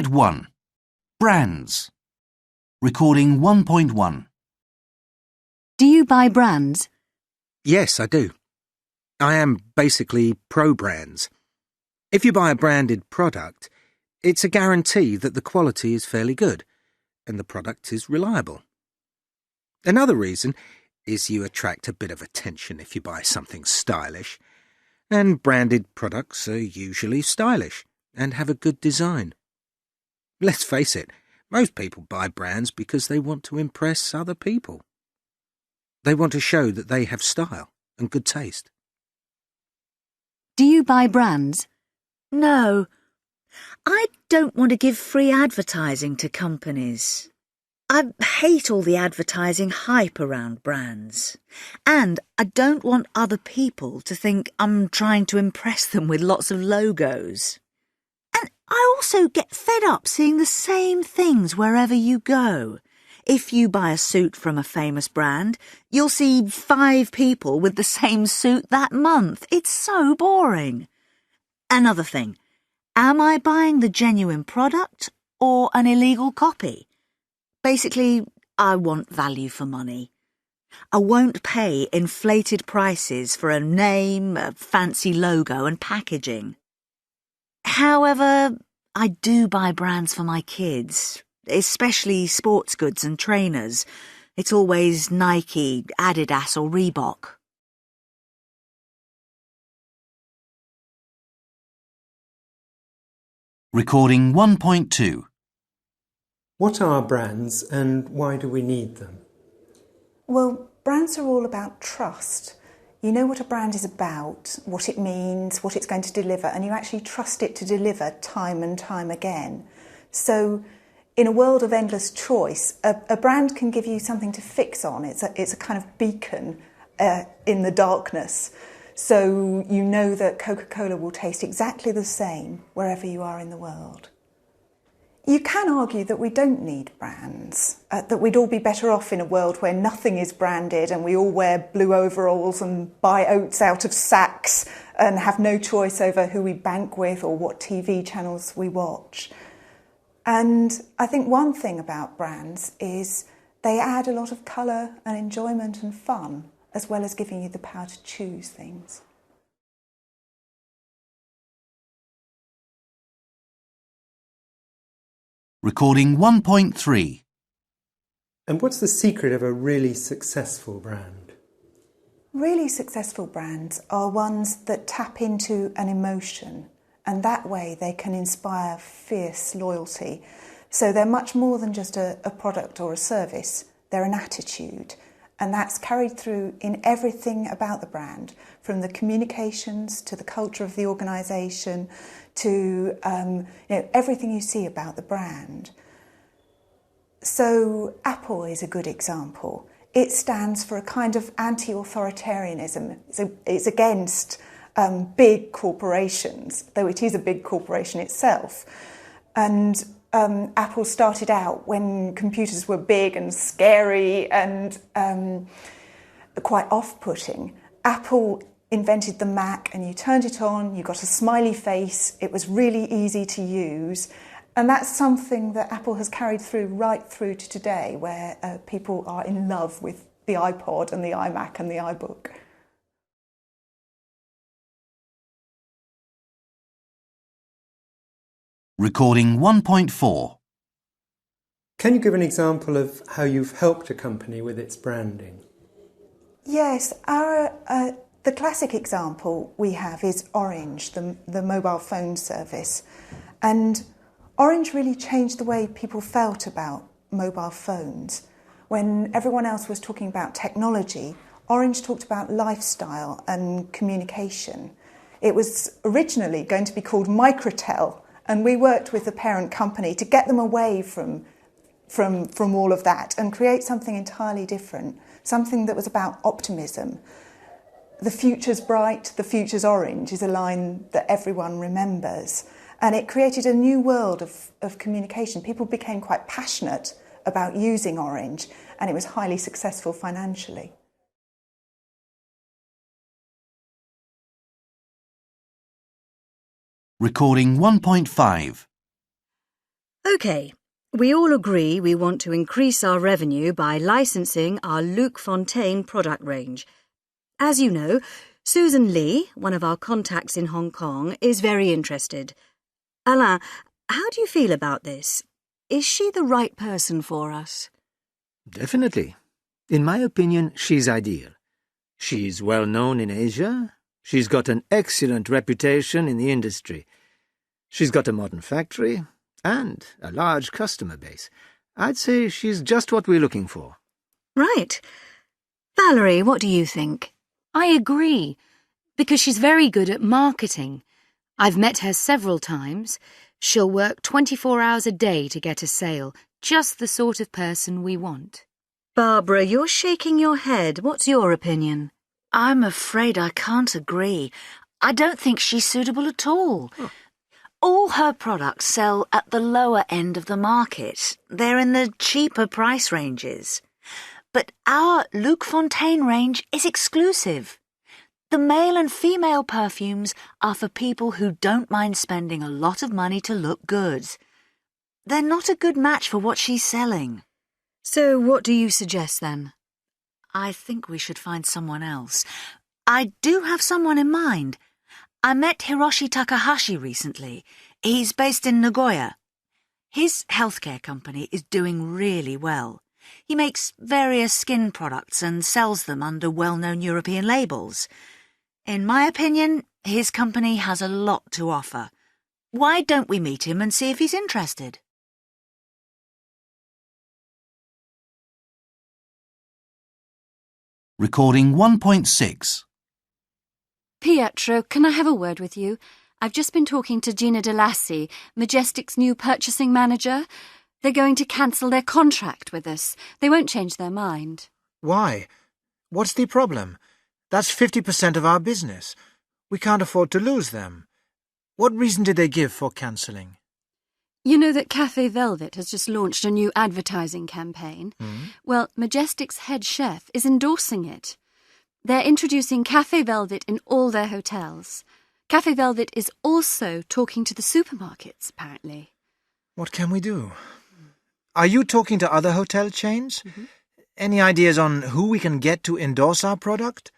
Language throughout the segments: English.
Unit 1. Brands. Recording 1.1. Do you buy brands? Yes, I do. I am basically pro-brands. If you buy a branded product, it's a guarantee that the quality is fairly good and the product is reliable. Another reason is you attract a bit of attention if you buy something stylish, and branded products are usually stylish and have a good design. Let's face it, most people buy brands because they want to impress other people. They want to show that they have style and good taste. Do you buy brands? No, I don't want to give free advertising to companies. I hate all the advertising hype around brands. And I don't want other people to think I'm trying to impress them with lots of logos. And I also get fed up seeing the same things wherever you go. If you buy a suit from a famous brand, you'll see 5 people with the same suit that month. It's so boring. Another thing, am I buying the genuine product or an illegal copy? Basically, I want value for money. I won't pay inflated prices for a name, a fancy logo and packaging. However, I do buy brands for my kids, especially sports goods and trainers. It's always Nike, Adidas or Reebok. Recording 1.2. What are brands and why do we need them? Well, brands are all about trust. You know what a brand is about, what it means, what it's going to deliver, and you actually trust it to deliver time and time again. So in a world of endless choice, a brand can give you something to fix on. It's a kind of beacon in the darkness. So you know that Coca-Cola will taste exactly the same wherever you are in the world. You can argue that we don't need brands, that we'd all be better off in a world where nothing is branded and we all wear blue overalls and buy oats out of sacks and have no choice over who we bank with or what TV channels we watch. And I think one thing about brands is they add a lot of colour and enjoyment and fun, as well as giving you the power to choose things. Recording 1.3. And what's the secret of a really successful brand? Really successful brands are ones that tap into an emotion, and that way they can inspire fierce loyalty. So they're much more than just a product or a service, they're an attitude. And that's carried through in everything about the brand, from the communications to the culture of the organisation to everything you see about the brand. So Apple is a good example. It stands for a kind of anti-authoritarianism. It's against big corporations, though it is a big corporation itself. And Apple started out when computers were big and scary and quite off-putting. Apple invented the Mac and you turned it on, you got a smiley face, it was really easy to use. And that's something that Apple has carried through right through to today, where people are in love with the iPod and the iMac and the iBook. Recording 1.4. Can you give an example of how you've helped a company with its branding? Yes, the classic example we have is Orange, the mobile phone service. And Orange really changed the way people felt about mobile phones. When everyone else was talking about technology, Orange talked about lifestyle and communication. It was originally going to be called Microtel, and we worked with the parent company to get them away from all of that and create something entirely different, something that was about optimism. The future's bright, the future's orange is a line that everyone remembers. And it created a new world of communication. People became quite passionate about using Orange, and it was highly successful financially. Recording 1.5. OK, we all agree we want to increase our revenue by licensing our Luc Fontaine product range. As you know, Susan Lee, one of our contacts in Hong Kong, is very interested. Alain, how do you feel about this? Is she the right person for us? Definitely. In my opinion, she's ideal. She's well known in Asia. She's got an excellent reputation in the industry. She's got a modern factory and a large customer base. I'd say she's just what we're looking for. Right. Valerie, what do you think? I agree, because she's very good at marketing. I've met her several times. She'll work 24 hours a day to get a sale, just the sort of person we want. Barbara, you're shaking your head. What's your opinion? I'm afraid I can't agree. I don't think she's suitable at all. All her products sell at the lower end of the market. They're in the cheaper price ranges. But our Luc Fontaine range is exclusive. The male and female perfumes are for people who don't mind spending a lot of money to look good. They're not a good match for what she's selling. So what do you suggest then? I think we should find someone else. I do have someone in mind. I met Hiroshi Takahashi recently. He's based in Nagoya. His healthcare company is doing really well. He makes various skin products and sells them under well-known European labels. In my opinion, his company has a lot to offer. Why don't we meet him and see if he's interested? Recording 1.6. Pietro, can I have a word with you? I've just been talking to Gina Delassi, Majestic's new purchasing manager. They're going to cancel their contract with us. They won't change their mind. Why? What's the problem? That's 50% of our business. We can't afford to lose them. What reason did they give for cancelling? You know that Café Velvet has just launched a new advertising campaign? Well, Majestic's head chef is endorsing it. They're introducing Café Velvet in all their hotels. Café Velvet is also talking to the supermarkets, apparently. What can we do? Are you talking to other hotel chains? Any ideas on who we can get to endorse our product?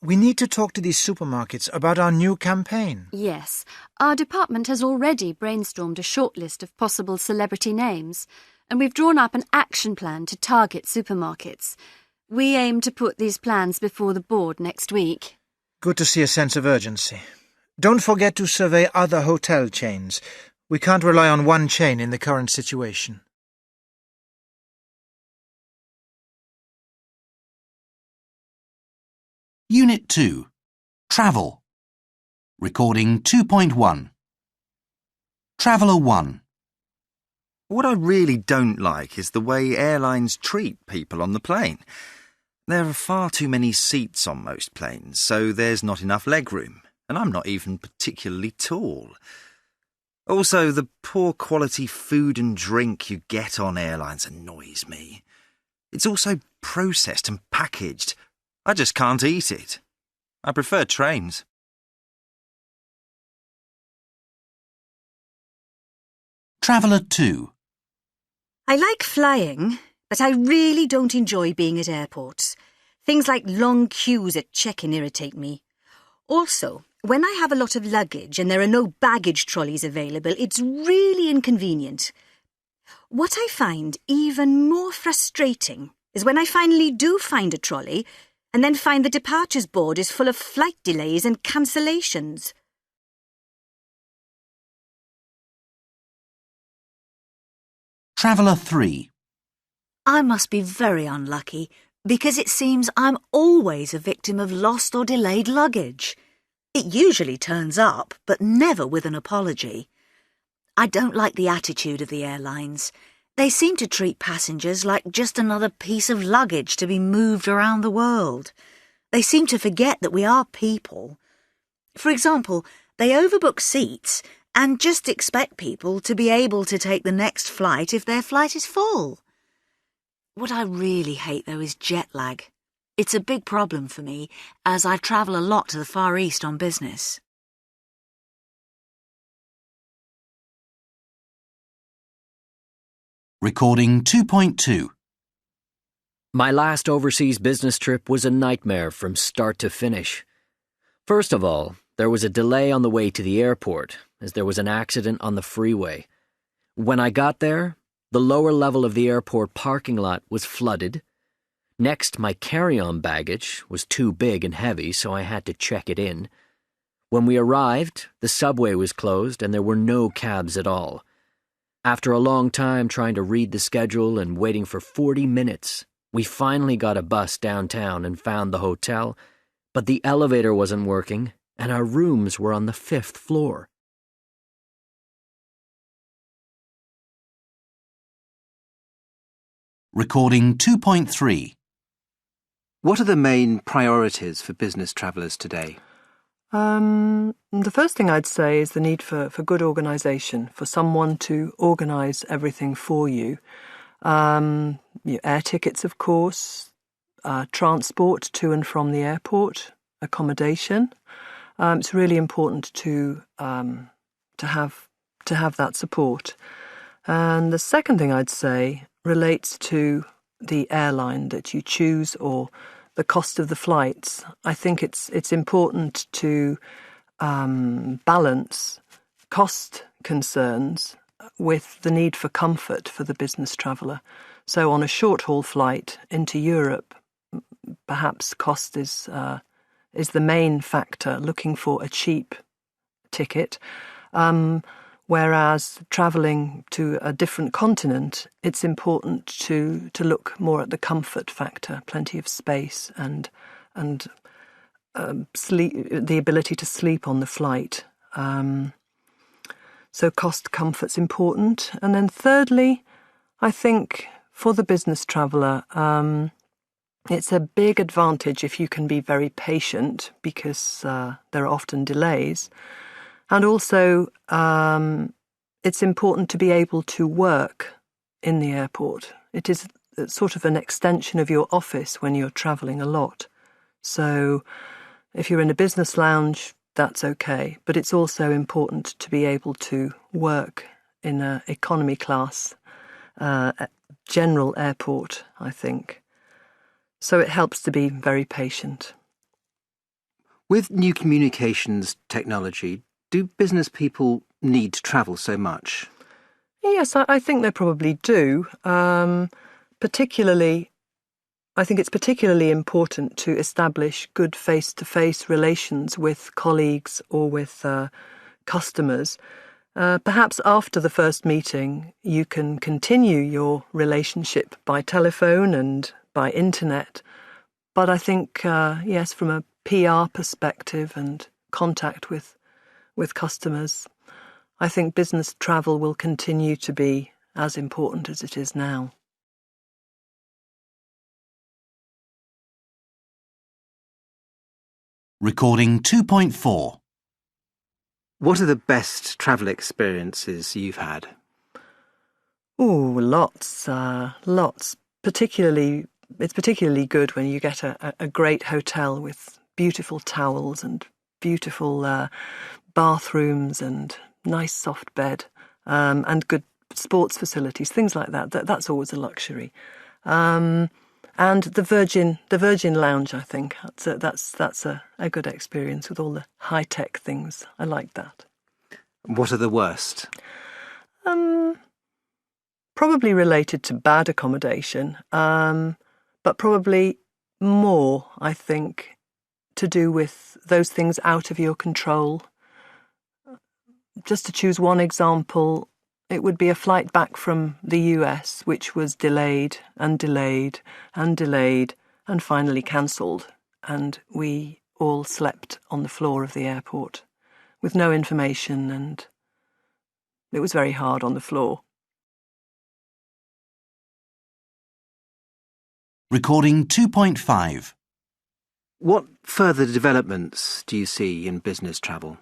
We need to talk to these supermarkets about our new campaign. Yes, our department has already brainstormed a short list of possible celebrity names, and we've drawn up an action plan to target supermarkets. We aim to put these plans before the board next week. Good to see a sense of urgency. Don't forget to survey other hotel chains. We can't rely on one chain in the current situation. Unit 2. Travel. Recording 2.1. Traveller 1. What I really don't like is the way airlines treat people on the plane. There are far too many seats on most planes, so there's not enough legroom, and I'm not even particularly tall. Also, the poor quality food and drink you get on airlines annoys me. It's all so processed and packaged. I just can't eat it. I prefer trains. Traveller 2. I like flying, but I really don't enjoy being at airports. Things like long queues at check-in irritate me. Also, when I have a lot of luggage and there are no baggage trolleys available, it's really inconvenient. What I find even more frustrating is when I finally do find a trolley and then find the departures board is full of flight delays and cancellations. Traveller 3. I must be very unlucky because it seems I'm always a victim of lost or delayed luggage. It usually turns up, but never with an apology. I don't like the attitude of the airlines. They seem to treat passengers like just another piece of luggage to be moved around the world. They seem to forget that we are people. For example, they overbook seats and just expect people to be able to take the next flight if their flight is full. What I really hate, though, is jet lag. It's a big problem for me, as I travel a lot to the Far East on business. Recording 2.2. My last overseas business trip was a nightmare from start to finish. First of all, there was a delay on the way to the airport, as there was an accident on the freeway. When I got there, the lower level of the airport parking lot was flooded. Next, my carry-on baggage was too big and heavy, so I had to check it in. When we arrived, the subway was closed and there were no cabs at all. After a long time trying to read the schedule and waiting for 40 minutes, we finally got a bus downtown and found the hotel, but the elevator wasn't working and our rooms were on the 5th floor. Recording 2.3. What are the main priorities for business travellers today? The first thing I'd say is the need for good organisation, for someone to organise everything for you. Air tickets, of course, transport to and from the airport, accommodation. It's really important to have that support. And the second thing I'd say relates to the airline that you choose or the cost of the flights. I think it's important to balance cost concerns with the need for comfort for the business traveller. So on a short-haul flight into Europe, perhaps cost is the main factor, looking for a cheap ticket. Whereas travelling to a different continent, it's important to look more at the comfort factor, plenty of space and sleep, the ability to sleep on the flight. So cost comfort's important. And then thirdly, I think for the business traveller, it's a big advantage if you can be very patient because there are often delays. And also, it's important to be able to work in the airport. It is sort of an extension of your office when you're travelling a lot. So if you're in a business lounge, that's okay. But it's also important to be able to work in an economy class, general airport, I think. So it helps to be very patient. With new communications technology, do business people need to travel so much? Yes, I think they probably do. Particularly, I think it's particularly important to establish good face-to-face relations with colleagues or with customers. Perhaps after the first meeting, you can continue your relationship by telephone and by internet. But I think, yes, from a PR perspective and contact with customers, I think business travel will continue to be as important as it is now. Recording 2.4. What are the best travel experiences you've had? Oh, lots. It's particularly good when you get a great hotel with beautiful towels and beautiful bathrooms and nice soft bed, and good sports facilities, things like that. That's always a luxury. And the Virgin Lounge, I think that's a good experience with all the high tech things. I like that. What are the worst? Probably related to bad accommodation, but probably more, I think, to do with those things out of your control. Just to choose one example, it would be a flight back from the US, which was delayed and delayed and delayed and finally cancelled. And we all slept on the floor of the airport with no information, and it was very hard on the floor. Recording 2.5. What further developments do you see in business travel?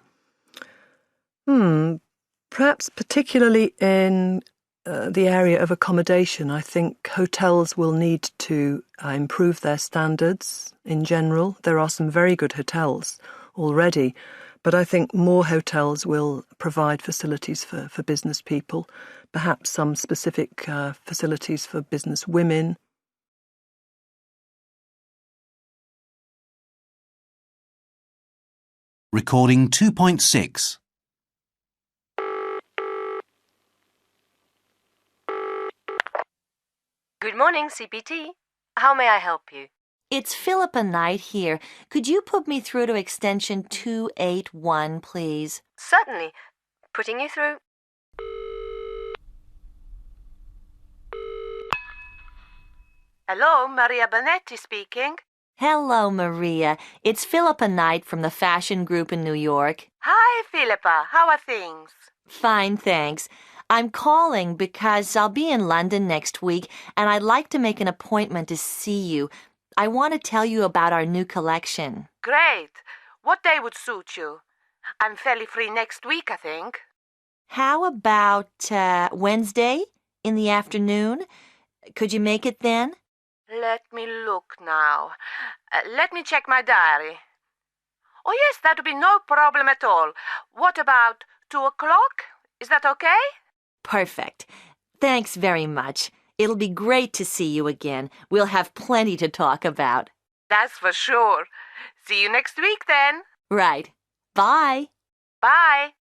Perhaps particularly in the area of accommodation. I think hotels will need to improve their standards in general. There are some very good hotels already, but I think more hotels will provide facilities for business people, perhaps some specific facilities for business women. Recording 2.6. Good morning, CPT. How may I help you? It's Philippa Knight here. Could you put me through to extension 281, please? Certainly. Putting you through. Hello, Maria Bonetti speaking. Hello, Maria. It's Philippa Knight from the Fashion Group in New York. Hi, Philippa. How are things? Fine, thanks. I'm calling because I'll be in London next week, and I'd like to make an appointment to see you. I want to tell you about our new collection. Great. What day would suit you? I'm fairly free next week, I think. How about Wednesday in the afternoon? Could you make it then? Let me look now. Let me check my diary. Oh, yes, that would be no problem at all. What about 2 o'clock? Is that okay? Perfect. Thanks very much. It'll be great to see you again. We'll have plenty to talk about. That's for sure. See you next week, then. Right. Bye. Bye.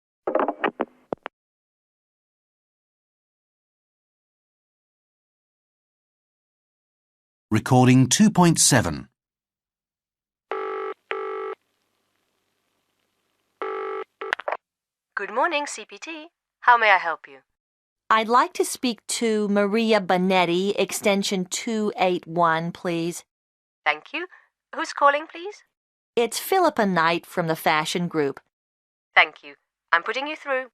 Recording 2.7. Good morning, CPT. How may I help you? I'd like to speak to Maria Bonetti, extension 281, please. Thank you. Who's calling, please? It's Philippa Knight from the Fashion Group. Thank you. I'm putting you through.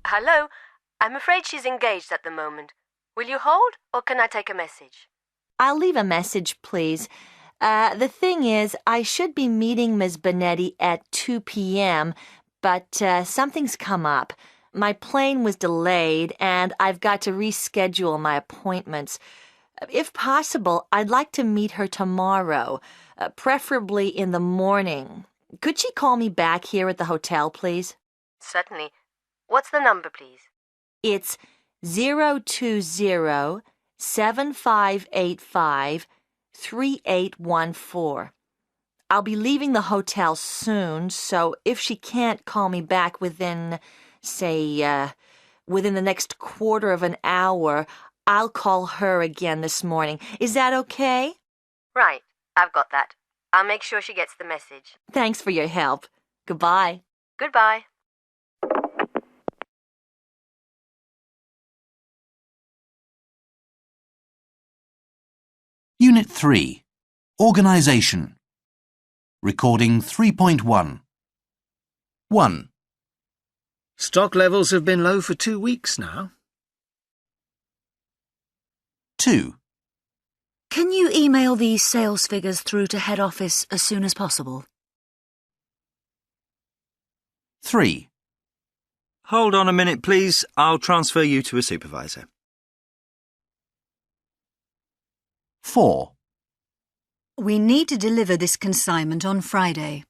Hello. I'm afraid she's engaged at the moment. Will you hold, or can I take a message? I'll leave a message, please. The thing is, I should be meeting Ms. Bonetti at 2 p.m., but something's come up. My plane was delayed, and I've got to reschedule my appointments. If possible, I'd like to meet her tomorrow, preferably in the morning. Could she call me back here at the hotel, please? Certainly. What's the number, please? It's 020-7585-3814. I'll be leaving the hotel soon, so if she can't call me back within, within the next quarter of an hour, I'll call her again this morning. Is that okay? Right. I've got that. I'll make sure she gets the message. Thanks for your help. Goodbye. Goodbye. Unit 3. Organisation. Recording 3.1. 1. Stock levels have been low for 2 weeks now. 2. Can you email these sales figures through to head office as soon as possible? 3. Hold on a minute, please. I'll transfer you to a supervisor. 4. We need to deliver this consignment on Friday.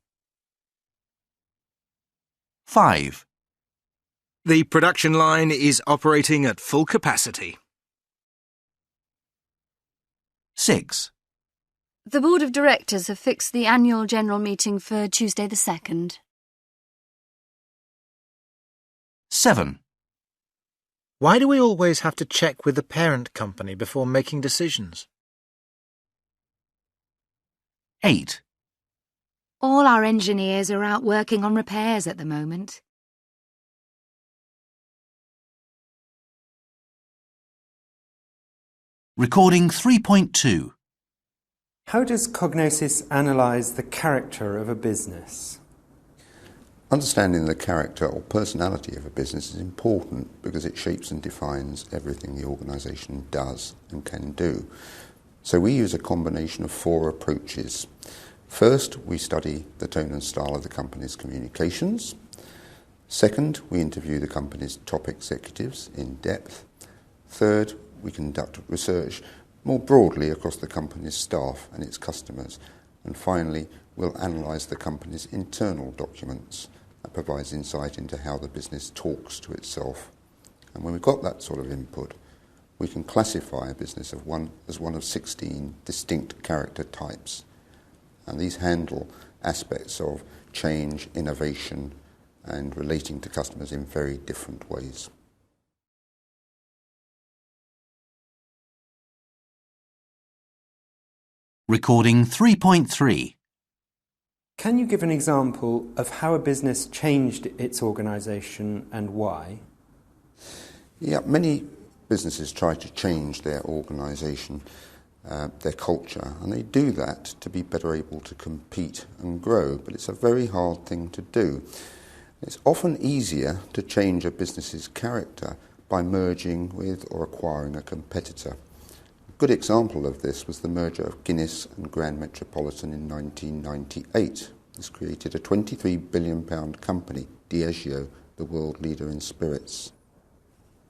5. The production line is operating at full capacity. 6. The Board of Directors have fixed the annual general meeting for Tuesday the 2nd. 7. Why do we always have to check with the parent company before making decisions? 8. All our engineers are out working on repairs at the moment. Recording 3.2. How does Cognosis analyse the character of a business? Understanding the character or personality of a business is important because it shapes and defines everything the organisation does and can do. So we use a combination of 4 approaches. First, we study the tone and style of the company's communications. Second, we interview the company's top executives in depth. Third, we conduct research more broadly across the company's staff and its customers. And finally, we'll analyse the company's internal documents It provides insight into how the business talks to itself. And when we've got that sort of input, we can classify a business as one of 16 distinct character types. And these handle aspects of change, innovation, and relating to customers in very different ways. Recording 3.3. Can you give an example of how a business changed its organisation and why? Yeah, many businesses try to change their organisation, their culture, and they do that to be better able to compete and grow, but it's a very hard thing to do. It's often easier to change a business's character by merging with or acquiring a competitor. A good example of this was the merger of Guinness and Grand Metropolitan in 1998. This created a £23 billion company, Diageo, the world leader in spirits.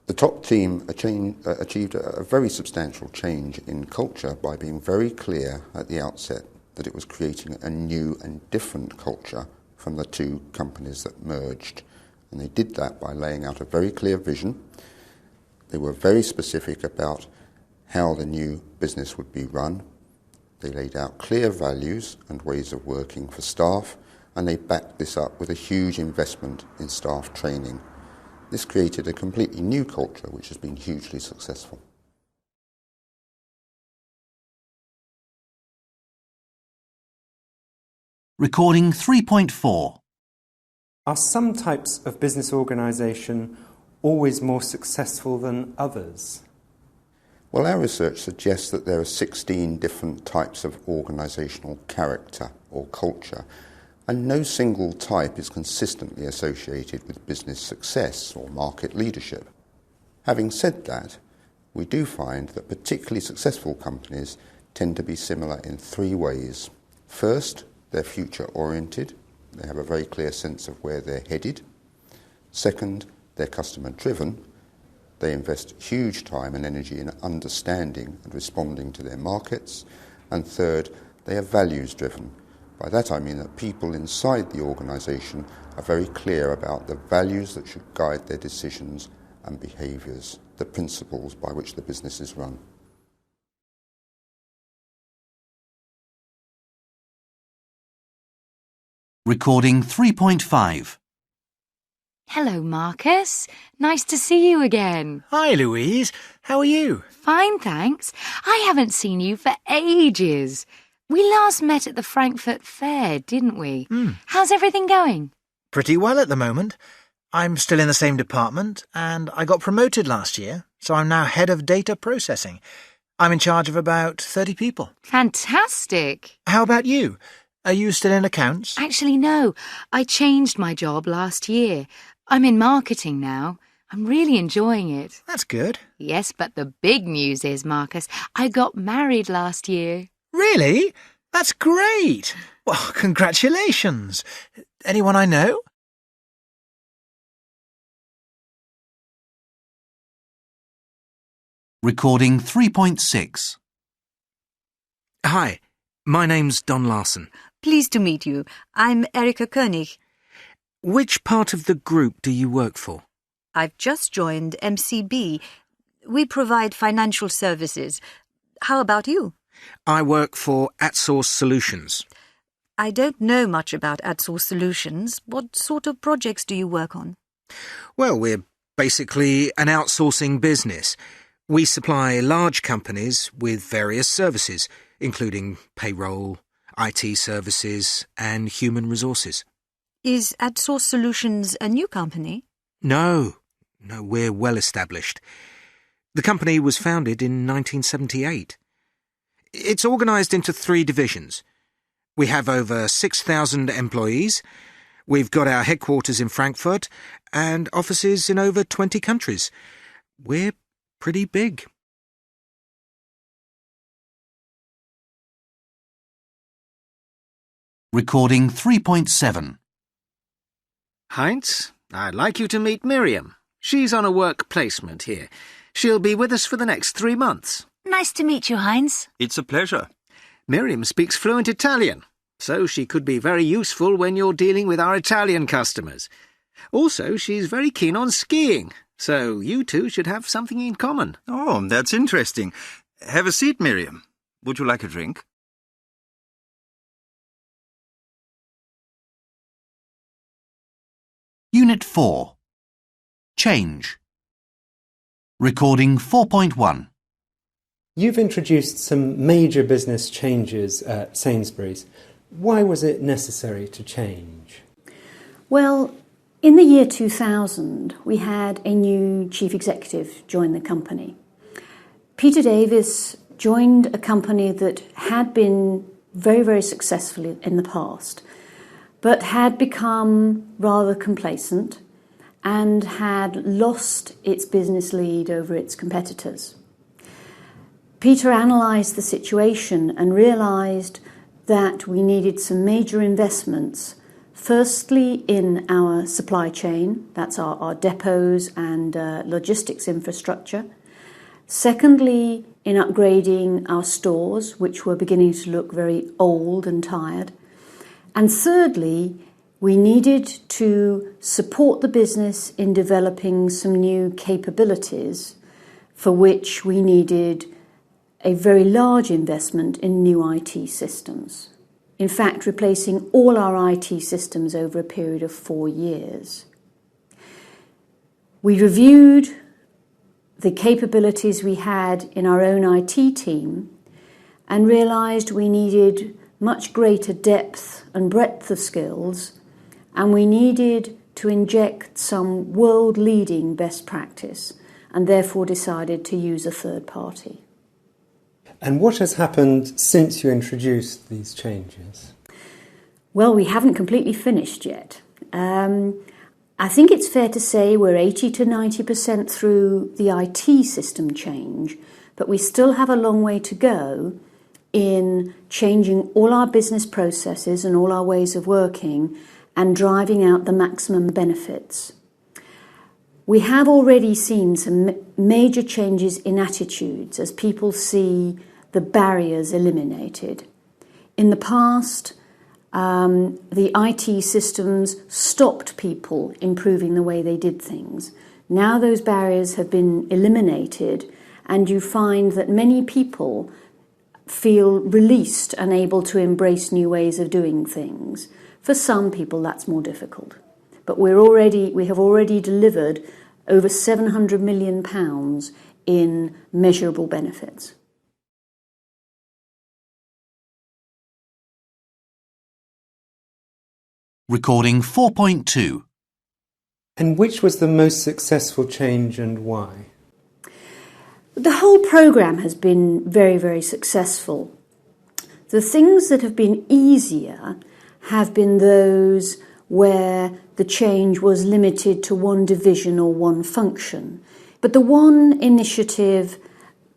The top team achieved a very substantial change in culture by being very clear at the outset that it was creating a new and different culture from the two companies that merged. And they did that by laying out a very clear vision. They were very specific about how the new business would be run. They laid out clear values and ways of working for staff, and they backed this up with a huge investment in staff training. This created a completely new culture which has been hugely successful. Recording 3.4. Are some types of business organisation always more successful than others? Well, our research suggests that there are 16 different types of organisational character or culture, and no single type is consistently associated with business success or market leadership. Having said that, we do find that particularly successful companies tend to be similar in three ways. First, they're future-oriented. They have a very clear sense of where they're headed. Second, they're customer-driven. They invest huge time and energy in understanding and responding to their markets. And third, they are values-driven. By that I mean that people inside the organisation are very clear about the values that should guide their decisions and behaviours, the principles by which the business is run. Recording 3.5. Hello, Marcus. Nice to see you again. Hi, Louise. How are you? Fine, thanks. I haven't seen you for ages. We last met at the Frankfurt Fair, didn't we? How's everything going? Pretty well at the moment. I'm still in the same department, and I got promoted last year, so I'm now head of data processing. I'm in charge of about 30 people. Fantastic. How about you? Are you still in accounts? Actually, no. I changed my job last year. I'm in marketing now. I'm really enjoying it. That's good. Yes, but the big news is, Marcus, I got married last year. Really? That's great. Well, congratulations. Anyone I know? Recording 3.6. Hi, my name's Don Larson. Pleased to meet you. I'm Erika Koenig. Which part of the group do you work for? I've just joined MCB. We provide financial services. How about you? I work for AtSource Solutions. I don't know much about AtSource Solutions. What sort of projects do you work on? Well, we're basically an outsourcing business. We supply large companies with various services, including payroll, IT services, and human resources. Is AtSource Solutions a new company? No, we're well established. The company was founded in 1978. It's organised into 3 divisions. We have over 6,000 employees. We've got our headquarters in Frankfurt and offices in over 20 countries. We're pretty big. Recording 3.7. Heinz, I'd like you to meet Miriam. She's on a work placement here. She'll be with us for the next 3 months. Nice to meet you, Heinz. It's a pleasure. Miriam speaks fluent Italian. so she could be very useful when you're dealing with our Italian customers. Also, she's very keen on skiing, so you two should have something in common. Oh, that's interesting. Have a seat, Miriam. Would you like a drink? Unit 4. Change. Recording 4.1. You've introduced some major business changes at Sainsbury's. Why was it necessary to change? Well, in the year 2000, we had a new chief executive join the company. Peter Davis joined a company that had been very, very successful in the past, but had become rather complacent and had lost its business lead over its competitors. Peter analysed the situation and realised that we needed some major investments, firstly in our supply chain, that's our depots and logistics infrastructure. Secondly, in upgrading our stores, which were beginning to look very old and tired. And thirdly, we needed to support the business in developing some new capabilities for which we needed a very large investment in new IT systems. In fact, replacing all our IT systems over a period of 4 years. We reviewed the capabilities we had in our own IT team and realised we needed much greater depth and breadth of skills, and we needed to inject some world-leading best practice, and therefore decided to use a third party. And what has happened since you introduced these changes? Well, we haven't completely finished yet. I think it's fair to say we're 80 to 90% through the IT system change, but we still have a long way to go in changing all our business processes and all our ways of working and driving out the maximum benefits. We have already seen some major changes in attitudes as people see the barriers eliminated. In the past, the IT systems stopped people improving the way they did things. Now those barriers have been eliminated, and you find that many people feel released and able to embrace new ways of doing things. For some people, that's more difficult. But we have already delivered over £700 million in measurable benefits. Recording 4.2. And which was the most successful change and why? The whole programme has been very, very successful. The things that have been easier have been those where the change was limited to one division or one function. But the one initiative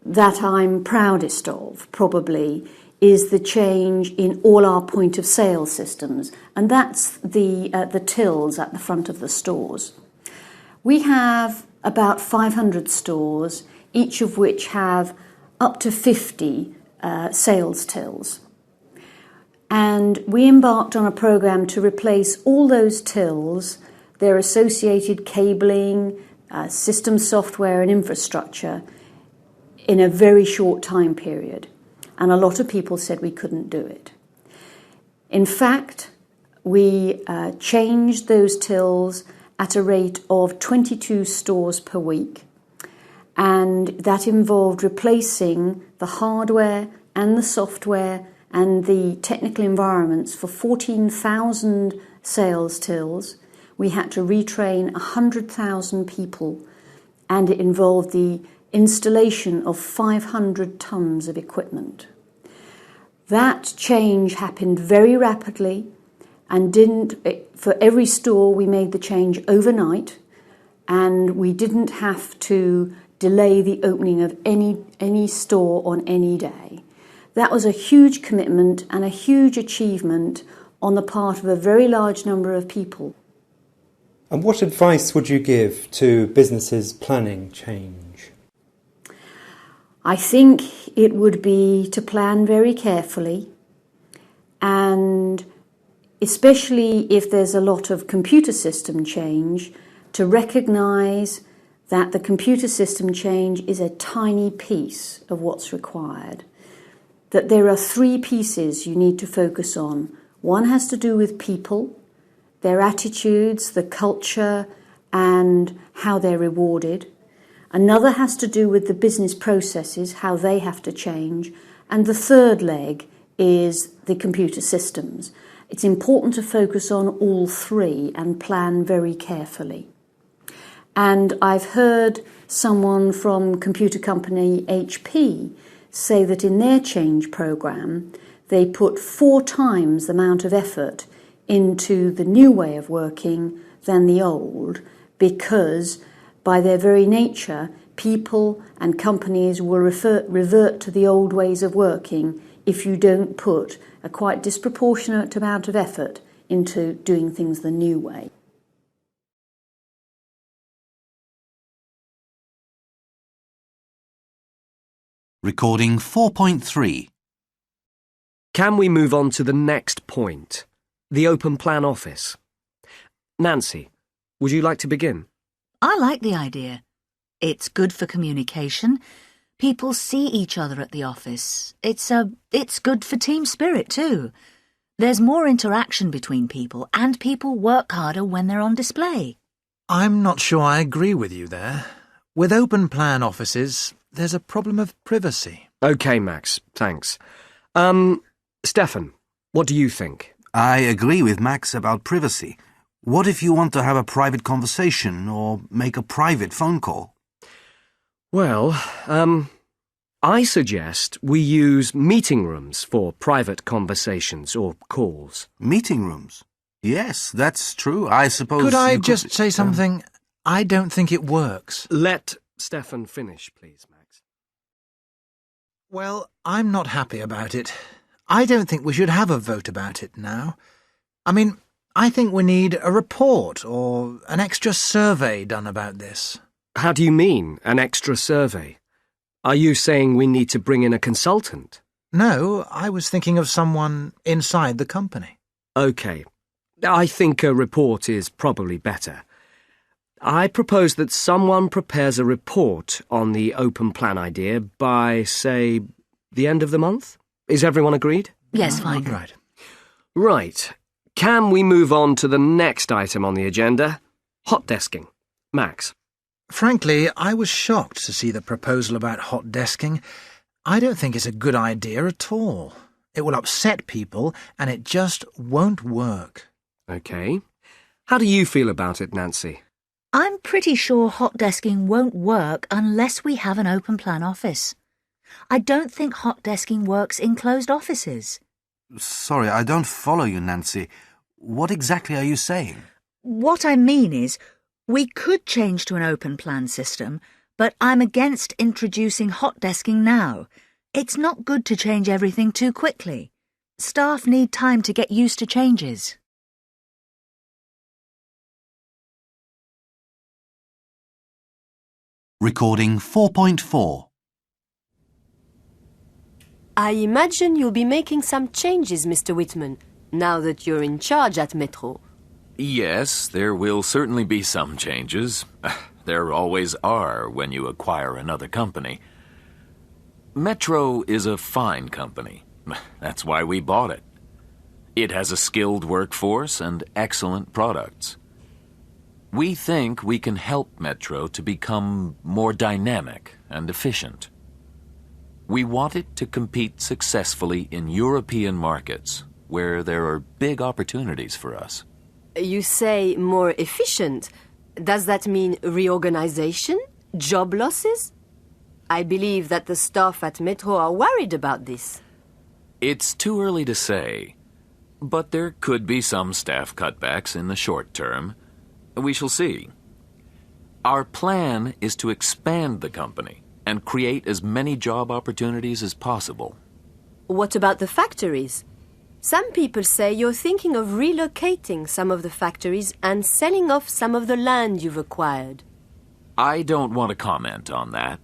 that I'm proudest of, probably, is the change in all our point of sale systems, and that's the tills at the front of the stores. We have about 500 stores, each of which have up to 50 sales tills. And we embarked on a programme to replace all those tills, their associated cabling, system software and infrastructure in a very short time period. And a lot of people said we couldn't do it. In fact, we changed those tills at a rate of 22 stores per week. And that involved replacing the hardware and the software and the technical environments for 14,000 sales tills. We had to retrain 100,000 people, and it involved the installation of 500 tons of equipment. That change happened very rapidly and for every store we made the change overnight, and we didn't have to delay the opening of any store on any day. That was a huge commitment and a huge achievement on the part of a very large number of people. And what advice would you give to businesses planning change? I think it would be to plan very carefully and especially if there's a lot of computer system change, to recognise that the computer system change is a tiny piece of what's required. That there are 3 pieces you need to focus on. One has to do with people, their attitudes, the culture, and how they're rewarded. Another has to do with the business processes, how they have to change. And the third leg is the computer systems. It's important to focus on all 3 and plan very carefully. And I've heard someone from computer company HP say that in their change program, they put 4 times the amount of effort into the new way of working than the old, because by their very nature, people and companies will revert to the old ways of working if you don't put a quite disproportionate amount of effort into doing things the new way. Recording 4.3. Can we move on to the next point? The open plan office. Nancy, would you like to begin? I like the idea. It's good for communication. People see each other at the office. It's good for team spirit too. There's more interaction between people, and people work harder when they're on display. I'm not sure I agree with you there. With open plan offices, there's a problem of privacy. OK, Max, thanks. Stefan, what do you think? I agree with Max about privacy. What if you want to have a private conversation or make a private phone call? Well, I suggest we use meeting rooms for private conversations or calls. Meeting rooms? Yes, that's true. I suppose Could I you just say something? I don't think it works. Let Stefan finish, please, Max. Well, I'm not happy about it. I don't think we should have a vote about it now. I mean, I think we need a report or an extra survey done about this. How do you mean, an extra survey? Are you saying we need to bring in a consultant? No, I was thinking of someone inside the company. OK. I think a report is probably better. I propose that someone prepares a report on the open plan idea by, say, the end of the month? Is everyone agreed? Yes, fine. Right. Right. Can we move on to the next item on the agenda? Hot desking. Max. Frankly, I was shocked to see the proposal about hot desking. I don't think it's a good idea at all. It will upset people, and it just won't work. OK. How do you feel about it, Nancy? I'm pretty sure hot desking won't work unless we have an open plan office. I don't think hot desking works in closed offices. Sorry, I don't follow you, Nancy. What exactly are you saying? What I mean is, we could change to an open plan system, but I'm against introducing hot desking now. It's not good to change everything too quickly. Staff need time to get used to changes. Recording 4.4. I imagine you'll be making some changes, Mr. Whitman, now that you're in charge at Metro. Yes, there will certainly be some changes. There always are when you acquire another company. Metro is a fine company. That's why we bought it. It has a skilled workforce and excellent products. We think we can help Metro to become more dynamic and efficient. We want it to compete successfully in European markets, where there are big opportunities for us. You say more efficient. Does that mean reorganization? Job losses? I believe that the staff at Metro are worried about this. It's too early to say, but there could be some staff cutbacks in the short term. We shall see. Our plan is to expand the company and create as many job opportunities as possible. What about the factories? Some people say you're thinking of relocating some of the factories and selling off some of the land you've acquired. I don't want to comment on that.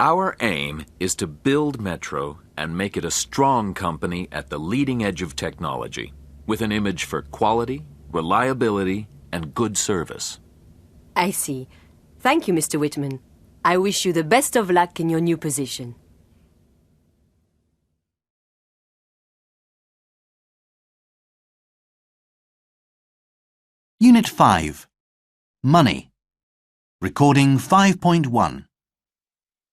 Our aim is to build Metro and make it a strong company at the leading edge of technology. with an image for quality, reliability, and good service. I see. Thank you, Mr. Whitman. I wish you the best of luck in your new position. Unit 5. Money. Recording 5.1.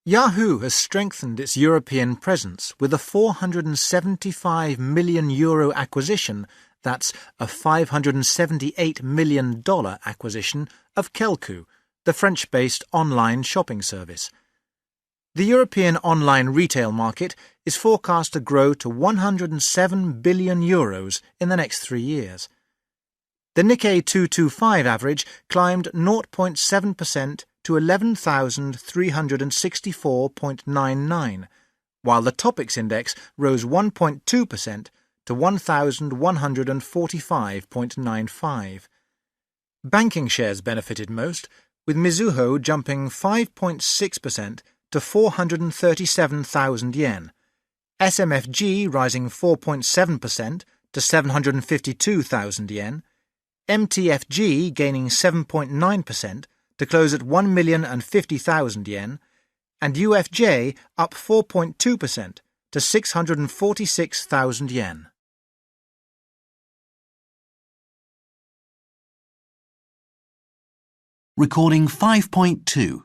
Yahoo has strengthened its European presence with a €475 million acquisition, that's a $578 million acquisition of Kelku, the French-based online shopping service. The European online retail market is forecast to grow to €107 billion in the next 3 years. The Nikkei 225 average climbed 0.7% to 11,364.99, while the Topix index rose 1.2% to 1,145.95. Banking shares benefited most, with Mizuho jumping 5.6% to 437,000 yen, SMFG rising 4.7% to 752,000 yen, MTFG gaining 7.9% to close at 1,050,000 yen, and UFJ up 4.2% to 646,000 yen. Recording 5.2.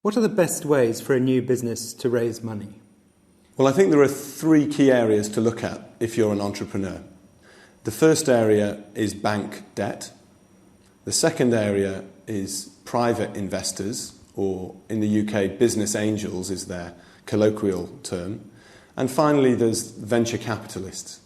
What are the best ways for a new business to raise money? Well, I think there are 3 key areas to look at if you're an entrepreneur. The first area is bank debt. The second area is private investors, or in the UK, business angels is their colloquial term. And finally, there's venture capitalists.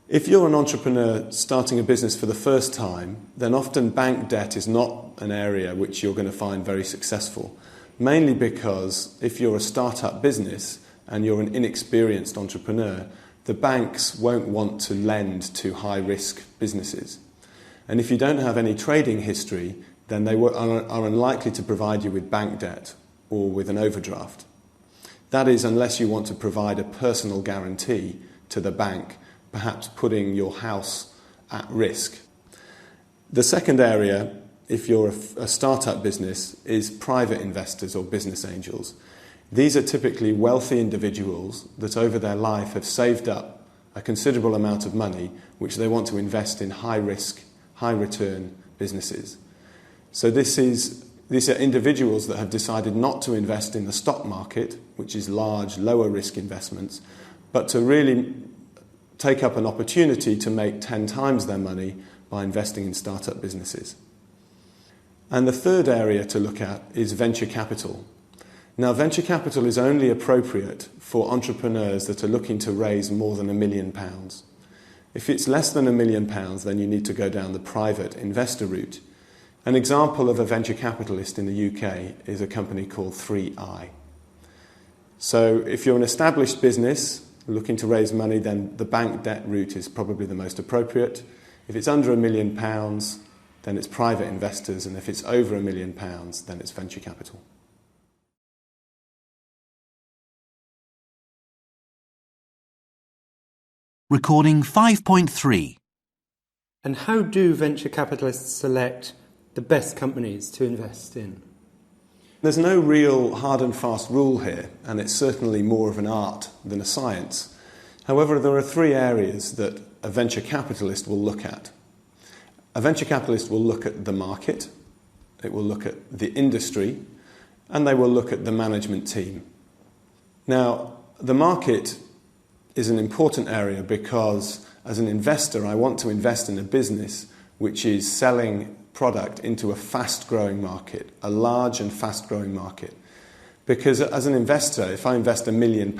If you're an entrepreneur starting a business for the first time, then often bank debt is not an area which you're going to find very successful, mainly because if you're a startup business and you're an inexperienced entrepreneur, the banks won't want to lend to high-risk businesses. And if you don't have any trading history, then they are unlikely to provide you with bank debt or with an overdraft. That is, unless you want to provide a personal guarantee to the bank, perhaps putting your house at risk. The second area, if you're a startup business, is private investors or business angels. These are typically wealthy individuals that over their life have saved up a considerable amount of money which they want to invest in high-risk, high-return businesses. So these are individuals that have decided not to invest in the stock market, which is large, lower-risk investments, but to really take up an opportunity to make 10 times their money by investing in startup businesses. And the third area to look at is venture capital. Now, venture capital is only appropriate for entrepreneurs that are looking to raise more than £1 million. If it's less than £1 million, then you need to go down the private investor route. An example of a venture capitalist in the UK is a company called 3i. So if you're an established business looking to raise money, then the bank debt route is probably the most appropriate. If it's under £1 million, then it's private investors, and if it's over £1 million, then it's venture capital. Recording 5.3. And how do venture capitalists select the best companies to invest in? There's no real hard and fast rule here, and it's certainly more of an art than a science. However, there are 3 areas that a venture capitalist will look at. A venture capitalist will look at the market, it will look at the industry, and they will look at the management team. Now, the market is an important area because as an investor, I want to invest in a business which is selling product into a fast-growing market, a large and fast-growing market. Because as an investor, if I invest £1 million,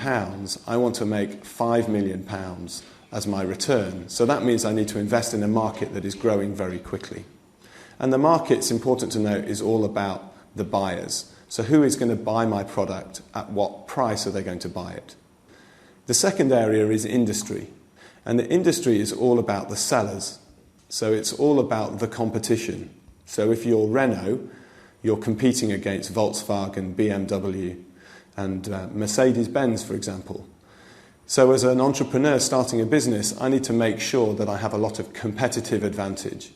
I want to make £5 million as my return. So that means I need to invest in a market that is growing very quickly. And the market, it's important to note, is all about the buyers. So who is going to buy my product? At what price are they going to buy it? The second area is industry. And the industry is all about the sellers. So it's all about the competition. So if you're Renault, you're competing against Volkswagen, BMW, and Mercedes-Benz, for example. So as an entrepreneur starting a business, I need to make sure that I have a lot of competitive advantage.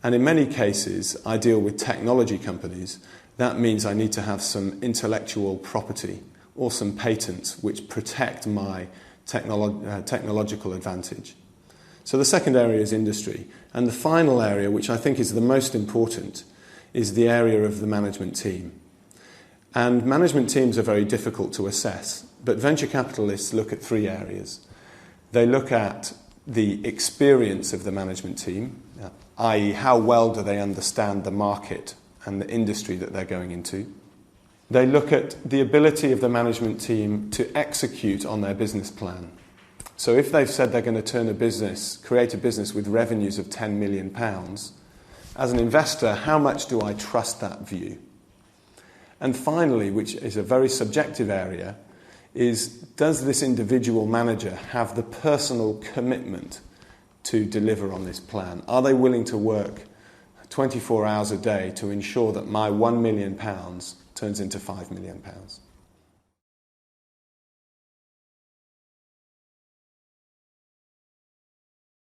And in many cases, I deal with technology companies. That means I need to have some intellectual property or some patents which protect my technological advantage. So the second area is industry. And the final area, which I think is the most important, is the area of the management team. And management teams are very difficult to assess, but venture capitalists look at three areas. They look at the experience of the management team, i.e. how well do they understand the market and the industry that they're going into. They look at the ability of the management team to execute on their business plan. So if they've said they're going to create a business with revenues of £10 million, as an investor, how much do I trust that view? And finally, which is a very subjective area, is does this individual manager have the personal commitment to deliver on this plan? Are they willing to work 24 hours a day to ensure that my £1 million turns into £5 million?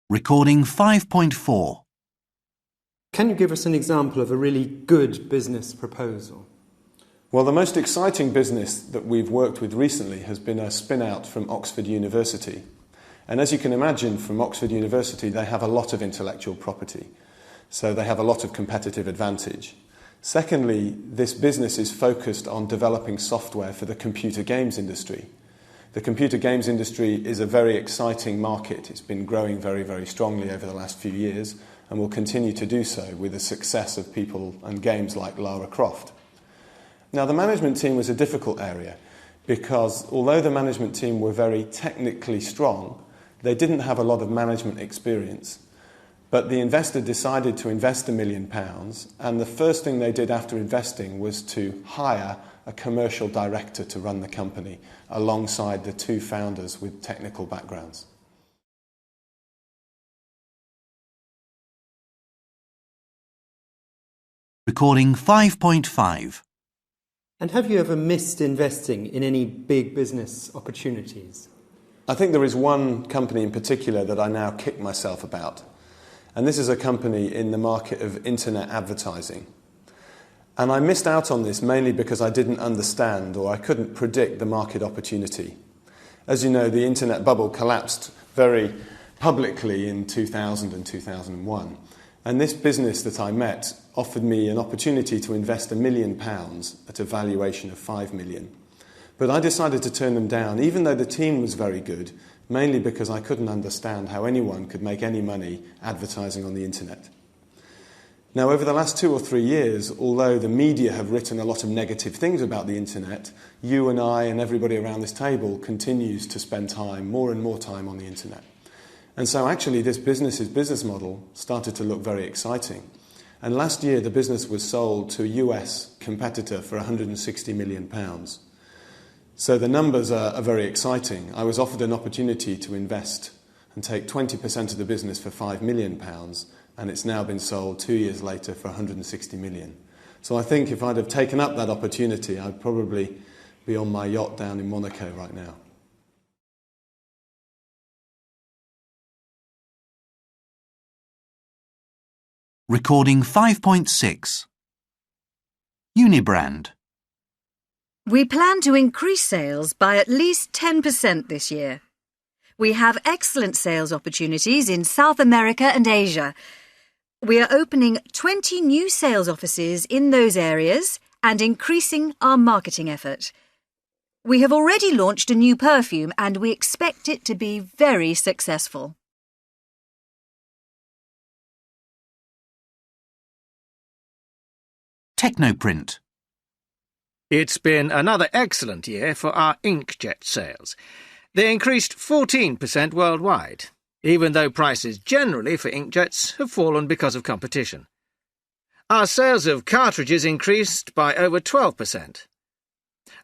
Recording 5.4. Can you give us an example of a really good business proposal? Well, the most exciting business that we've worked with recently has been a spin-out from Oxford University. And as you can imagine, from Oxford University, they have a lot of intellectual property. So they have a lot of competitive advantage. Secondly, this business is focused on developing software for the computer games industry. The computer games industry is a very exciting market. It's been growing very, very strongly over the last few years and will continue to do so with the success of people and games like Lara Croft. Now, the management team was a difficult area because although the management team were very technically strong, they didn't have a lot of management experience. But the investor decided to invest £1 million, and the first thing they did after investing was to hire a commercial director to run the company alongside the two founders with technical backgrounds. Recording 5.5. And have you ever missed investing in any big business opportunities? I think there is one company in particular that I now kick myself about. And this is a company in the market of internet advertising. And I missed out on this mainly because I didn't understand or I couldn't predict the market opportunity. As you know, the internet bubble collapsed very publicly in 2000 and 2001. And this business that I met offered me an opportunity to invest £1 million at a valuation of £5 million. But I decided to turn them down, even though the team was very good, mainly because I couldn't understand how anyone could make any money advertising on the internet. Now, over the last 2 or 3 years, although the media have written a lot of negative things about the internet, you and I and everybody around this table continues to spend time, more and more time on the internet. And so actually this business's business model started to look very exciting. And last year the business was sold to a US competitor for £160 million. So the numbers are very exciting. I was offered an opportunity to invest and take 20% of the business for £5 million, and it's now been sold 2 years later for £160 million. So I think if I'd have taken up that opportunity, I'd probably be on my yacht down in Monaco right now. Recording 5.6. Unibrand. We plan to increase sales by at least 10% this year. We have excellent sales opportunities in South America and Asia. We are opening 20 new sales offices in those areas and increasing our marketing effort. We have already launched a new perfume and we expect it to be very successful. Technoprint. It's been another excellent year for our inkjet sales. They increased 14% worldwide, even though prices generally for inkjets have fallen because of competition. Our sales of cartridges increased by over 12%.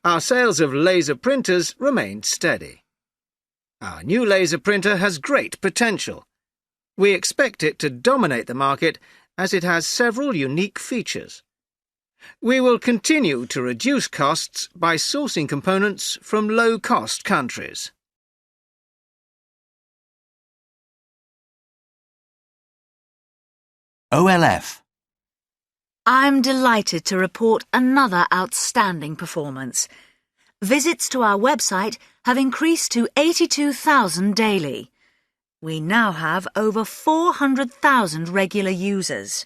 Our sales of laser printers remained steady. Our new laser printer has great potential. We expect it to dominate the market as it has several unique features. We will continue to reduce costs by sourcing components from low-cost countries. OLF. I'm delighted to report another outstanding performance. Visits to our website have increased to 82,000 daily. We now have over 400,000 regular users.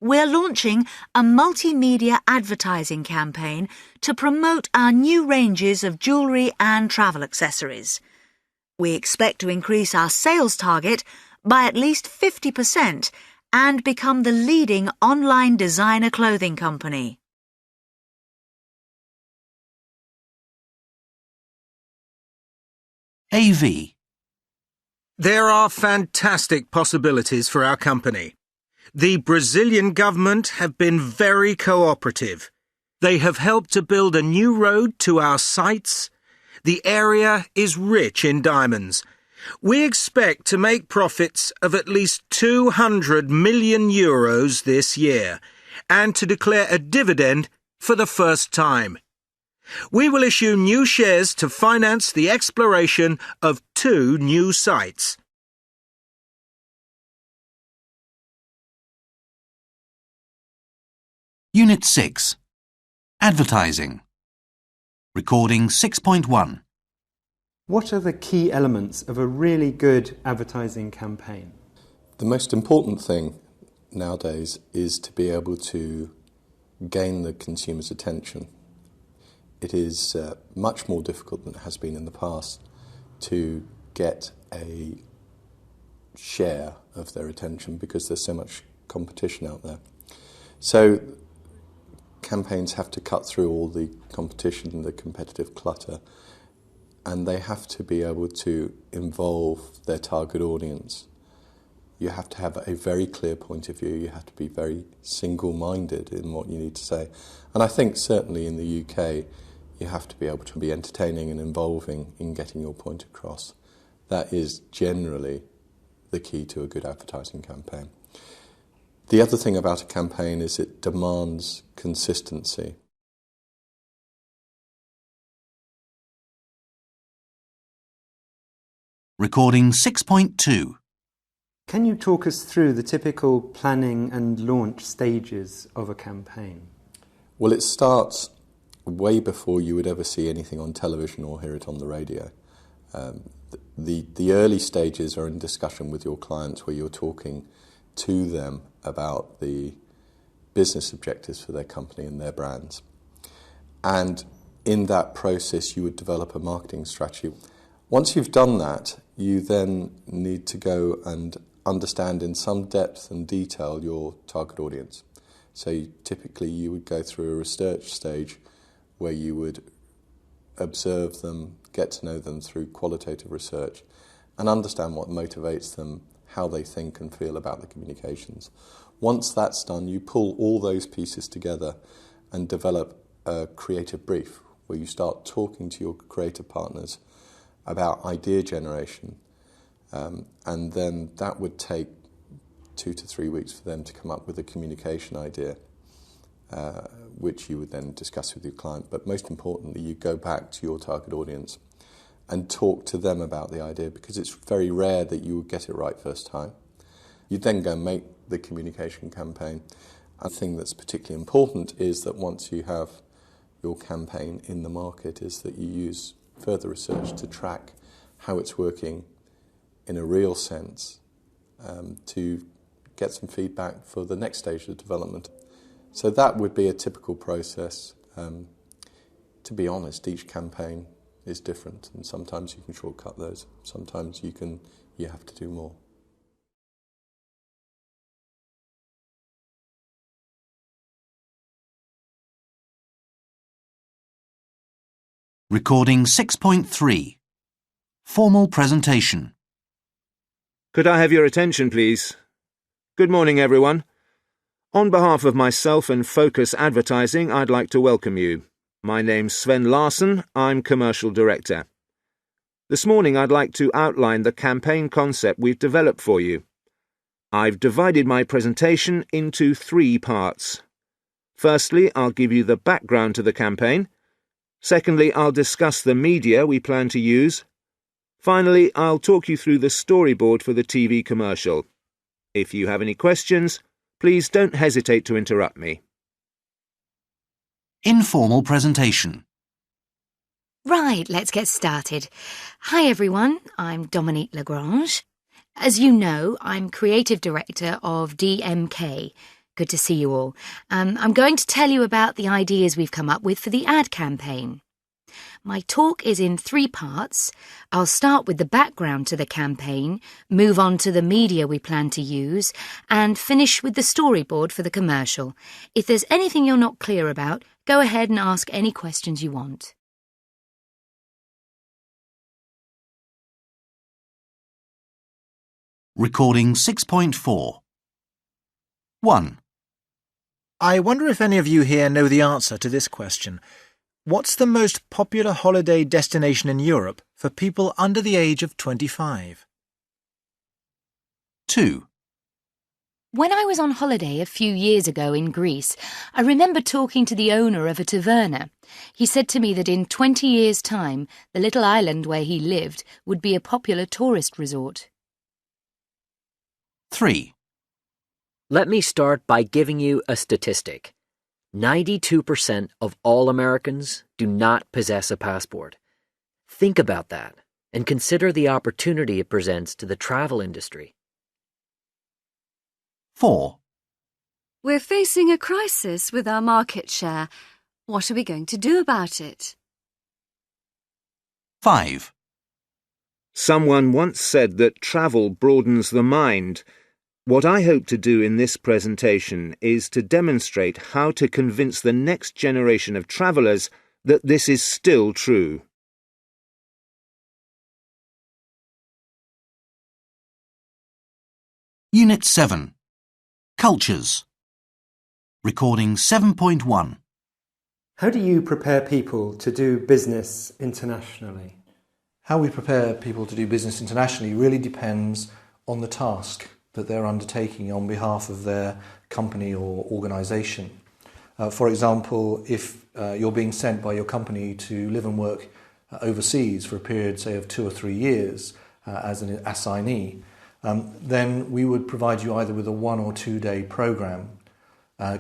We're launching a multimedia advertising campaign to promote our new ranges of jewellery and travel accessories. We expect to increase our sales target by at least 50% and become the leading online designer clothing company. AV. There are fantastic possibilities for our company. The Brazilian government have been very cooperative. They have helped to build a new road to our sites. The area is rich in diamonds. We expect to make profits of at least 200 million euros this year and to declare a dividend for the first time. We will issue new shares to finance the exploration of 2 new sites. Unit 6. Advertising. Recording 6.1. What are the key elements of a really good advertising campaign? The most important thing nowadays is to be able to gain the consumer's attention. It is much more difficult than it has been in the past to get a share of their attention because there's so much competition out there. So campaigns have to cut through all the competition, the competitive clutter, and they have to be able to involve their target audience. You have to have a very clear point of view. You have to be very single-minded in what you need to say. And I think certainly in the UK, you have to be able to be entertaining and involving in getting your point across. That is generally the key to a good advertising campaign. The other thing about a campaign is it demands consistency. Recording 6.2. Can you talk us through the typical planning and launch stages of a campaign? Well, it starts way before you would ever see anything on television or hear it on the radio. The early stages are in discussion with your clients where you're talking to them about the business objectives for their company and their brands. And in that process, you would develop a marketing strategy. Once you've done that, you then need to go and understand in some depth and detail your target audience. So typically you would go through a research stage where you would observe them, get to know them through qualitative research, and understand what motivates them, how they think and feel about the communications. Once that's done, you pull all those pieces together and develop a creative brief where you start talking to your creative partners about idea generation, and then that would take 2 to 3 weeks for them to come up with a communication idea, which you would then discuss with your client. But most importantly, you go back to your target audience and talk to them about the idea, because it's very rare that you would get it right first time. You then go and make the communication campaign. A thing that's particularly important is that once you have your campaign in the market is that you use further research to track how it's working in a real sense, to get some feedback for the next stage of development. So that would be a typical process. To be honest, each campaign is different, and sometimes you can shortcut those. Sometimes you have to do more. Recording 6.3. Formal presentation. Could I have your attention, please? Good morning, everyone. On behalf of myself and Focus Advertising, I'd like to welcome you. My name's Sven Larsson. I'm Commercial Director. This morning I'd like to outline the campaign concept we've developed for you. I've divided my presentation into 3 parts. Firstly, I'll give you the background to the campaign. Secondly, I'll discuss the media we plan to use. Finally, I'll talk you through the storyboard for the TV commercial. If you have any questions, please don't hesitate to interrupt me. Informal presentation. Right, let's get started. Hi everyone, I'm Dominique Lagrange. As you know, I'm Creative Director of DMK. Good to see you all. I'm going to tell you about the ideas we've come up with for the ad campaign. My talk is in 3 parts. I'll start with the background to the campaign, move on to the media we plan to use, and finish with the storyboard for the commercial. If there's anything you're not clear about, go ahead and ask any questions you want. Recording 6.4. 1. I wonder if any of you here know the answer to this question. What's the most popular holiday destination in Europe for people under the age of 25? 2. When I was on holiday a few years ago in Greece, I remember talking to the owner of a taverna. He said to me that in 20 years' time, the little island where he lived would be a popular tourist resort. 3. Let me start by giving you a statistic. 92% of all Americans do not possess a passport. Think about that and consider the opportunity it presents to the travel industry. 4. We're facing a crisis with our market share. What are we going to do about it? 5. Someone once said that travel broadens the mind. What I hope to do in this presentation is to demonstrate how to convince the next generation of travellers that this is still true. Unit 7. Cultures. Recording 7.1. How do you prepare people to do business internationally? How we prepare people to do business internationally really depends on the task that they're undertaking on behalf of their company or organisation. For example, if you're being sent by your company to live and work overseas for a period, say, of 2 or 3 years as an assignee, then we would provide you either with a 1 or 2 day programme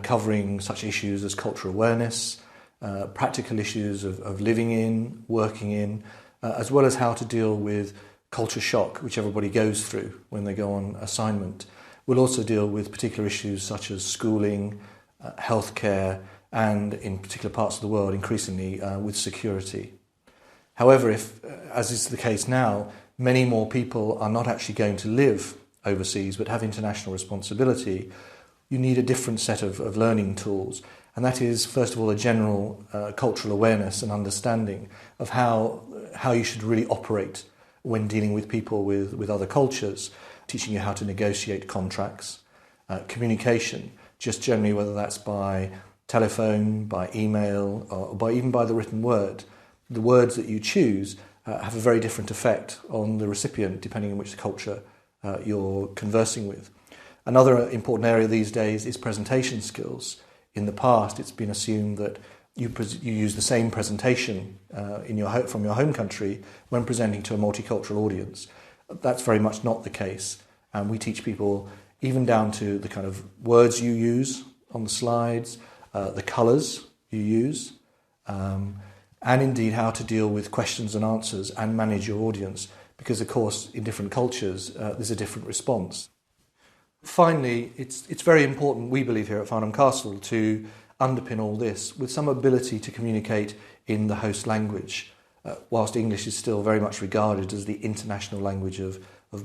covering such issues as cultural awareness, practical issues of living in, working in, as well as how to deal with culture shock, which everybody goes through when they go on assignment. We'll also deal with particular issues such as schooling, healthcare, and in particular parts of the world, increasingly with security. However, if, as is the case now, many more people are not actually going to live overseas but have international responsibility, you need a different set of learning tools. And that is, first of all, a general cultural awareness and understanding of how you should really operate when dealing with people with other cultures, teaching you how to negotiate contracts, communication, just generally whether that's by telephone, by email, or even by the written word. The words that you choose have a very different effect on the recipient depending on which culture you're conversing with. Another important area these days is presentation skills. In the past, it's been assumed that you use the same presentation from your home country when presenting to a multicultural audience. That's very much not the case. And we teach people even down to the kind of words you use on the slides, the colours you use, and indeed how to deal with questions and answers and manage your audience. Because, of course, in different cultures, there's a different response. Finally, it's very important, we believe here at Farnham Castle, to underpin all this with some ability to communicate in the host language. Whilst English is still very much regarded as the international language of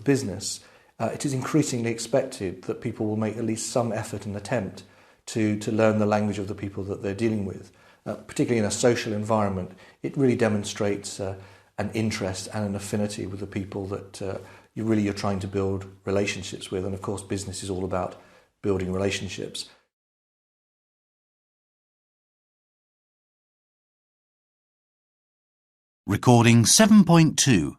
business, it is increasingly expected that people will make at least some effort and attempt to learn the language of the people that they're dealing with. Particularly in a social environment, it really demonstrates an interest and an affinity with the people that you're trying to build relationships with. And of course, business is all about building relationships. Recording 7.2.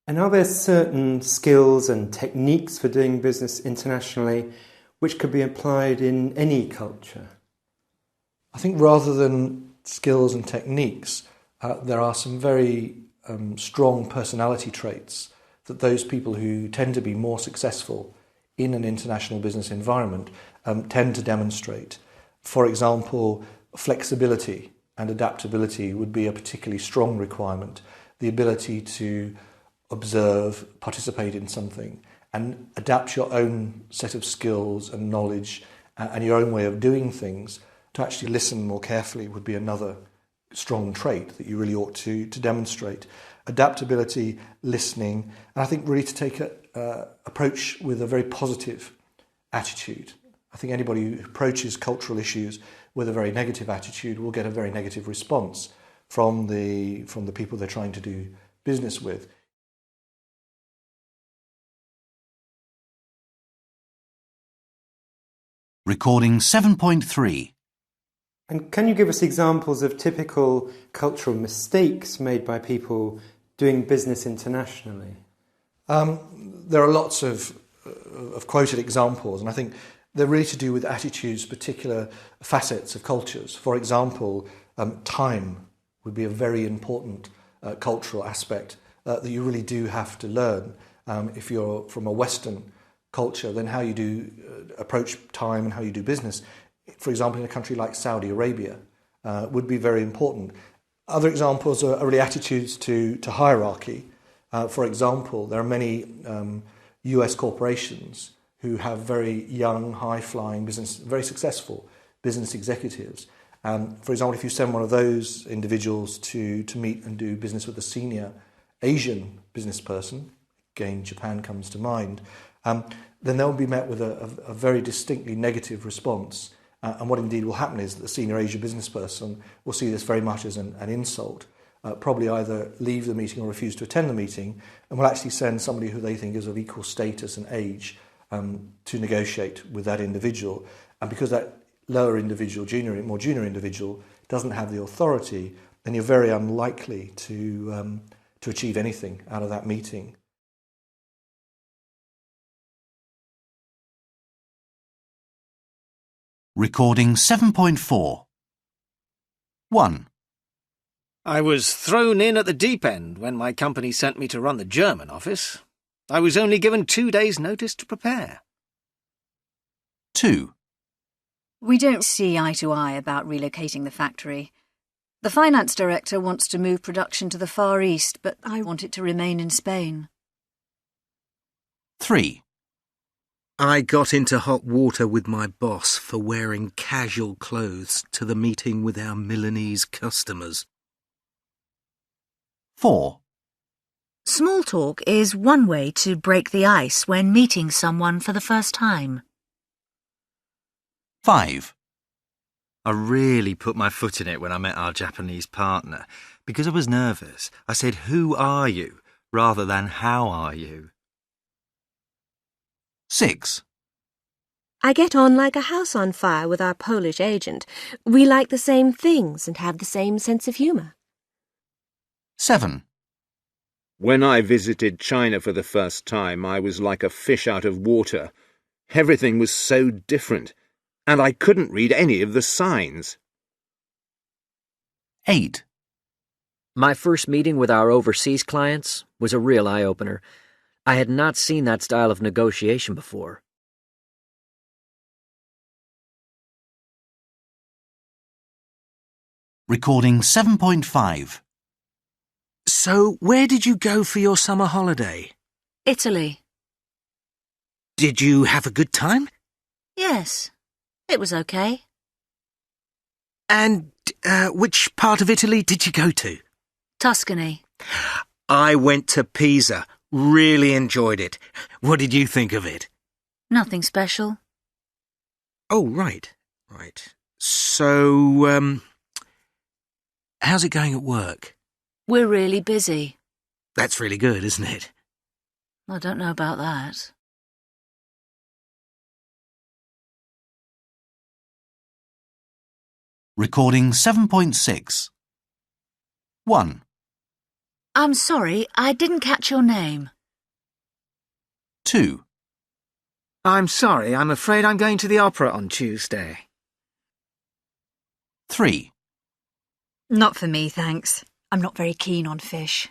And are there certain skills and techniques for doing business internationally which could be applied in any culture? I think rather than skills and techniques, there are some very strong personality traits that those people who tend to be more successful in an international business environment tend to demonstrate. For example, flexibility and adaptability would be a particularly strong requirement. The ability to observe, participate in something, and adapt your own set of skills and knowledge and your own way of doing things to actually listen more carefully would be another strong trait that you really ought to demonstrate. Adaptability, listening, and I think really to take an approach with a very positive attitude. I think anybody who approaches cultural issues with a very negative attitude will get a very negative response from the people they're trying to do business with. Recording 7.3. And can you give us examples of typical cultural mistakes made by people doing business internationally? There are lots of quoted examples, and I think they're really to do with attitudes, particular facets of cultures. For example, time would be a very important cultural aspect that you really do have to learn. If you're from a Western culture, then how you do approach time and how you do business, for example, in a country like Saudi Arabia, would be very important. Other examples are really attitudes to hierarchy. For example, there are many US corporations who have very young, high-flying business, very successful business executives. For example, if you send one of those individuals to meet and do business with a senior Asian business person, again, Japan comes to mind, then they'll be met with a very distinctly negative response. And what indeed will happen is that the senior Asia business person will see this very much as an insult, probably either leave the meeting or refuse to attend the meeting, and will actually send somebody who they think is of equal status and age to negotiate with that individual. And because that lower individual, more junior individual, doesn't have the authority, then you're very unlikely to achieve anything out of that meeting. Recording 7.4. 1. I was thrown in at the deep end when my company sent me to run the German office. I was only given 2 days' notice to prepare. 2. We don't see eye to eye about relocating the factory. The finance director wants to move production to the Far East, but I want it to remain in Spain. 3. I got into hot water with my boss for wearing casual clothes to the meeting with our Milanese customers. 4. Small talk is one way to break the ice when meeting someone for the first time. 5. I really put my foot in it when I met our Japanese partner. Because I was nervous, I said, "Who are you?" rather than "How are you?" 6. I get on like a house on fire with our Polish agent. We like the same things and have the same sense of humour. 7. When I visited China for the first time, I was like a fish out of water. Everything was so different, and I couldn't read any of the signs. 8. My first meeting with our overseas clients was a real eye-opener. I had not seen that style of negotiation before. Recording 7.5. So, where did you go for your summer holiday? Italy. Did you have a good time? Yes, it was okay. And which part of Italy did you go to? Tuscany. I went to Pisa. Really enjoyed it. What did you think of it? Nothing special. Oh, right. So, how's it going at work? We're really busy. That's really good, isn't it? I don't know about that. Recording 7.6. 1. I'm sorry, I didn't catch your name. 2. I'm sorry, I'm afraid I'm going to the opera on Tuesday. 3. Not for me, thanks. I'm not very keen on fish.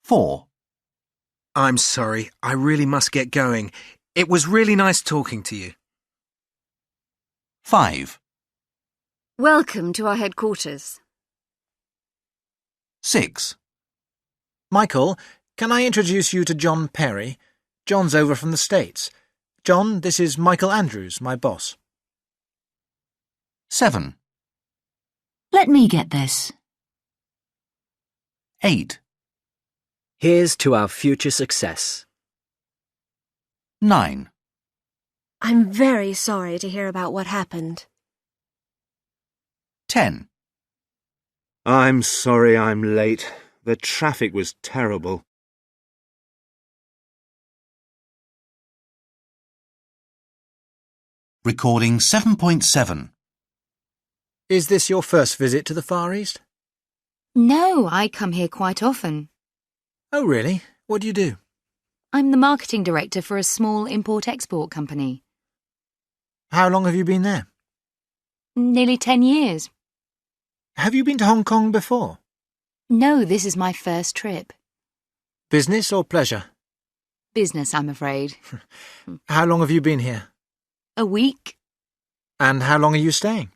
4. I'm sorry. I really must get going. It was really nice talking to you. 5. Welcome to our headquarters. 6. Michael, can I introduce you to John Perry? John's over from the States. John, this is Michael Andrews, my boss. 7. Let me get this. 8. Here's to our future success. 9. I'm very sorry to hear about what happened. 10. I'm sorry I'm late. The traffic was terrible. Recording 7.7. Is this your first visit to the Far East? No, I come here quite often. Oh, really? What do you do? I'm the marketing director for a small import-export company. How long have you been there? Nearly 10 years. Have you been to Hong Kong before? No, this is my first trip. Business or pleasure? Business, I'm afraid. How long have you been here? A week. And how long are you staying?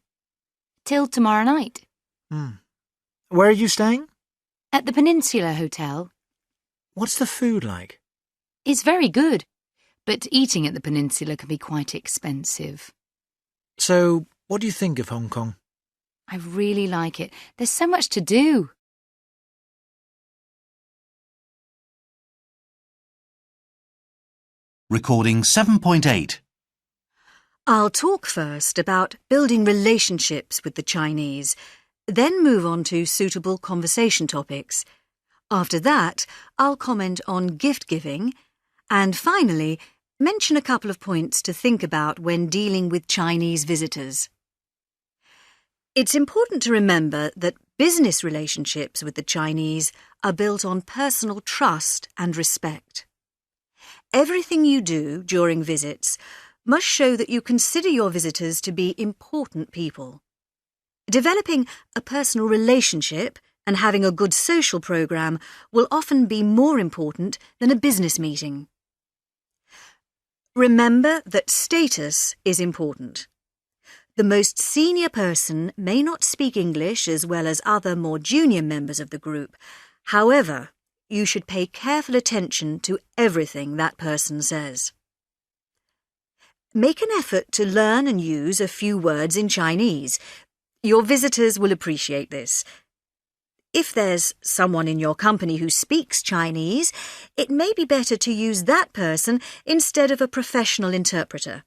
Till tomorrow night. Where are you staying? At the Peninsula Hotel. What's the food like? It's very good, but eating at the Peninsula can be quite expensive. So, what do you think of Hong Kong? I really like it. There's so much to do. Recording 7.8. I'll talk first about building relationships with the Chinese, then move on to suitable conversation topics. After that, I'll comment on gift giving, and finally, mention a couple of points to think about when dealing with Chinese visitors. It's important to remember that business relationships with the Chinese are built on personal trust and respect. Everything you do during visits must show that you consider your visitors to be important people. Developing a personal relationship and having a good social program will often be more important than a business meeting. Remember that status is important. The most senior person may not speak English as well as other more junior members of the group. However, you should pay careful attention to everything that person says. Make an effort to learn and use a few words in Chinese. Your visitors will appreciate this. If there's someone in your company who speaks Chinese, it may be better to use that person instead of a professional interpreter.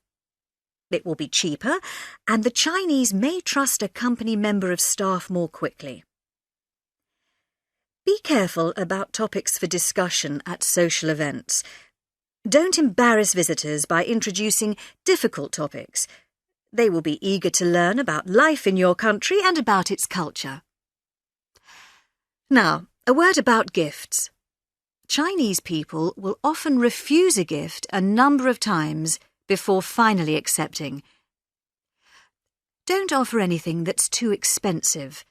It will be cheaper, and the Chinese may trust a company member of staff more quickly. Be careful about topics for discussion at social events. Don't embarrass visitors by introducing difficult topics. They will be eager to learn about life in your country and about its culture. Now, a word about gifts. Chinese people will often refuse a gift a number of times before finally accepting. Don't offer anything that's too expensive.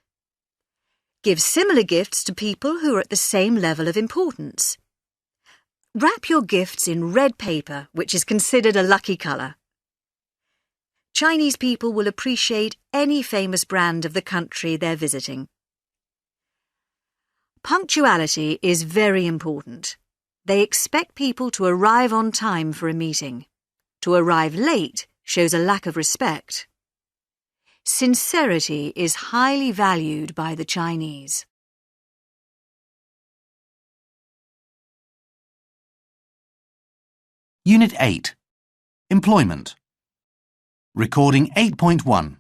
Give similar gifts to people who are at the same level of importance. Wrap your gifts in red paper, which is considered a lucky colour. Chinese people will appreciate any famous brand of the country they're visiting. Punctuality is very important. They expect people to arrive on time for a meeting. To arrive late shows a lack of respect. Sincerity is highly valued by the Chinese. Unit 8. Employment. Recording 8.1.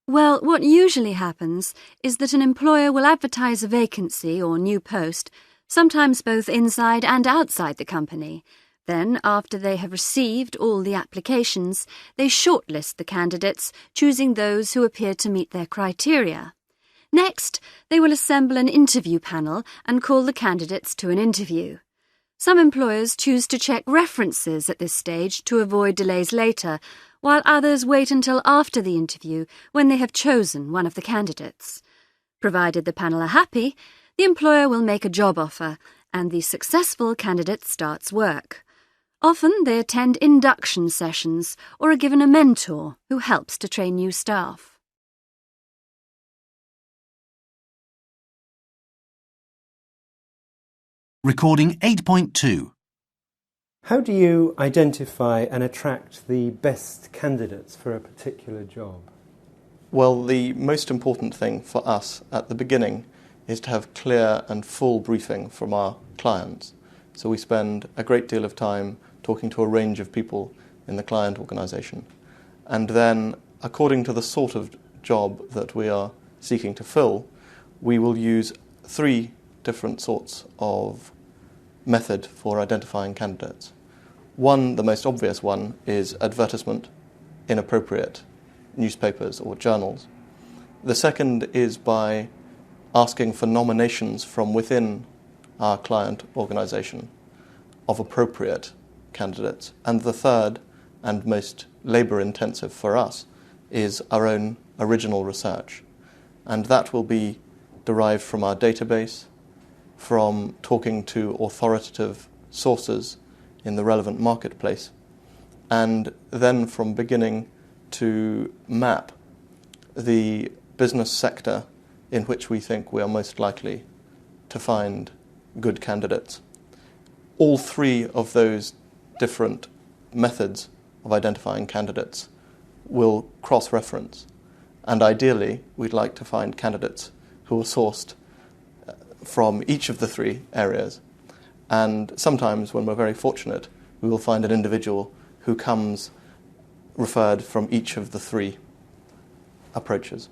Well, what usually happens is that an employer will advertise a vacancy or new post, sometimes both inside and outside the company. Then, after they have received all the applications, they shortlist the candidates, choosing those who appear to meet their criteria. Next, they will assemble an interview panel and call the candidates to an interview. Some employers choose to check references at this stage to avoid delays later, while others wait until after the interview when they have chosen one of the candidates. Provided the panel are happy, the employer will make a job offer, and the successful candidate starts work. Often they attend induction sessions or are given a mentor who helps to train new staff. Recording 8.2. How do you identify and attract the best candidates for a particular job? Well, the most important thing for us at the beginning is to have clear and full briefing from our clients. So we spend a great deal of time talking to a range of people in the client organisation. And then, according to the sort of job that we are seeking to fill, we will use 3 different sorts of method for identifying candidates. One, the most obvious one, is advertisement in appropriate newspapers or journals. The second is by asking for nominations from within our client organisation of appropriate candidates. And the third, and most labour-intensive for us, is our own original research. And that will be derived from our database, from talking to authoritative sources in the relevant marketplace, and then from beginning to map the business sector in which we think we are most likely to find good candidates. All 3 of those different methods of identifying candidates will cross-reference, and ideally we'd like to find candidates who are sourced from each of the 3 areas. And sometimes, when we're very fortunate, we will find an individual who comes referred from each of the 3 approaches.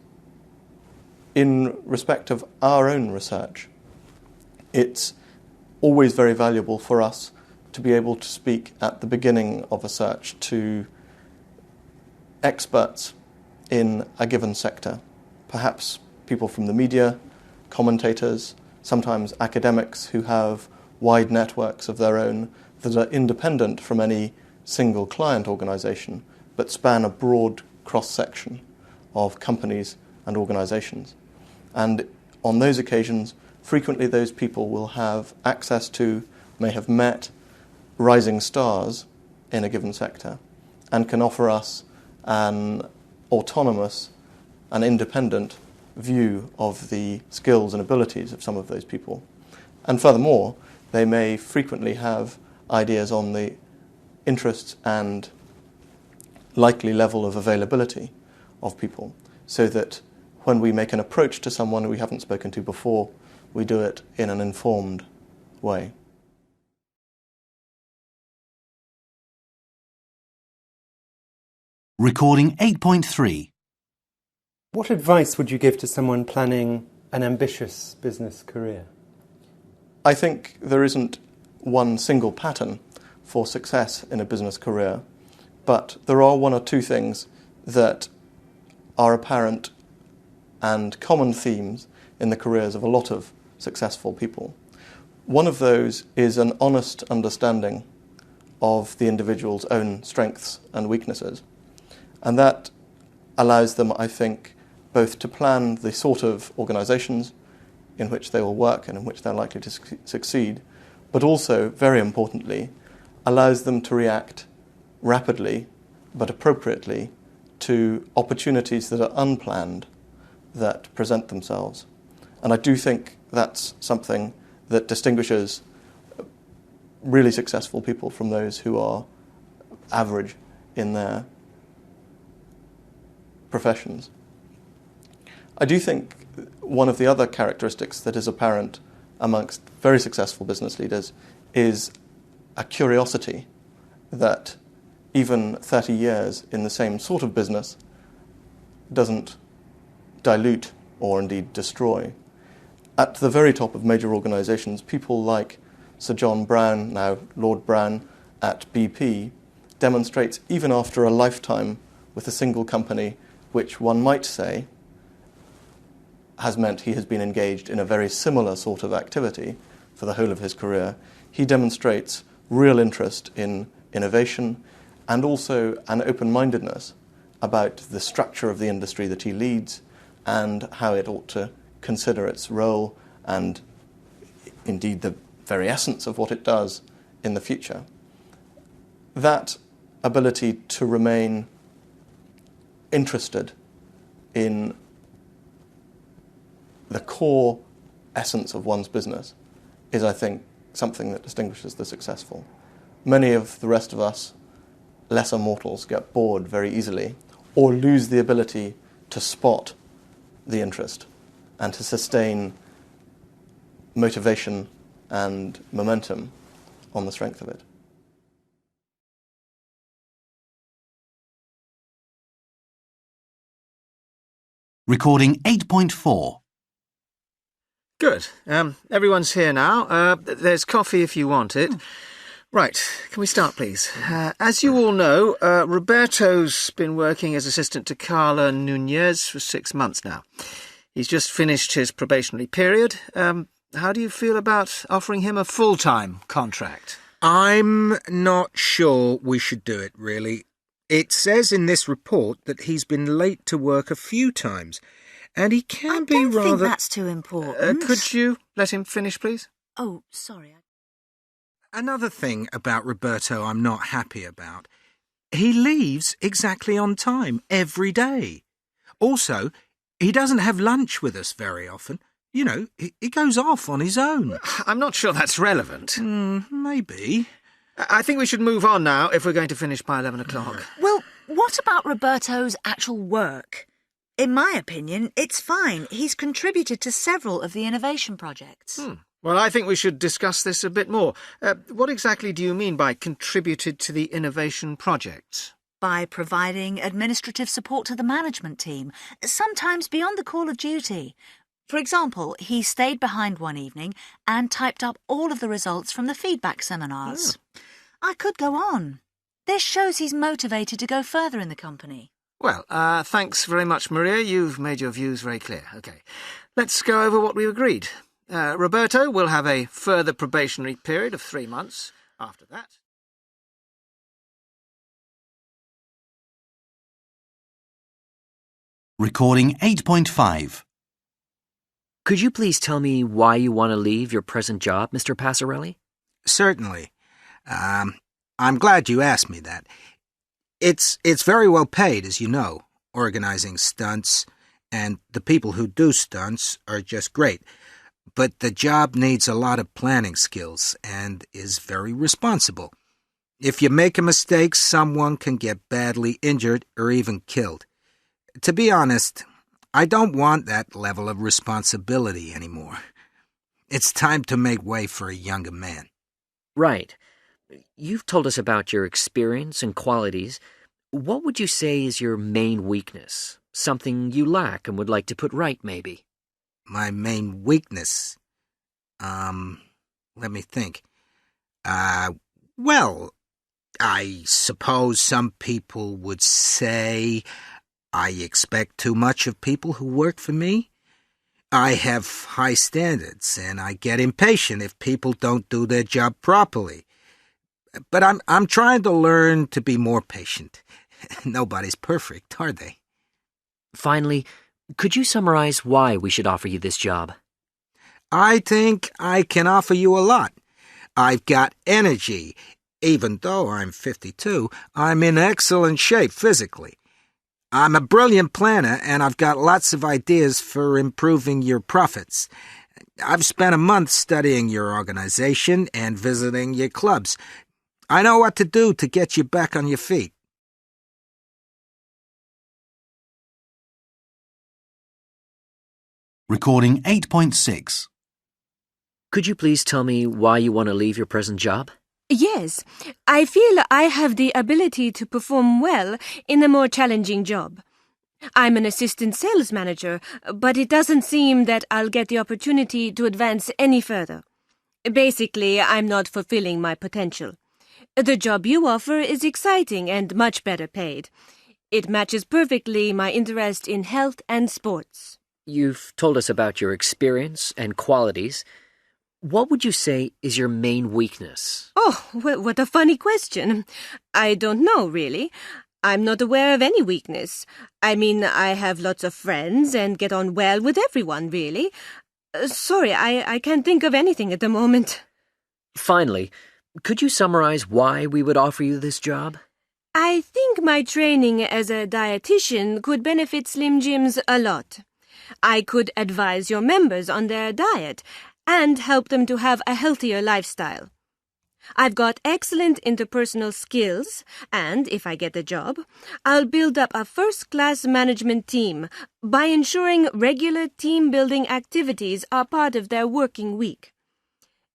In respect of our own research, it's always very valuable for us to be able to speak at the beginning of a search to experts in a given sector, perhaps people from the media, commentators, sometimes academics who have wide networks of their own that are independent from any single client organisation, but span a broad cross-section of companies and organisations. And on those occasions, frequently those people will have access to, may have met, rising stars in a given sector, and can offer us an autonomous and independent view of the skills and abilities of some of those people. And furthermore, they may frequently have ideas on the interests and likely level of availability of people, so that when we make an approach to someone we haven't spoken to before, we do it in an informed way. Recording 8.3. What advice would you give to someone planning an ambitious business career? I think there isn't one single pattern for success in a business career, but there are 1 or 2 things that are apparent and common themes in the careers of a lot of successful people. One of those is an honest understanding of the individual's own strengths and weaknesses, and that allows them, I think, both to plan the sort of organisations in which they will work and in which they're likely to succeed, but also, very importantly, allows them to react rapidly but appropriately to opportunities that are unplanned that present themselves. And I do think that's something that distinguishes really successful people from those who are average in their professions. I do think one of the other characteristics that is apparent amongst very successful business leaders is a curiosity that even 30 years in the same sort of business doesn't dilute or indeed destroy. At the very top of major organisations, people like Sir John Browne, now Lord Browne at BP, demonstrates even after a lifetime with a single company, which one might say has meant he has been engaged in a very similar sort of activity for the whole of his career, he demonstrates real interest in innovation and also an open-mindedness about the structure of the industry that he leads and how it ought to consider its role and indeed the very essence of what it does in the future, that ability to remain interested in the core essence of one's business is, I think, something that distinguishes the successful. Many of the rest of us, lesser mortals, get bored very easily or lose the ability to spot the interest and to sustain motivation and momentum on the strength of it. Recording 8.4. Good. Everyone's here now. There's coffee if you want it. Right, can we start, please? As you all know, Roberto's been working as assistant to Carla Nunez for 6 months now. He's just finished his probationary period. How do you feel about offering him a full-time contract? I'm not sure we should do it, really. It says in this report that he's been late to work a few times, and he can be rather... I don't think that's too important. Could you let him finish, please? Oh, sorry. Another thing about Roberto I'm not happy about. He leaves exactly on time every day. Also, he doesn't have lunch with us very often. You know, he goes off on his own. I'm not sure that's relevant. Maybe. I think we should move on now if we're going to finish by 11 o'clock. Well, what about Roberto's actual work? In my opinion, it's fine. He's contributed to several of the innovation projects. Well, I think we should discuss this a bit more. What exactly do you mean by contributed to the innovation projects? By providing administrative support to the management team, sometimes beyond the call of duty. For example, he stayed behind one evening and typed up all of the results from the feedback seminars. I could go on. This shows he's motivated to go further in the company. Well, thanks very much, Maria. You've made your views very clear. OK, let's go over what we agreed. Roberto will have a further probationary period of 3 months. After that... Recording 8.5. Could you please tell me why you want to leave your present job, Mr. Passarelli? Certainly. I'm glad you asked me that. It's very well paid, as you know, organizing stunts, and the people who do stunts are just great. But the job needs a lot of planning skills and is very responsible. If you make a mistake, someone can get badly injured or even killed. To be honest, I don't want that level of responsibility anymore. It's time to make way for a younger man. Right. You've told us about your experience and qualities. What would you say is your main weakness? Something you lack and would like to put right, maybe? My main weakness? Let me think. Well, I suppose some people would say I expect too much of people who work for me. I have high standards, and I get impatient if people don't do their job properly. But I'm trying to learn to be more patient. Nobody's perfect, are they? Finally, could you summarize why we should offer you this job? I think I can offer you a lot. I've got energy. Even though I'm 52, I'm in excellent shape physically. I'm a brilliant planner, and I've got lots of ideas for improving your profits. I've spent a month studying your organization and visiting your clubs. I know what to do to get you back on your feet. Recording 8.6. Could you please tell me why you want to leave your present job? Yes, I feel I have the ability to perform well in a more challenging job. I'm an assistant sales manager, but it doesn't seem that I'll get the opportunity to advance any further. Basically, I'm not fulfilling my potential. The job you offer is exciting and much better paid. It matches perfectly my interest in health and sports. You've told us about your experience and qualities. What would you say is your main weakness? Oh, well, what a funny question. I don't know, really. I'm not aware of any weakness. I mean, I have lots of friends and get on well with everyone, really. Sorry, I can't think of anything at the moment. Finally, could you summarize why we would offer you this job? I think my training as a dietitian could benefit Slim Jims a lot. I could advise your members on their diet and help them to have a healthier lifestyle. I've got excellent interpersonal skills, and if I get the job, I'll build up a first-class management team by ensuring regular team-building activities are part of their working week.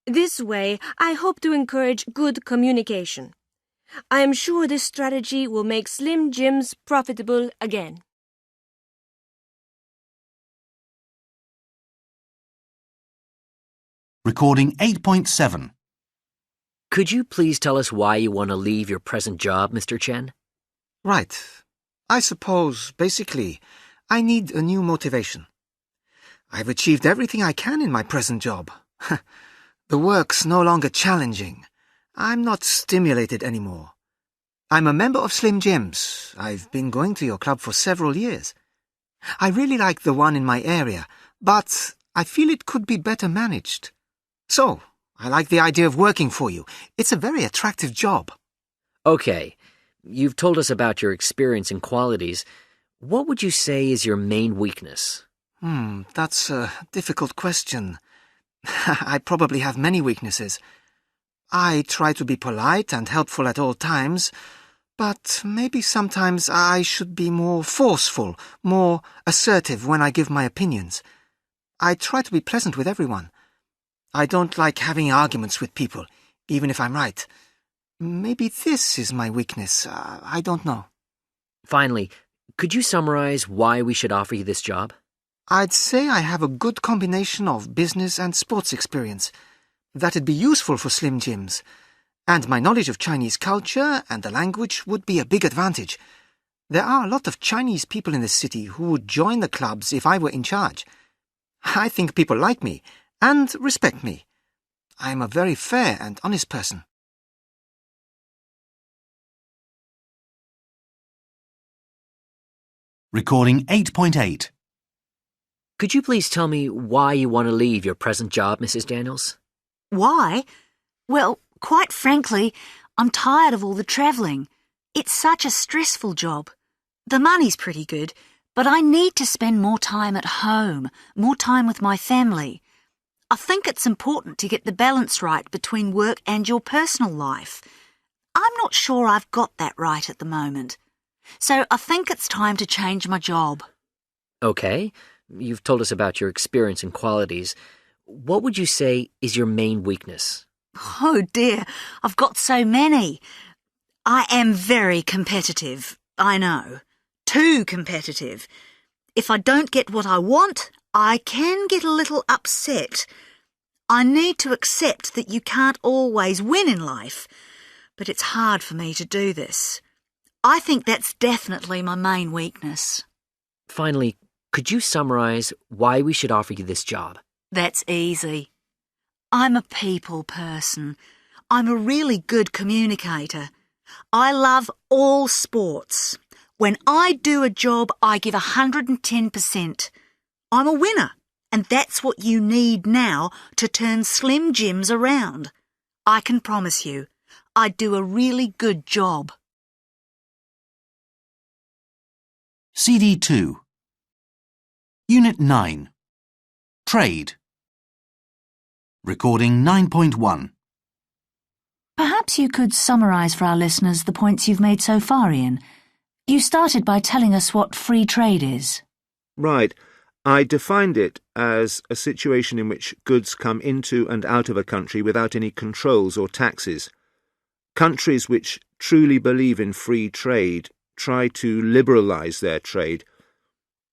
This way, I hope to encourage good communication. I am sure this strategy will make Slim Jims profitable again. Recording 8.7. Could you please tell us why you want to leave your present job, Mr. Chen? Right. I suppose, basically, I need a new motivation. I've achieved everything I can in my present job. The work's no longer challenging. I'm not stimulated anymore. I'm a member of Slim Jims. I've been going to your club for several years. I really like the one in my area, but I feel it could be better managed. So, I like the idea of working for you. It's a very attractive job. Okay, you've told us about your experience and qualities. What would you say is your main weakness? That's a difficult question. I probably have many weaknesses. I try to be polite and helpful at all times, but maybe sometimes I should be more forceful, more assertive when I give my opinions. I try to be pleasant with everyone. I don't like having arguments with people, even if I'm right. Maybe this is my weakness. I don't know. Finally, could you summarize why we should offer you this job? I'd say I have a good combination of business and sports experience. That'd be useful for Slim Jims. And my knowledge of Chinese culture and the language would be a big advantage. There are a lot of Chinese people in the city who would join the clubs if I were in charge. I think people like me and respect me. I am a very fair and honest person. Recording 8.8. Could you please tell me why you want to leave your present job, Mrs. Daniels? Why? Well, quite frankly, I'm tired of all the travelling. It's such a stressful job. The money's pretty good, but I need to spend more time at home, more time with my family. I think it's important to get the balance right between work and your personal life. I'm not sure I've got that right at the moment. So I think it's time to change my job. Okay, you've told us about your experience and qualities. What would you say is your main weakness? Oh dear, I've got so many. I am very competitive, I know. Too competitive. If I don't get what I want, I can get a little upset. I need to accept that you can't always win in life, but it's hard for me to do this. I think that's definitely my main weakness. Finally, could you summarize why we should offer you this job? That's easy. I'm a people person. I'm a really good communicator. I love all sports. When I do a job, I give 110%. I'm a winner, and that's what you need now to turn Slim Jims around. I can promise you, I do a really good job. CD 2. Unit 9. Trade. Recording 9.1. Perhaps you could summarise for our listeners the points you've made so far, Ian. You started by telling us what free trade is. Right. I defined it as a situation in which goods come into and out of a country without any controls or taxes. Countries which truly believe in free trade try to liberalise their trade.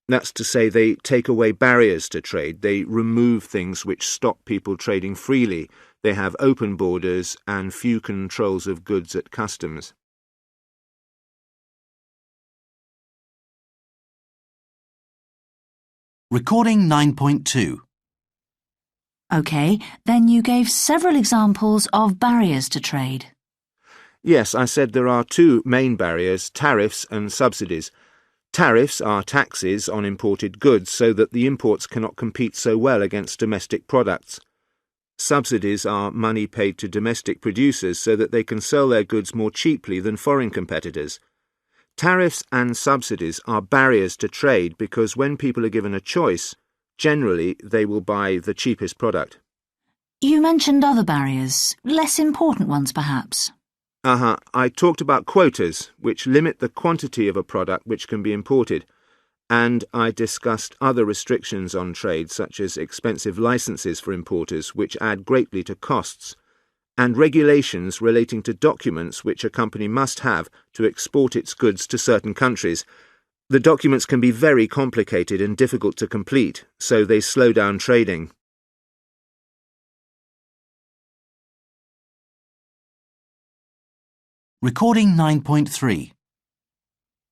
That's to say, they take away barriers to trade. They remove things which stop people trading freely. They have open borders and few controls of goods at customs. Recording 9.2. OK, then you gave several examples of barriers to trade. Yes, I said there are two main barriers, tariffs and subsidies. Tariffs are taxes on imported goods so that the imports cannot compete so well against domestic products. Subsidies are money paid to domestic producers so that they can sell their goods more cheaply than foreign competitors. Tariffs and subsidies are barriers to trade because when people are given a choice, generally they will buy the cheapest product. You mentioned other barriers, less important ones perhaps. I talked about quotas, which limit the quantity of a product which can be imported, and I discussed other restrictions on trade such as expensive licenses for importers which add greatly to costs, and regulations relating to documents which a company must have to export its goods to certain countries. The documents can be very complicated and difficult to complete, so they slow down trading. Recording 9.3.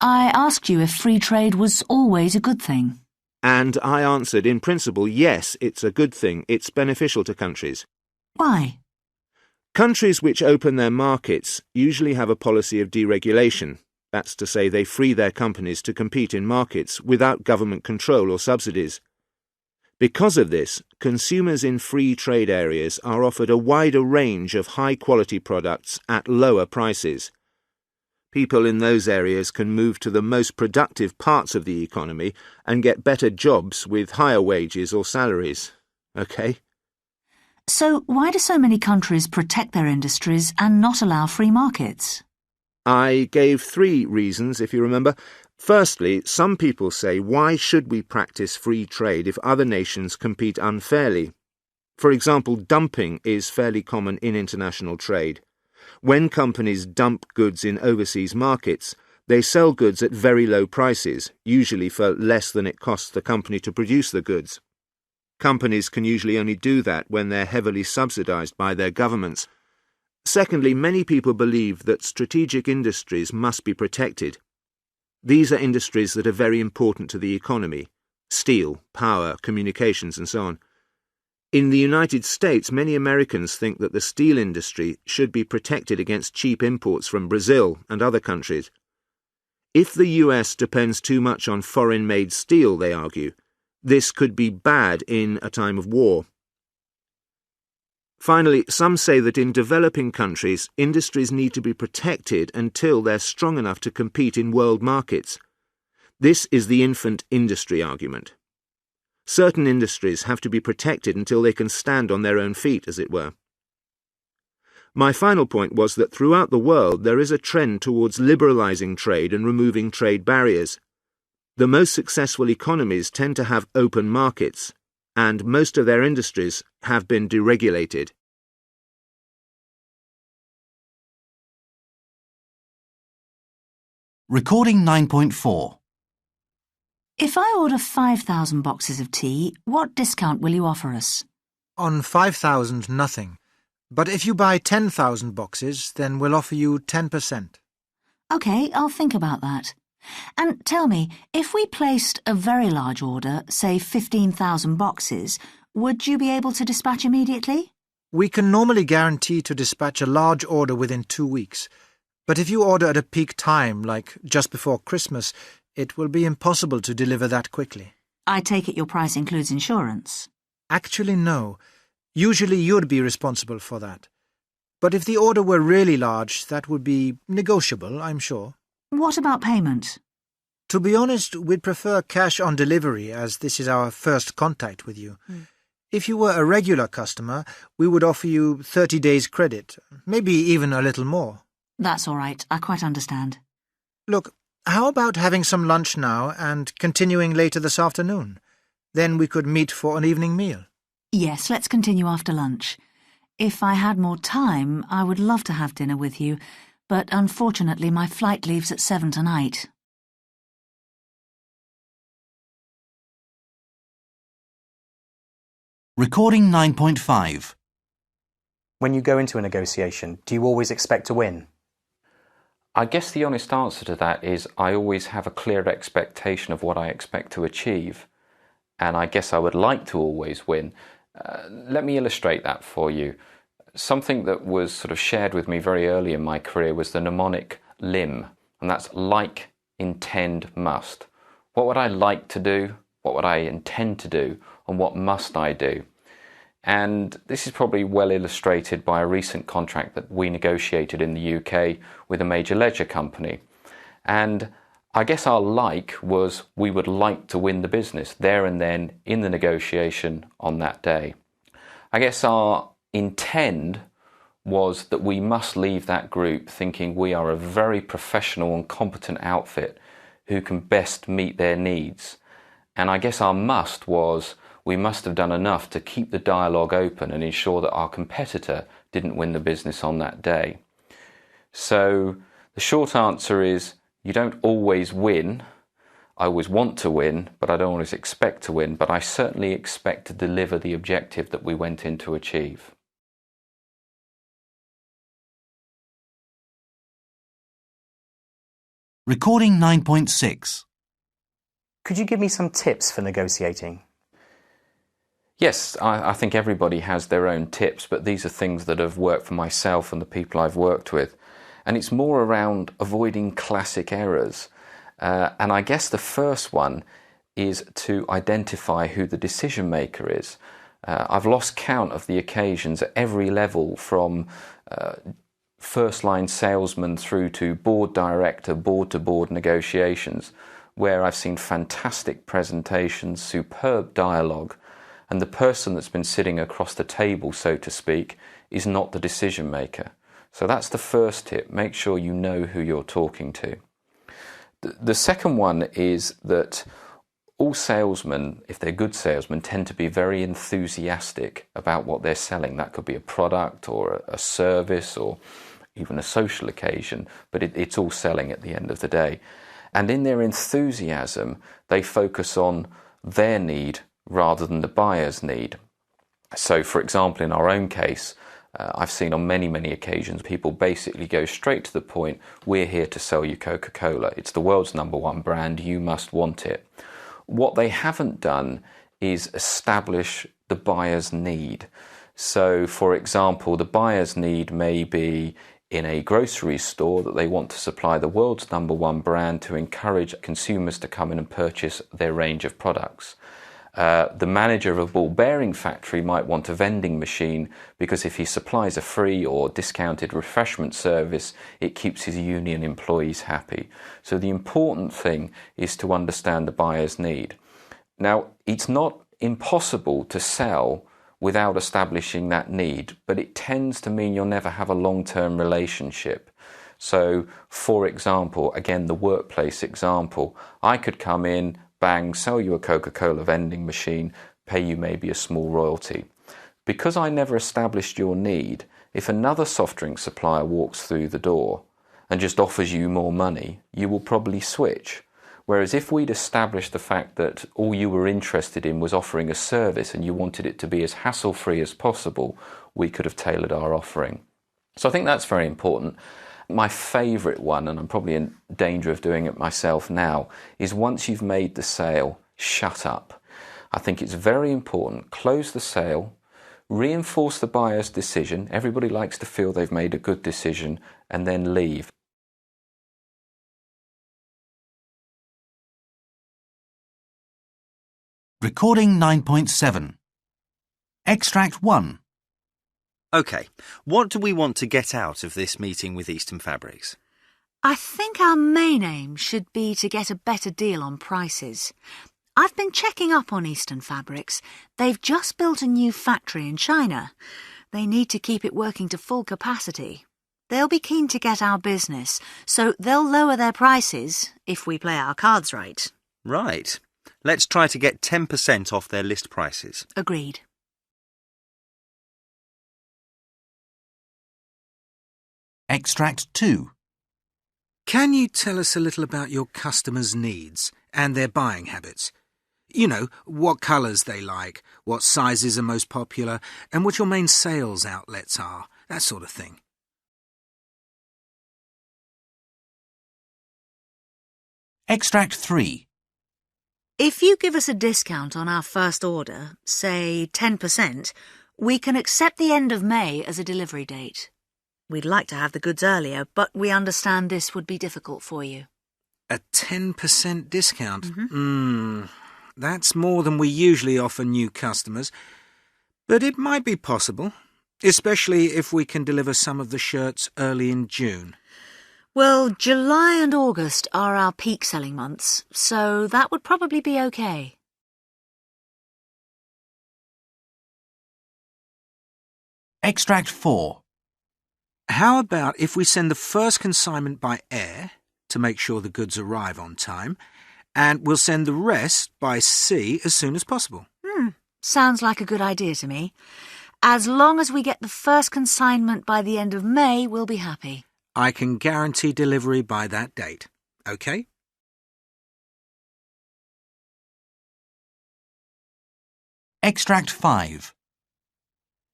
I asked you if free trade was always a good thing. And I answered, in principle, yes, it's a good thing. It's beneficial to countries. Why? Countries which open their markets usually have a policy of deregulation. That's to say, they free their companies to compete in markets without government control or subsidies. Because of this, consumers in free trade areas are offered a wider range of high-quality products at lower prices. People in those areas can move to the most productive parts of the economy and get better jobs with higher wages or salaries. OK? So why do so many countries protect their industries and not allow free markets? I gave 3 reasons, if you remember. Firstly, some people say, why should we practice free trade if other nations compete unfairly? For example, dumping is fairly common in international trade. When companies dump goods in overseas markets, they sell goods at very low prices, usually for less than it costs the company to produce the goods. Companies can usually only do that when they're heavily subsidized by their governments. Secondly, many people believe that strategic industries must be protected. These are industries that are very important to the economy: steel, power, communications, and so on. In the United States, many Americans think that the steel industry should be protected against cheap imports from Brazil and other countries. If the US depends too much on foreign-made steel, they argue, this could be bad in a time of war. Finally, some say that in developing countries, industries need to be protected until they're strong enough to compete in world markets. This is the infant industry argument. Certain industries have to be protected until they can stand on their own feet, as it were. My final point was that throughout the world there is a trend towards liberalizing trade and removing trade barriers. The most successful economies tend to have open markets, and most of their industries have been deregulated. Recording 9.4. If I order 5,000 boxes of tea, what discount will you offer us? On 5,000, nothing. But if you buy 10,000 boxes, then we'll offer you 10%. OK, I'll think about that. And tell me, if we placed a very large order, say 15,000 boxes, would you be able to dispatch immediately? We can normally guarantee to dispatch a large order within 2 weeks. But if you order at a peak time, like just before Christmas, it will be impossible to deliver that quickly. I take it your price includes insurance. Actually, no. Usually you'd be responsible for that. But if the order were really large, that would be negotiable, I'm sure. What about payment? To be honest, we'd prefer cash on delivery, as this is our first contact with you. If you were a regular customer, we would offer you 30 days credit, maybe even a little more. That's all right. I quite understand. Look, how about having some lunch now and continuing later this afternoon? Then we could meet for an evening meal. Yes, let's continue after lunch. If I had more time, I would love to have dinner with you, but unfortunately my flight leaves at 7 tonight. Recording 9.5. When you go into a negotiation, do you always expect to win? I guess the honest answer to that is I always have a clear expectation of what I expect to achieve, and I guess I would like to always win. Let me illustrate that for you. Something that was sort of shared with me very early in my career was the mnemonic LIM, and that's like, intend, must. What would I like to do? What would I intend to do? And what must I do? And this is probably well illustrated by a recent contract that we negotiated in the UK with a major leisure company. And I guess our like was we would like to win the business there and then in the negotiation on that day. I guess our intend was that we must leave that group thinking we are a very professional and competent outfit who can best meet their needs. And I guess our must was we must have done enough to keep the dialogue open and ensure that our competitor didn't win the business on that day. So the short answer is you don't always win. I always want to win, but I don't always expect to win, but I certainly expect to deliver the objective that we went in to achieve. Recording 9.6. Could you give me some tips for negotiating? Yes, I think everybody has their own tips, but these are things that have worked for myself and the people I've worked with. And it's more around avoiding classic errors. And I guess the first one is to identify who the decision maker is. I've lost count of the occasions at every level, from first-line salesman through to board director, board-to-board negotiations, where I've seen fantastic presentations, superb dialogue, and the person that's been sitting across the table, so to speak, is not the decision maker. So that's the first tip. Make sure you know who you're talking to. The second one is that all salesmen, if they're good salesmen, tend to be very enthusiastic about what they're selling. That could be a product or a service or even a social occasion, but it's all selling at the end of the day. And in their enthusiasm, they focus on their need rather than the buyer's need. So, for example, in our own case, I've seen on many, many occasions people basically go straight to the point, we're here to sell you Coca-Cola. It's the world's #1 brand, you must want it. What they haven't done is establish the buyer's need. So, for example, the buyer's need may be in a grocery store that they want to supply the world's #1 brand to encourage consumers to come in and purchase their range of products. The manager of a ball bearing factory might want a vending machine because if he supplies a free or discounted refreshment service, it keeps his union employees happy. So the important thing is to understand the buyer's need. Now, it's not impossible to sell without establishing that need, but it tends to mean you'll never have a long-term relationship. So, for example, again, the workplace example, I could come in, bang, sell you a Coca-Cola vending machine, pay you maybe a small royalty. Because I never established your need, if another soft drink supplier walks through the door and just offers you more money, you will probably switch. Whereas if we'd established the fact that all you were interested in was offering a service and you wanted it to be as hassle-free as possible, we could have tailored our offering. So I think that's very important. My favourite one, and I'm probably in danger of doing it myself now, is once you've made the sale, shut up. I think it's very important. Close the sale, reinforce the buyer's decision. Everybody likes to feel they've made a good decision, and then leave. Recording 9.7. Extract 1. OK, what do we want to get out of this meeting with Eastern Fabrics? I think our main aim should be to get a better deal on prices. I've been checking up on Eastern Fabrics. They've just built a new factory in China. They need to keep it working to full capacity. They'll be keen to get our business, so they'll lower their prices if we play our cards right. Right. Let's try to get 10% off their list prices. Agreed. Extract 2. Can you tell us a little about your customers' needs and their buying habits? You know, what colours they like, what sizes are most popular, and what your main sales outlets are, that sort of thing. Extract 3. If you give us a discount on our first order, say 10%, we can accept the end of May as a delivery date. We'd like to have the goods earlier, but we understand this would be difficult for you. A 10% discount? That's more than we usually offer new customers. But it might be possible, especially if we can deliver some of the shirts early in June. Well, July and August are our peak selling months, so that would probably be okay. Extract 4. How about if we send the first consignment by air to make sure the goods arrive on time, and we'll send the rest by sea as soon as possible? Sounds like a good idea to me. As long as we get the first consignment by the end of May, we'll be happy. I can guarantee delivery by that date. OK? Extract 5.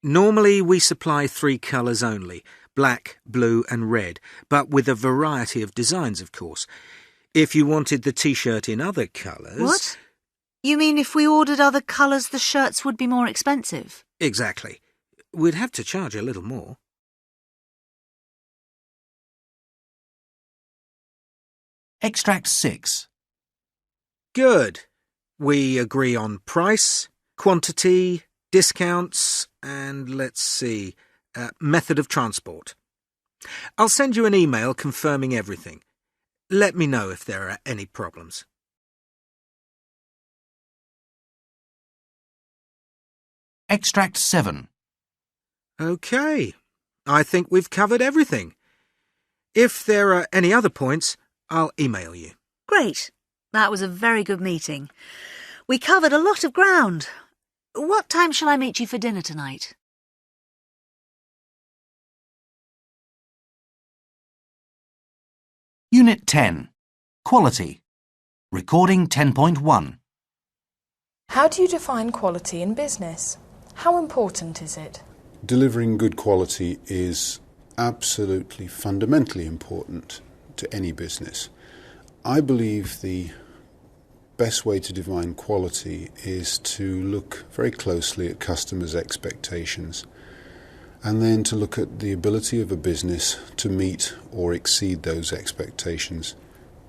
Normally we supply 3 colours only, black, blue and red, but with a variety of designs, of course. If you wanted the T-shirt in other colours... What? You mean if we ordered other colours, the shirts would be more expensive? Exactly. We'd have to charge a little more. Extract 6. Good. We agree on price, quantity, discounts, and let's see, method of transport. I'll send you an email confirming everything. Let me know if there are any problems. Extract 7. OK. I think we've covered everything. If there are any other points, I'll email you. Great. That was a very good meeting. We covered a lot of ground. What time shall I meet you for dinner tonight? Unit 10. Quality. Recording 10.1. How do you define quality in business? How important is it? Delivering good quality is absolutely fundamentally important to any business. I believe the best way to define quality is to look very closely at customers' expectations and then to look at the ability of a business to meet or exceed those expectations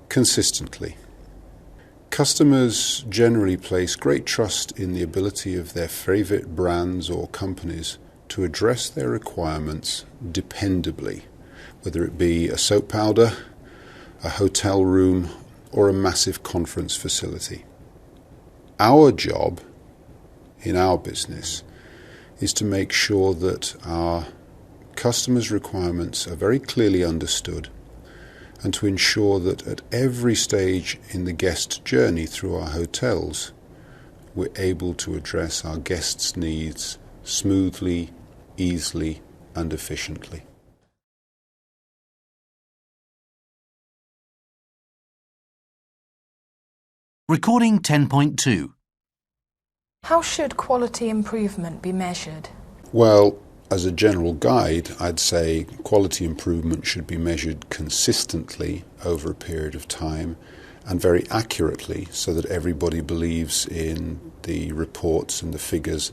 consistently. Customers generally place great trust in the ability of their favourite brands or companies to address their requirements dependably, whether it be a soap powder, a hotel room, or a massive conference facility. Our job in our business is to make sure that our customers' requirements are very clearly understood and to ensure that at every stage in the guest journey through our hotels, we're able to address our guests' needs smoothly, easily, and efficiently. Recording 10.2. How should quality improvement be measured? Well, as a general guide, I'd say quality improvement should be measured consistently over a period of time and very accurately so that everybody believes in the reports and the figures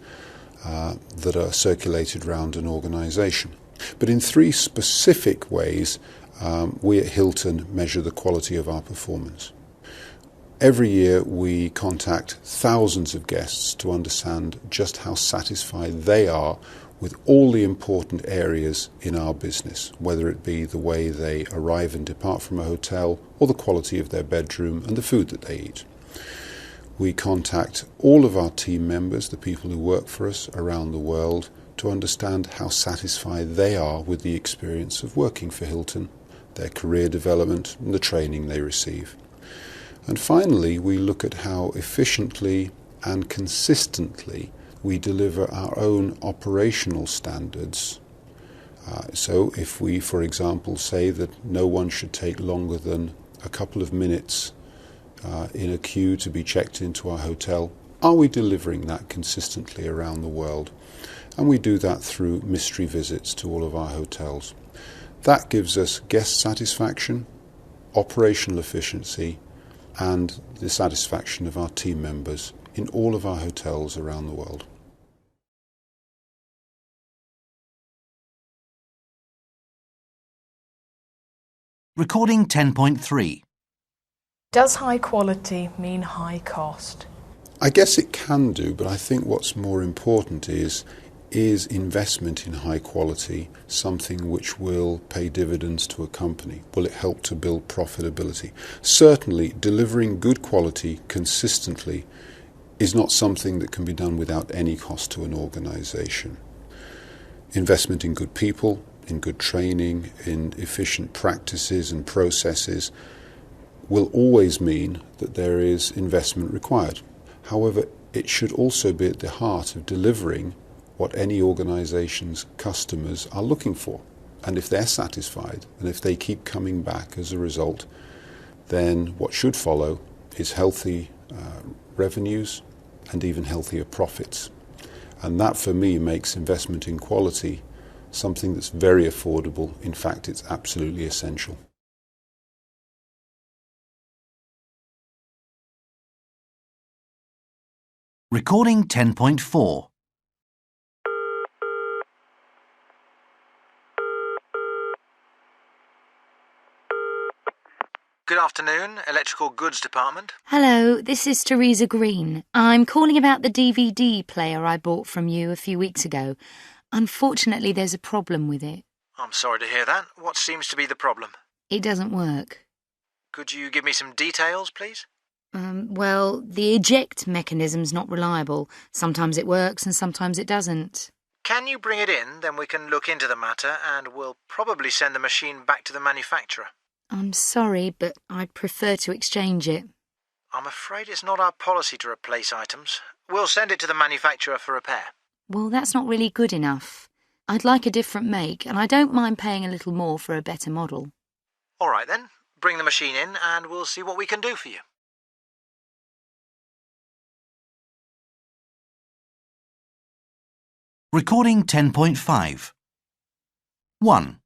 that are circulated around an organisation. But in 3 specific ways, we at Hilton measure the quality of our performance. Every year we contact thousands of guests to understand just how satisfied they are with all the important areas in our business, whether it be the way they arrive and depart from a hotel or the quality of their bedroom and the food that they eat. We contact all of our team members, the people who work for us around the world, to understand how satisfied they are with the experience of working for Hilton, their career development and the training they receive. And finally, we look at how efficiently and consistently we deliver our own operational standards. So if we, for example, say that no one should take longer than a couple of minutes in a queue to be checked into our hotel, are we delivering that consistently around the world? And we do that through mystery visits to all of our hotels. That gives us guest satisfaction, operational efficiency, and the satisfaction of our team members in all of our hotels around the world. Recording 10.3. Does high quality mean high cost? I guess it can do, but I think what's more important is investment in high quality something which will pay dividends to a company? Will it help to build profitability? Certainly, delivering good quality consistently is not something that can be done without any cost to an organisation. Investment in good people, in good training, in efficient practices and processes will always mean that there is investment required. However, it should also be at the heart of delivering what any organisation's customers are looking for. And if they're satisfied, and if they keep coming back as a result, then what should follow is healthy revenues and even healthier profits. And that, for me, makes investment in quality something that's very affordable. In fact, it's absolutely essential. Recording 10.4. Good afternoon, Electrical Goods Department. Hello, this is Teresa Green. I'm calling about the DVD player I bought from you a few weeks ago. Unfortunately, there's a problem with it. I'm sorry to hear that. What seems to be the problem? It doesn't work. Could you give me some details, please? Well, the eject mechanism's not reliable. Sometimes it works and sometimes it doesn't. Can you bring it in? Then we can look into the matter and we'll probably send the machine back to the manufacturer. I'm sorry, but I'd prefer to exchange it. I'm afraid it's not our policy to replace items. We'll send it to the manufacturer for repair. Well, that's not really good enough. I'd like a different make, and I don't mind paying a little more for a better model. All right then, bring the machine in and we'll see what we can do for you. Recording 10.5. 1.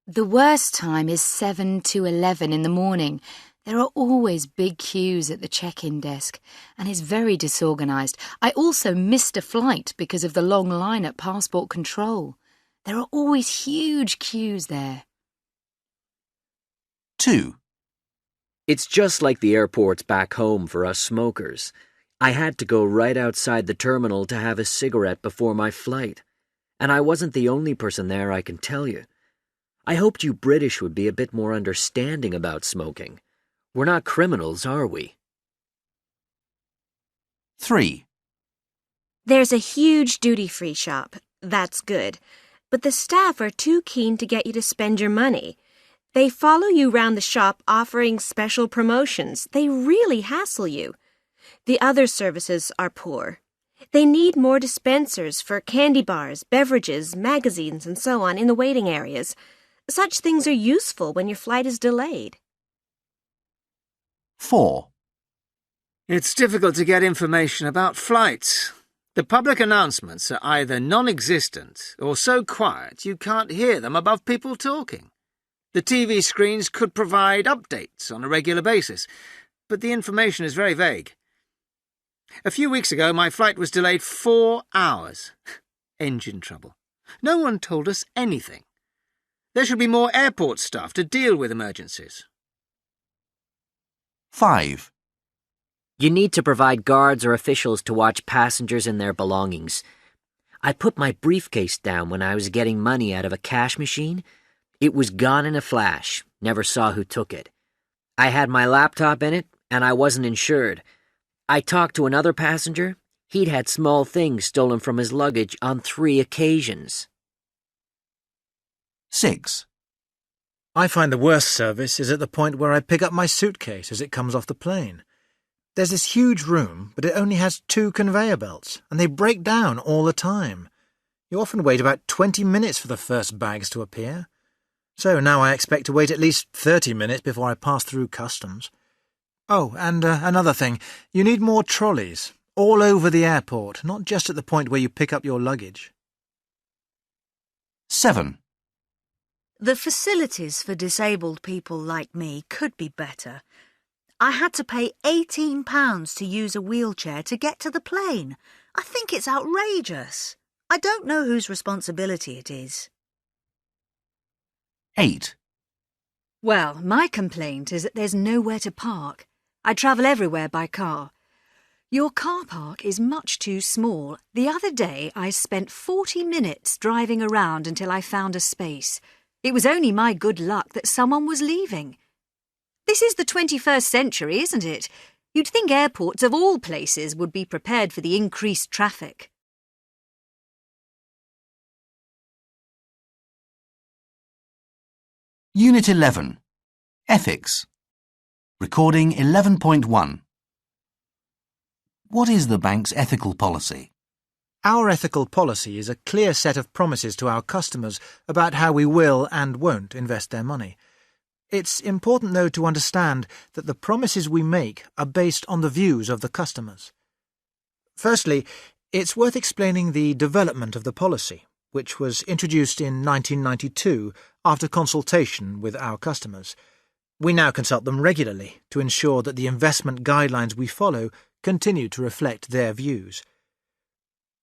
The worst time is 7 to 11 in the morning. There are always big queues at the check-in desk, and it's very disorganised. I also missed a flight because of the long line at passport control. There are always huge queues there. 2. It's just like the airports back home for us smokers. I had to go right outside the terminal to have a cigarette before my flight. And I wasn't the only person there, I can tell you. I hoped you British would be a bit more understanding about smoking. We're not criminals, are we? 3. There's a huge duty-free shop. That's good. But the staff are too keen to get you to spend your money. They follow you round the shop offering special promotions. They really hassle you. The other services are poor. They need more dispensers for candy bars, beverages, magazines, and so on in the waiting areas. Such things are useful when your flight is delayed. 4. It's difficult to get information about flights. The public announcements are either non-existent or so quiet you can't hear them above people talking. The TV screens could provide updates on a regular basis, but the information is very vague. A few weeks ago, my flight was delayed 4 hours. Engine trouble. No one told us anything. There should be more airport staff to deal with emergencies. 5. You need to provide guards or officials to watch passengers and their belongings. I put my briefcase down when I was getting money out of a cash machine. It was gone in a flash. Never saw who took it. I had my laptop in it, and I wasn't insured. I talked to another passenger. He'd had small things stolen from his luggage on 3 occasions. 6. I find the worst service is at the point where I pick up my suitcase as it comes off the plane. There's this huge room, but it only has 2 conveyor belts, and they break down all the time. You often wait about 20 minutes for the first bags to appear. So now I expect to wait at least 30 minutes before I pass through customs. Oh, and another thing. You need more trolleys, all over the airport, not just at the point where you pick up your luggage. 7. The facilities for disabled people like me could be better. I had to pay £18 to use a wheelchair to get to the plane. I think it's outrageous. I don't know whose responsibility it is. 8. Well, my complaint is that there's nowhere to park. I travel everywhere by car. Your car park is much too small. The other day I spent 40 minutes driving around until I found a space. It was only my good luck that someone was leaving. This is the 21st century, isn't it? You'd think airports of all places would be prepared for the increased traffic. Unit 11. Ethics. Recording 11.1. What is the bank's ethical policy? Our ethical policy is a clear set of promises to our customers about how we will and won't invest their money. It's important, though, to understand that the promises we make are based on the views of the customers. Firstly, it's worth explaining the development of the policy, which was introduced in 1992 after consultation with our customers. We now consult them regularly to ensure that the investment guidelines we follow continue to reflect their views.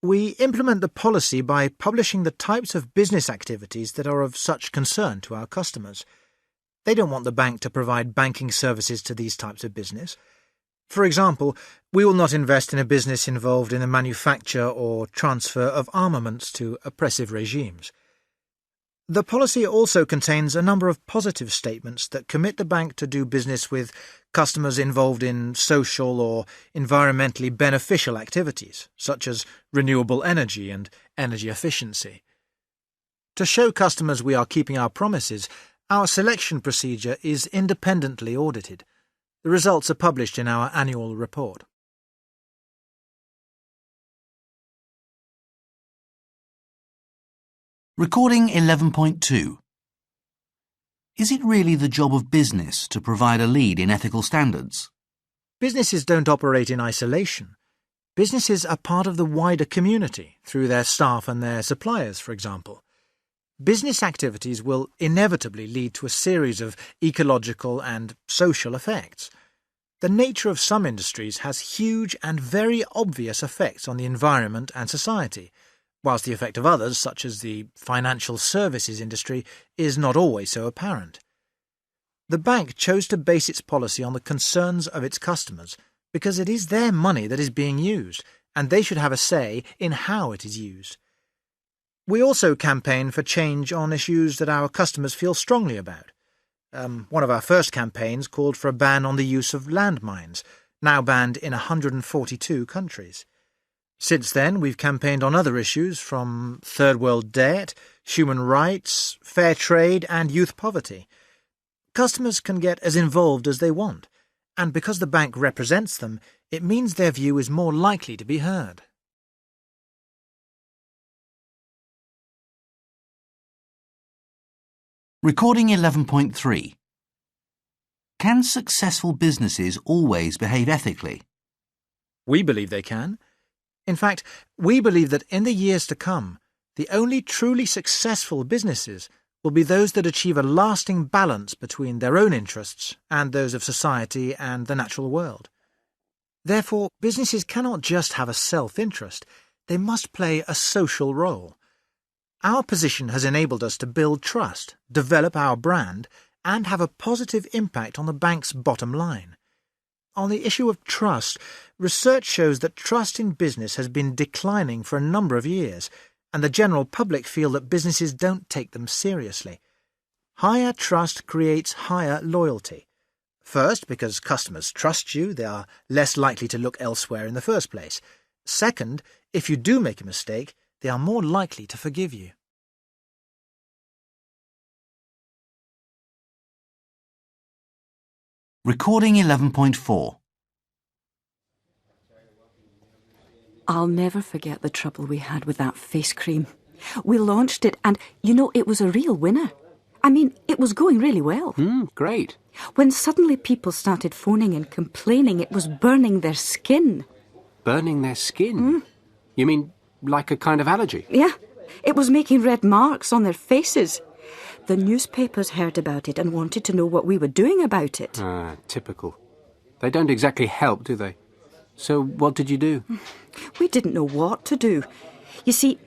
We implement the policy by publishing the types of business activities that are of such concern to our customers. They don't want the bank to provide banking services to these types of business. For example, we will not invest in a business involved in the manufacture or transfer of armaments to oppressive regimes. The policy also contains a number of positive statements that commit the bank to do business with customers involved in social or environmentally beneficial activities, such as renewable energy and energy efficiency. To show customers we are keeping our promises, our selection procedure is independently audited. The results are published in our annual report. Recording 11.2. Is it really the job of business to provide a lead in ethical standards? Businesses don't operate in isolation. Businesses are part of the wider community through their staff and their suppliers, for example. Business activities will inevitably lead to a series of ecological and social effects. The nature of some industries has huge and very obvious effects on the environment and society, whilst the effect of others, such as the financial services industry, is not always so apparent. The bank chose to base its policy on the concerns of its customers because it is their money that is being used, and they should have a say in how it is used. We also campaign for change on issues that our customers feel strongly about. One of our first campaigns called for a ban on the use of landmines, now banned in 142 countries. Since then, we've campaigned on other issues from third world debt, human rights, fair trade and youth poverty. Customers can get as involved as they want, and because the bank represents them, it means their view is more likely to be heard. Recording 11.3. Can successful businesses always behave ethically? We believe they can. In fact, we believe that in the years to come, the only truly successful businesses will be those that achieve a lasting balance between their own interests and those of society and the natural world. Therefore, businesses cannot just have a self-interest, they must play a social role. Our position has enabled us to build trust, develop our brand, and have a positive impact on the bank's bottom line. On the issue of trust, research shows that trust in business has been declining for a number of years, and the general public feel that businesses don't take them seriously. Higher trust creates higher loyalty. First, because customers trust you, they are less likely to look elsewhere in the first place. Second, if you do make a mistake, they are more likely to forgive you. Recording 11.4. I'll never forget the trouble we had with that face cream. We launched it and, it was a real winner. I mean, it was going really well. Great. When suddenly people started phoning and complaining it was burning their skin. Burning their skin? You mean like a kind of allergy? Yeah, it was making red marks on their faces. The newspapers heard about it and wanted to know what we were doing about it. Ah, typical. They don't exactly help, do they? So what did you do? We didn't know what to do. You see,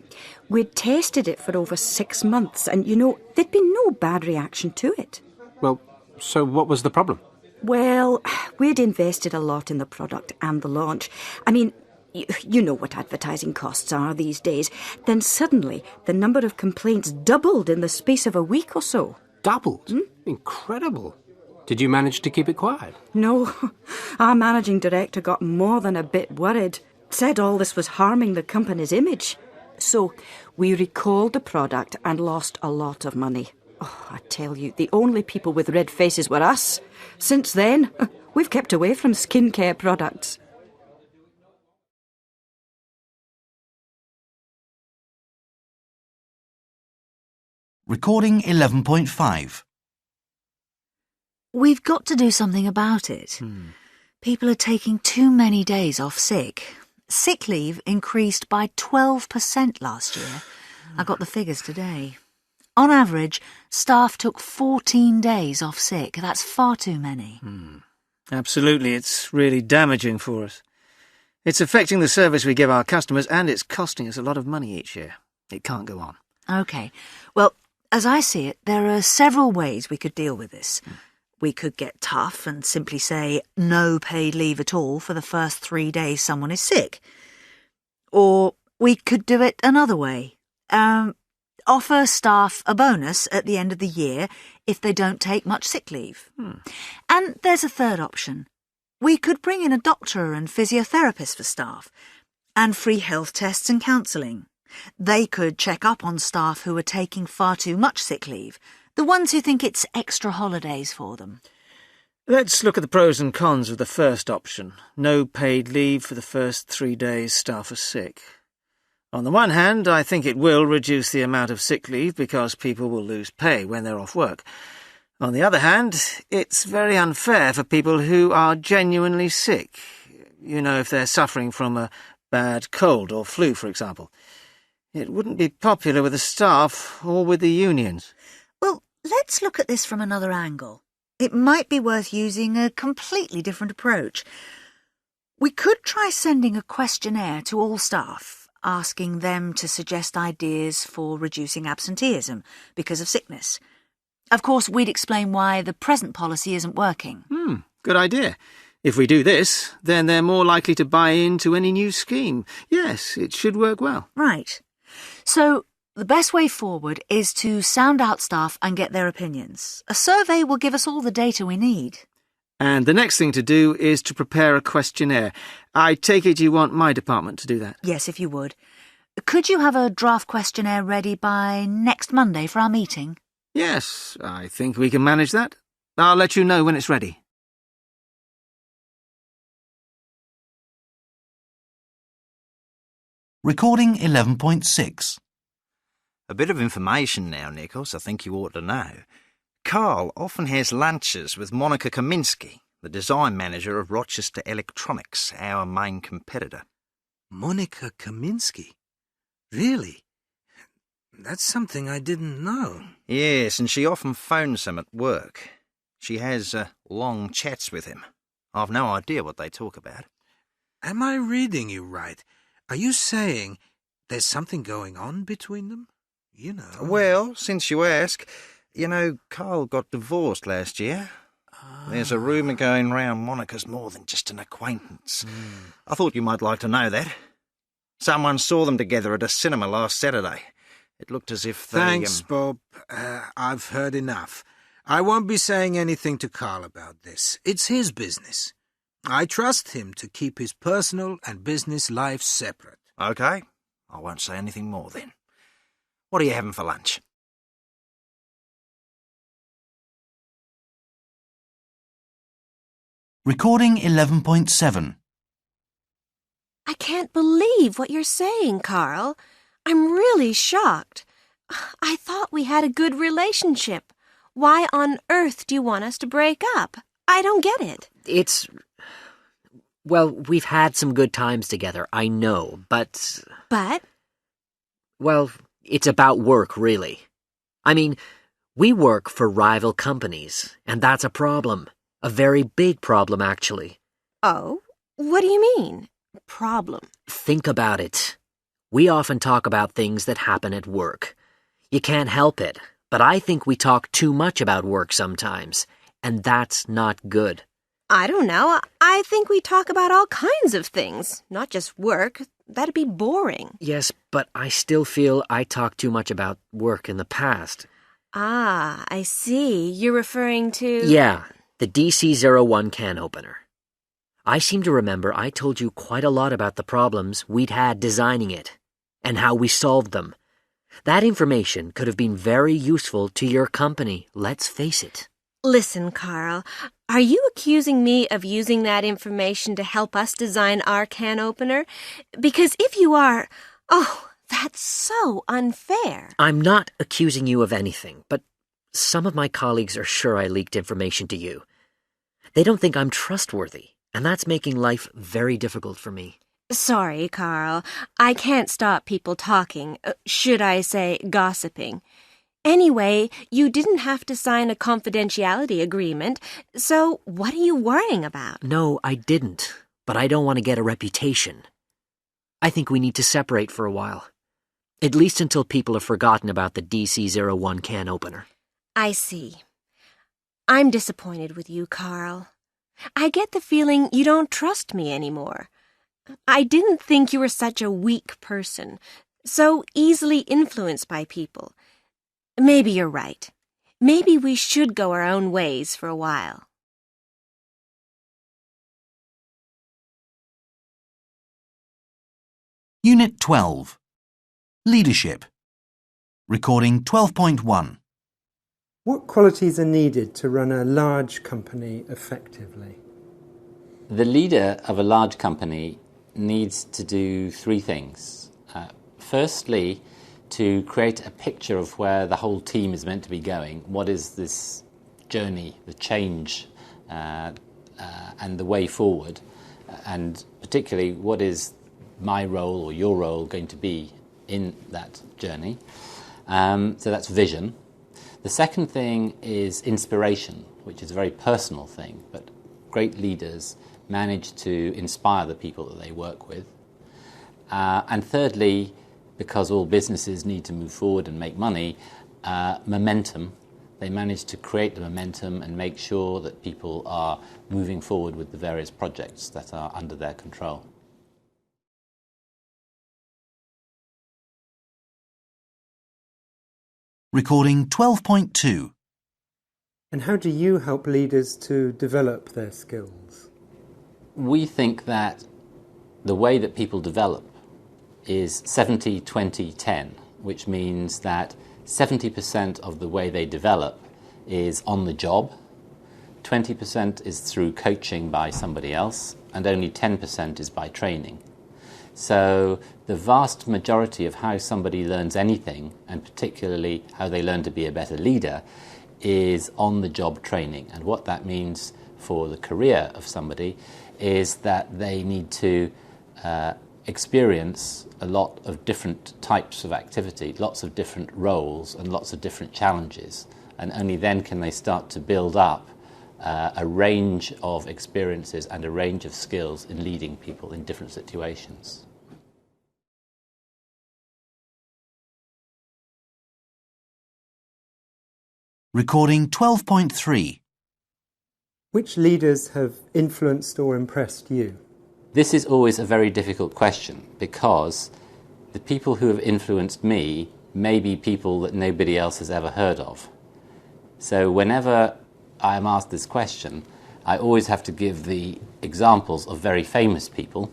we'd tested it for over 6 months and, there'd been no bad reaction to it. Well, so what was the problem? Well, we'd invested a lot in the product and the launch. I mean, you know what advertising costs are these days. Then suddenly, the number of complaints doubled in the space of a week or so. Doubled? Incredible. Did you manage to keep it quiet? No, our managing director got more than a bit worried. Said all this was harming the company's image. So we recalled the product and lost a lot of money. Oh, I tell you, the only people with red faces were us. Since then, we've kept away from skincare products. Recording 11.5. We've got to do something about it. People are taking too many days off sick. Sick leave increased by 12% last year. I got the figures today. On average, staff took 14 days off sick. That's far too many. Absolutely, it's really damaging for us. It's affecting the service we give our customers, and it's costing us a lot of money each year. It can't go on. OK. Well, as I see it, there are several ways we could deal with this. We could get tough and simply say no paid leave at all for the first 3 days someone is sick. Or we could do it another way. Offer staff a bonus at the end of the year if they don't take much sick leave. And there's a third option. We could bring in a doctor and physiotherapist for staff, and free health tests and counselling. They could check up on staff who are taking far too much sick leave, the ones who think it's extra holidays for them. Let's look at the pros and cons of the first option. No paid leave for the first 3 days staff are sick. On the one hand, I think it will reduce the amount of sick leave because people will lose pay when they're off work. On the other hand, it's very unfair for people who are genuinely sick. You know, if they're suffering from a bad cold or flu, for example. It wouldn't be popular with the staff or with the unions. Well, let's look at this from another angle. It might be worth using a completely different approach. We could try sending a questionnaire to all staff, asking them to suggest ideas for reducing absenteeism because of sickness. Of course, we'd explain why the present policy isn't working. Good idea. If we do this, then they're more likely to buy into any new scheme. Yes, it should work well. Right. So, the best way forward is to sound out staff and get their opinions. A survey will give us all the data we need. And the next thing to do is to prepare a questionnaire. I take it you want my department to do that? Yes, if you would. Could you have a draft questionnaire ready by next Monday for our meeting? Yes, I think we can manage that. I'll let you know when it's ready. Recording 11.6. A bit of information now, Nichols, I think you ought to know. Carl often has lunches with Monica Kaminsky, the design manager of Rochester Electronics, our main competitor. Monica Kaminsky? Really? That's something I didn't know. Yes, and she often phones him at work. She has long chats with him. I've no idea what they talk about. Am I reading you right? Are you saying there's something going on between them? You know. Well, since you ask, you know, Carl got divorced last year. There's a rumour going round Monica's more than just an acquaintance. I thought you might like to know that. Someone saw them together at a cinema last Saturday. It looked as if they... Thanks, Bob. I've heard enough. I won't be saying anything to Carl about this. It's his business. I trust him to keep his personal and business life separate. OK. I won't say anything more then. What are you having for lunch? Recording 11.7. I can't believe what you're saying, Carl. I'm really shocked. I thought we had a good relationship. Why on earth do you want us to break up? I don't get it. Well, we've had some good times together, I know, but... But? Well, it's about work, really. I mean, we work for rival companies, and that's a problem. A very big problem, actually. Oh? What do you mean? Problem? Think about it. We often talk about things that happen at work. You can't help it, but I think we talk too much about work sometimes, and that's not good. I don't know. I think we talk about all kinds of things, not just work. That'd be boring. Yes, but I still feel I talked too much about work in the past. Ah, I see. You're referring to... Yeah, the DC-01 can opener. I seem to remember I told you quite a lot about the problems we'd had designing it, and how we solved them. That information could have been very useful to your company, let's face it. Listen, Carl, are you accusing me of using that information to help us design our can opener? Because if you are, that's so unfair. I'm not accusing you of anything, but some of my colleagues are sure I leaked information to you. They don't think I'm trustworthy, and that's making life very difficult for me. Sorry, Carl. I can't stop people talking. Should I say gossiping? Anyway, you didn't have to sign a confidentiality agreement, so what are you worrying about? No, I didn't, but I don't want to get a reputation. I think we need to separate for a while. At least until people have forgotten about the DC-01 can opener. I see. I'm disappointed with you, Carl. I get the feeling you don't trust me anymore. I didn't think you were such a weak person, so easily influenced by people. Maybe you're right. Maybe we should go our own ways for a while. Unit 12. Leadership. Recording 12.1. What qualities are needed to run a large company effectively? The leader of a large company needs to do three things. Firstly, to create a picture of where the whole team is meant to be going. What is this journey, the change, and the way forward? And particularly, what is my role or your role going to be in that journey? So that's vision. The second thing is inspiration, which is a very personal thing, but great leaders manage to inspire the people that they work with. And thirdly, because all businesses need to move forward and make money, momentum. They manage to create the momentum and make sure that people are moving forward with the various projects that are under their control. Recording 12.2. And how do you help leaders to develop their skills? We think that the way that people develop is 70-20-10, which means that 70% of the way they develop is on the job, 20% is through coaching by somebody else, and only 10% is by training. So the vast majority of how somebody learns anything, and particularly how they learn to be a better leader, is on-the-job training. And what that means for the career of somebody is that they need to experience a lot of different types of activity, lots of different roles and lots of different challenges. And only then can they start to build up a range of experiences and a range of skills in leading people in different situations. Recording 12.3. Which leaders have influenced or impressed you? This is always a very difficult question because the people who have influenced me may be people that nobody else has ever heard of. So whenever I am asked this question, I always have to give the examples of very famous people,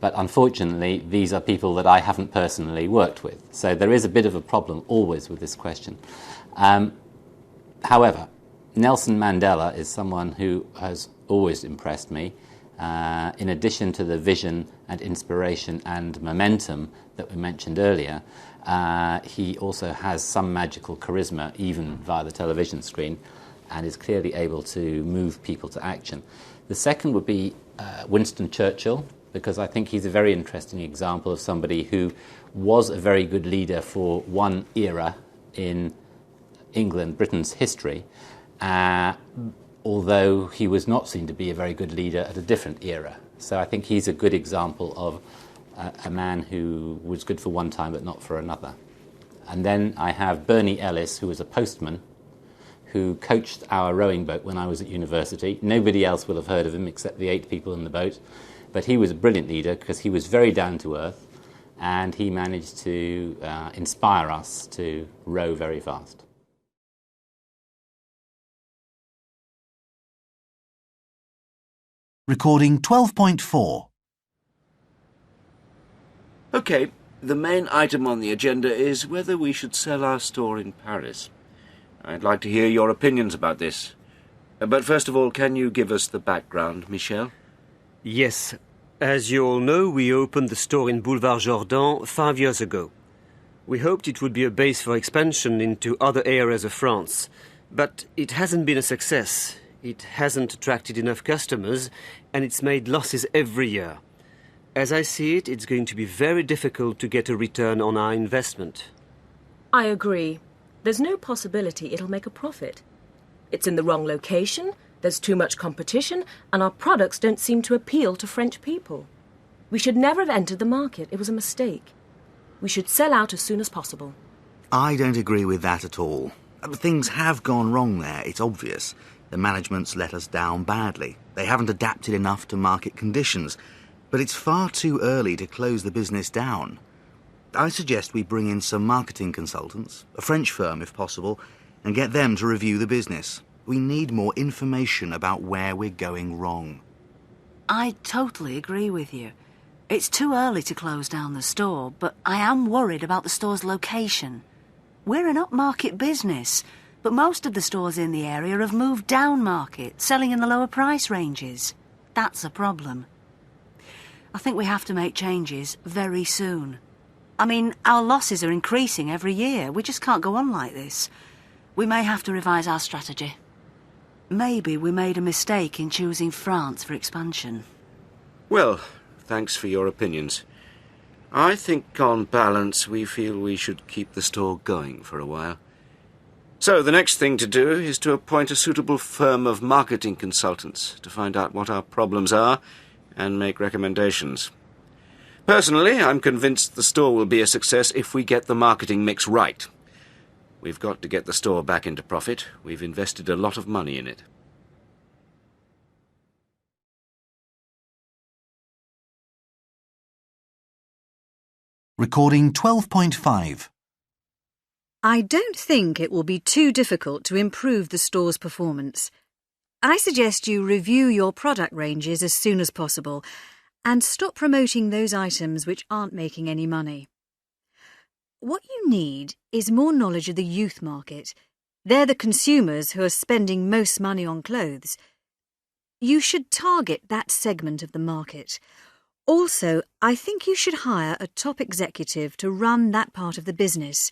but unfortunately these are people that I haven't personally worked with. So there is a bit of a problem always with this question. However, Nelson Mandela is someone who has always impressed me. In addition to the vision and inspiration and momentum that we mentioned earlier, he also has some magical charisma, even via the television screen, and is clearly able to move people to action. The second would be Winston Churchill, because I think he's a very interesting example of somebody who was a very good leader for one era in England, Britain's history, although he was not seen to be a very good leader at a different era. So I think he's a good example of a man who was good for one time but not for another. And then I have Bernie Ellis, who was a postman, who coached our rowing boat when I was at university. Nobody else will have heard of him except the 8 people in the boat. But he was a brilliant leader because he was very down to earth and he managed to inspire us to row very fast. Recording 12.4. OK, the main item on the agenda is whether we should sell our store in Paris. I'd like to hear your opinions about this. But first of all, can you give us the background, Michel? Yes. As you all know, we opened the store in Boulevard Jourdan 5 years ago. We hoped it would be a base for expansion into other areas of France. But it hasn't been a success. It hasn't attracted enough customers, and it's made losses every year. As I see it, it's going to be very difficult to get a return on our investment. I agree. There's no possibility it'll make a profit. It's in the wrong location, there's too much competition, and our products don't seem to appeal to French people. We should never have entered the market. It was a mistake. We should sell out as soon as possible. I don't agree with that at all. Things have gone wrong there, it's obvious. The management's let us down badly. They haven't adapted enough to market conditions. But it's far too early to close the business down. I suggest we bring in some marketing consultants, a French firm if possible, and get them to review the business. We need more information about where we're going wrong. I totally agree with you. It's too early to close down the store, but I am worried about the store's location. We're an upmarket business, but most of the stores in the area have moved down market, selling in the lower price ranges. That's a problem. I think we have to make changes very soon. I mean, our losses are increasing every year. We just can't go on like this. We may have to revise our strategy. Maybe we made a mistake in choosing France for expansion. Well, thanks for your opinions. I think on balance we feel we should keep the store going for a while. So the next thing to do is to appoint a suitable firm of marketing consultants to find out what our problems are and make recommendations. Personally, I'm convinced the store will be a success if we get the marketing mix right. We've got to get the store back into profit. We've invested a lot of money in it. Recording 12.5. I don't think it will be too difficult to improve the store's performance. I suggest you review your product ranges as soon as possible and stop promoting those items which aren't making any money. What you need is more knowledge of the youth market. They're the consumers who are spending most money on clothes. You should target that segment of the market. Also, I think you should hire a top executive to run that part of the business,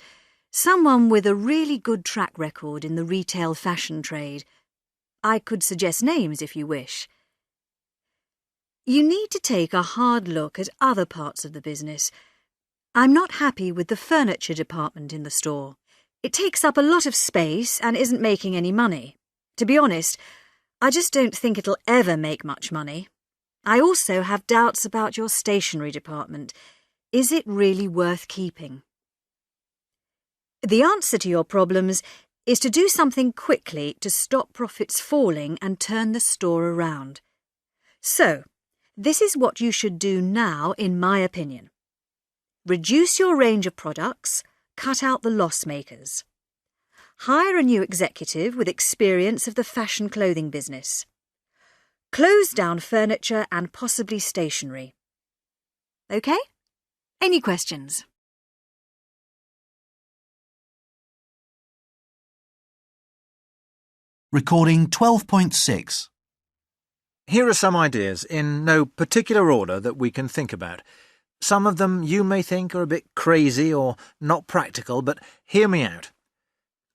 someone with a really good track record in the retail fashion trade. I could suggest names if you wish. You need to take a hard look at other parts of the business. I'm not happy with the furniture department in the store. It takes up a lot of space and isn't making any money. To be honest, I just don't think it'll ever make much money. I also have doubts about your stationery department. Is it really worth keeping? The answer to your problems is to do something quickly to stop profits falling and turn the store around. So, this is what you should do now, in my opinion. Reduce your range of products, cut out the loss makers. Hire a new executive with experience of the fashion clothing business. Close down furniture and possibly stationery. OK? Any questions? Recording 12.6. Here are some ideas, in no particular order, that we can think about. Some of them you may think are a bit crazy or not practical, but hear me out.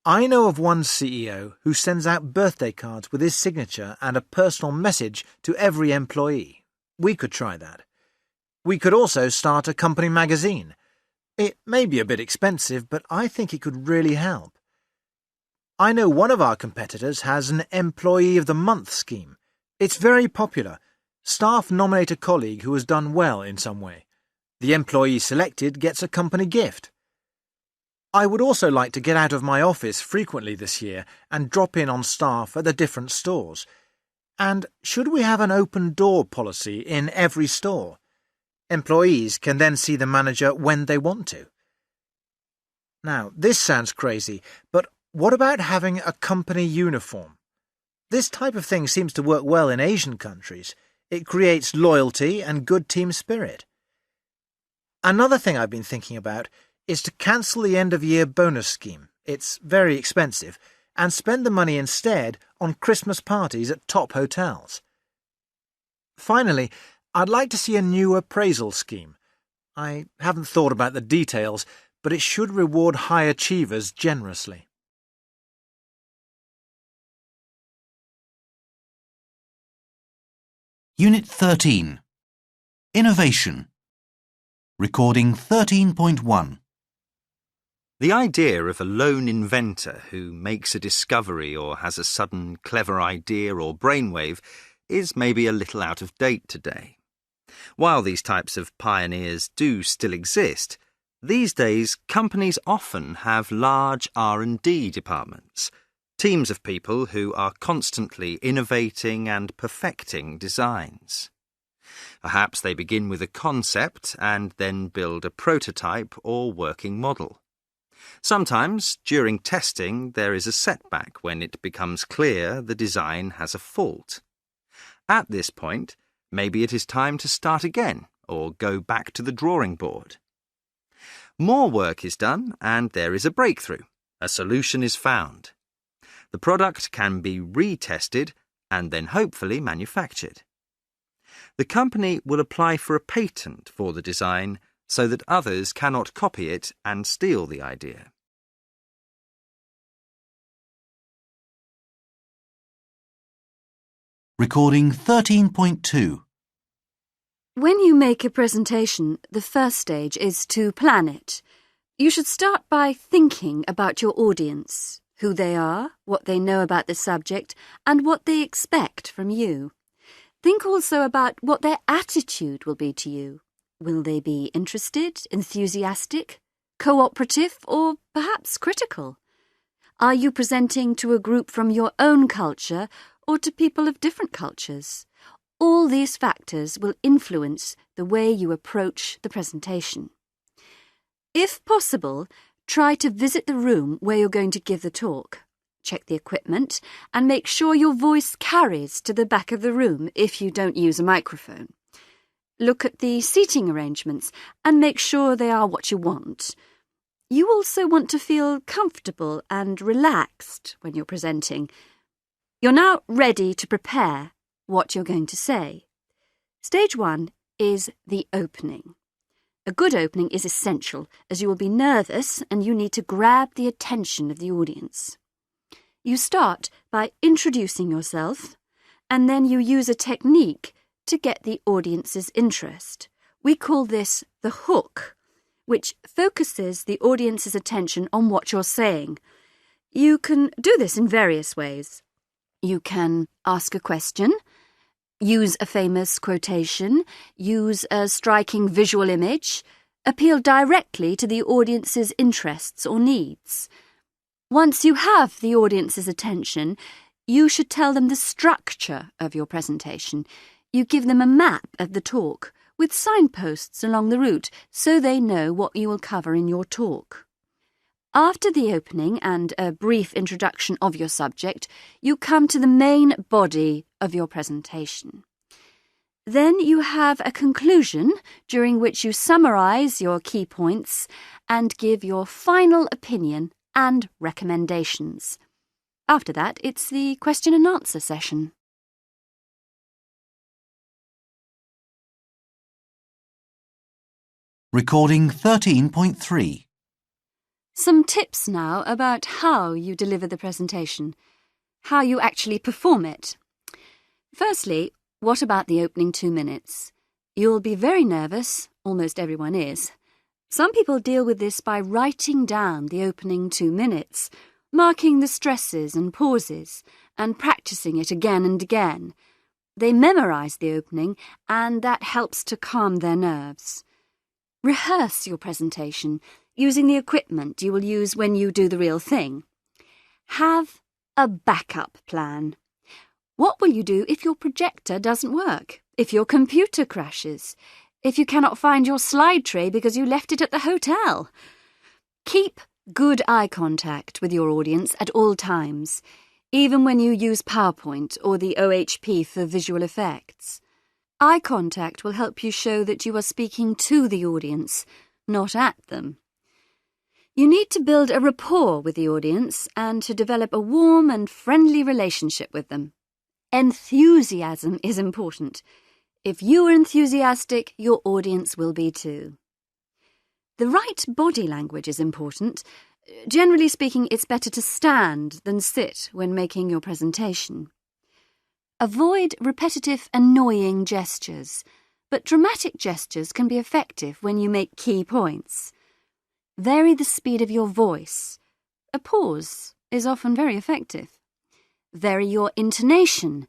I know of one CEO who sends out birthday cards with his signature and a personal message to every employee. We could try that. We could also start a company magazine. It may be a bit expensive, but I think it could really help. I know one of our competitors has an Employee of the Month scheme. It's very popular. Staff nominate a colleague who has done well in some way. The employee selected gets a company gift. I would also like to get out of my office frequently this year and drop in on staff at the different stores. And should we have an open door policy in every store? Employees can then see the manager when they want to. Now, this sounds crazy, but what about having a company uniform? This type of thing seems to work well in Asian countries. It creates loyalty and good team spirit. Another thing I've been thinking about is to cancel the end-of-year bonus scheme. It's very expensive, and spend the money instead on Christmas parties at top hotels. Finally, I'd like to see a new appraisal scheme. I haven't thought about the details, but it should reward high achievers generously. Unit 13. Innovation. Recording 13.1. The idea of a lone inventor who makes a discovery or has a sudden clever idea or brainwave is maybe a little out of date today. While these types of pioneers do still exist, these days companies often have large R&D departments, teams of people who are constantly innovating and perfecting designs. Perhaps they begin with a concept and then build a prototype or working model. Sometimes, during testing, there is a setback when it becomes clear the design has a fault. At this point, maybe it is time to start again or go back to the drawing board. More work is done and there is a breakthrough. A solution is found. The product can be retested and then hopefully manufactured. The company will apply for a patent for the design so that others cannot copy it and steal the idea. Recording 13.2. When you make a presentation, the first stage is to plan it. You should start by thinking about your audience, who they are, what they know about the subject, and what they expect from you. Think also about what their attitude will be to you. Will they be interested, enthusiastic, cooperative, or perhaps critical? Are you presenting to a group from your own culture or to people of different cultures? All these factors will influence the way you approach the presentation. If possible, try to visit the room where you're going to give the talk. Check the equipment and make sure your voice carries to the back of the room if you don't use a microphone. Look at the seating arrangements and make sure they are what you want. You also want to feel comfortable and relaxed when you're presenting. You're now ready to prepare what you're going to say. Stage 1 is the opening. A good opening is essential as you will be nervous and you need to grab the attention of the audience. You start by introducing yourself and then you use a technique to get the audience's interest. We call this the hook, which focuses the audience's attention on what you're saying. You can do this in various ways. You can ask a question, use a famous quotation, use a striking visual image, appeal directly to the audience's interests or needs. Once you have the audience's attention, you should tell them the structure of your presentation. You give them a map of the talk with signposts along the route so they know what you will cover in your talk. After the opening and a brief introduction of your subject, you come to the main body of your presentation. Then you have a conclusion during which you summarise your key points and give your final opinion and recommendations. After that, it's the question and answer session. Recording 13.3. Some tips now about how you deliver the presentation, how you actually perform it. Firstly, what about the opening 2 minutes? You'll be very nervous, almost everyone is. Some people deal with this by writing down the opening 2 minutes, marking the stresses and pauses, and practicing it again and again. They memorise the opening, and that helps to calm their nerves. Rehearse your presentation. using the equipment you will use when you do the real thing. Have a backup plan. What will you do if your projector doesn't work? If your computer crashes? If you cannot find your slide tray because you left it at the hotel? Keep good eye contact with your audience at all times, even when you use PowerPoint or the OHP for visual effects. Eye contact will help you show that you are speaking to the audience, not at them. You need to build a rapport with the audience and to develop a warm and friendly relationship with them. Enthusiasm is important. If you are enthusiastic, your audience will be too. The right body language is important. Generally speaking, it's better to stand than sit when making your presentation. Avoid repetitive, annoying gestures, but dramatic gestures can be effective when you make key points. Vary the speed of your voice. A pause is often very effective. Vary your intonation.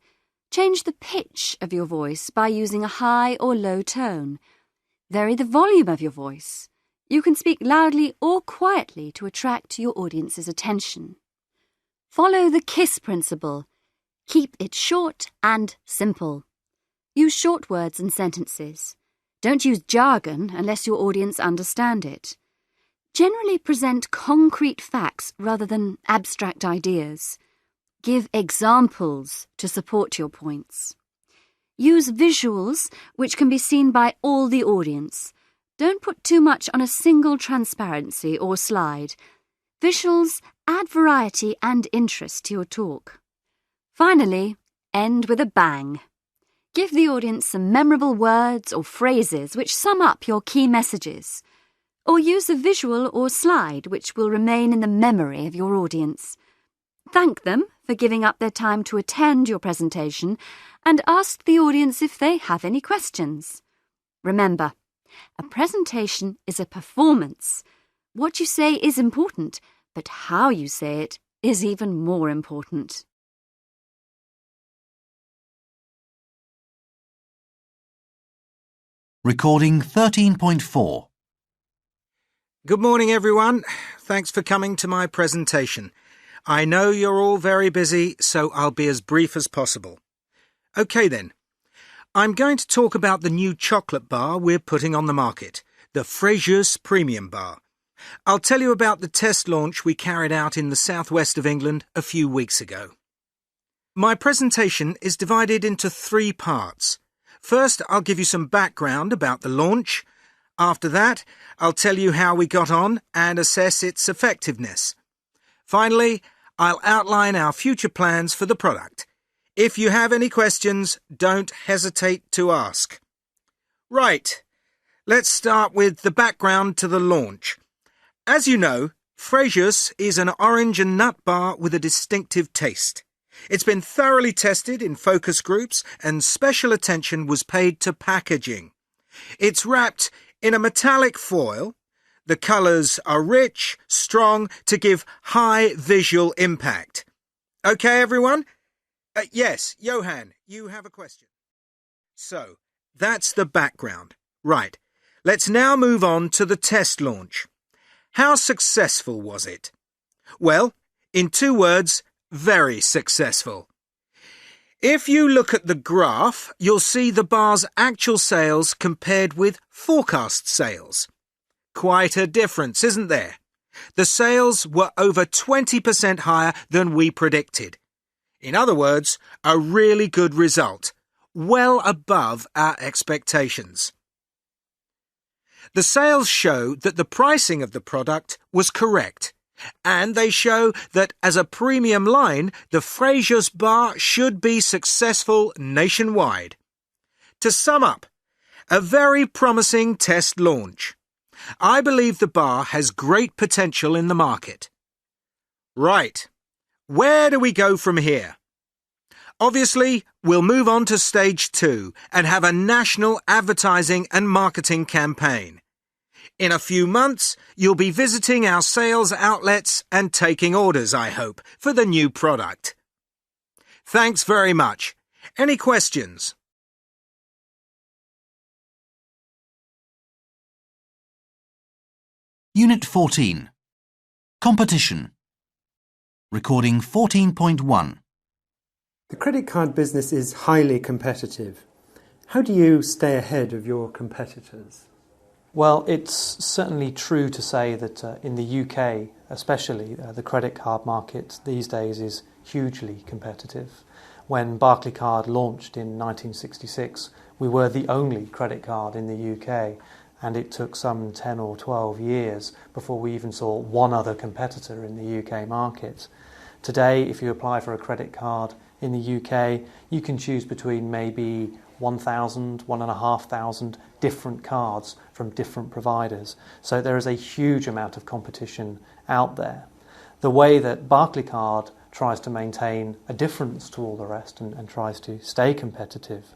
Change the pitch of your voice by using a high or low tone. Vary the volume of your voice. You can speak loudly or quietly to attract your audience's attention. Follow the KISS principle. Keep it short and simple. Use short words and sentences. Don't use jargon unless your audience understand it. Generally present concrete facts rather than abstract ideas. Give examples to support your points. Use visuals which can be seen by all the audience. Don't put too much on a single transparency or slide. Visuals add variety and interest to your talk. Finally, end with a bang. Give the audience some memorable words or phrases which sum up your key messages. Or use a visual or slide which will remain in the memory of your audience. Thank them for giving up their time to attend your presentation and ask the audience if they have any questions. Remember, a presentation is a performance. What you say is important, but how you say it is even more important. Recording 13.4. Good morning, everyone. Thanks for coming to my presentation. I know you're all very busy, so I'll be as brief as possible. OK then. I'm going to talk about the new chocolate bar we're putting on the market, the Frejus Premium Bar. I'll tell you about the test launch we carried out in the southwest of England a few weeks ago. My presentation is divided into 3 parts. First, I'll give you some background about the launch. After that, I'll tell you how we got on and assess its effectiveness. Finally, I'll outline our future plans for the product. If you have any questions, don't hesitate to ask. Right, let's start with the background to the launch. As you know, Frejus is an orange and nut bar with a distinctive taste. It's been thoroughly tested in focus groups and special attention was paid to packaging. It's wrapped in a metallic foil. The colours are rich, strong, to give high visual impact. OK, everyone? Yes, Johan, you have a question. So, that's the background. Right, let's now move on to the test launch. How successful was it? Well, in 2 words, very successful. If you look at the graph, you'll see the bar's actual sales compared with forecast sales. Quite a difference, isn't there? The sales were over 20% higher than we predicted. In other words, a really good result, well above our expectations. The sales show that the pricing of the product was correct, and they show that as a premium line, the Frejus bar should be successful nationwide. To sum up, a very promising test launch. I believe the bar has great potential in the market. Right, where do we go from here? Obviously, we'll move on to stage 2 and have a national advertising and marketing campaign. In a few months, you'll be visiting our sales outlets and taking orders, I hope, for the new product. Thanks very much. Any questions? Unit 14. Competition. Recording 14.1. The credit card business is highly competitive. How do you stay ahead of your competitors? Well, it's certainly true to say that in the UK, especially, the credit card market these days is hugely competitive. When Barclaycard launched in 1966, we were the only credit card in the UK, and it took some 10 or 12 years before we even saw one other competitor in the UK market. Today, if you apply for a credit card in the UK, you can choose between maybe 1,000, 1,500 different cards from different providers. So there is a huge amount of competition out there. The way that Barclaycard tries to maintain a difference to all the rest and tries to stay competitive,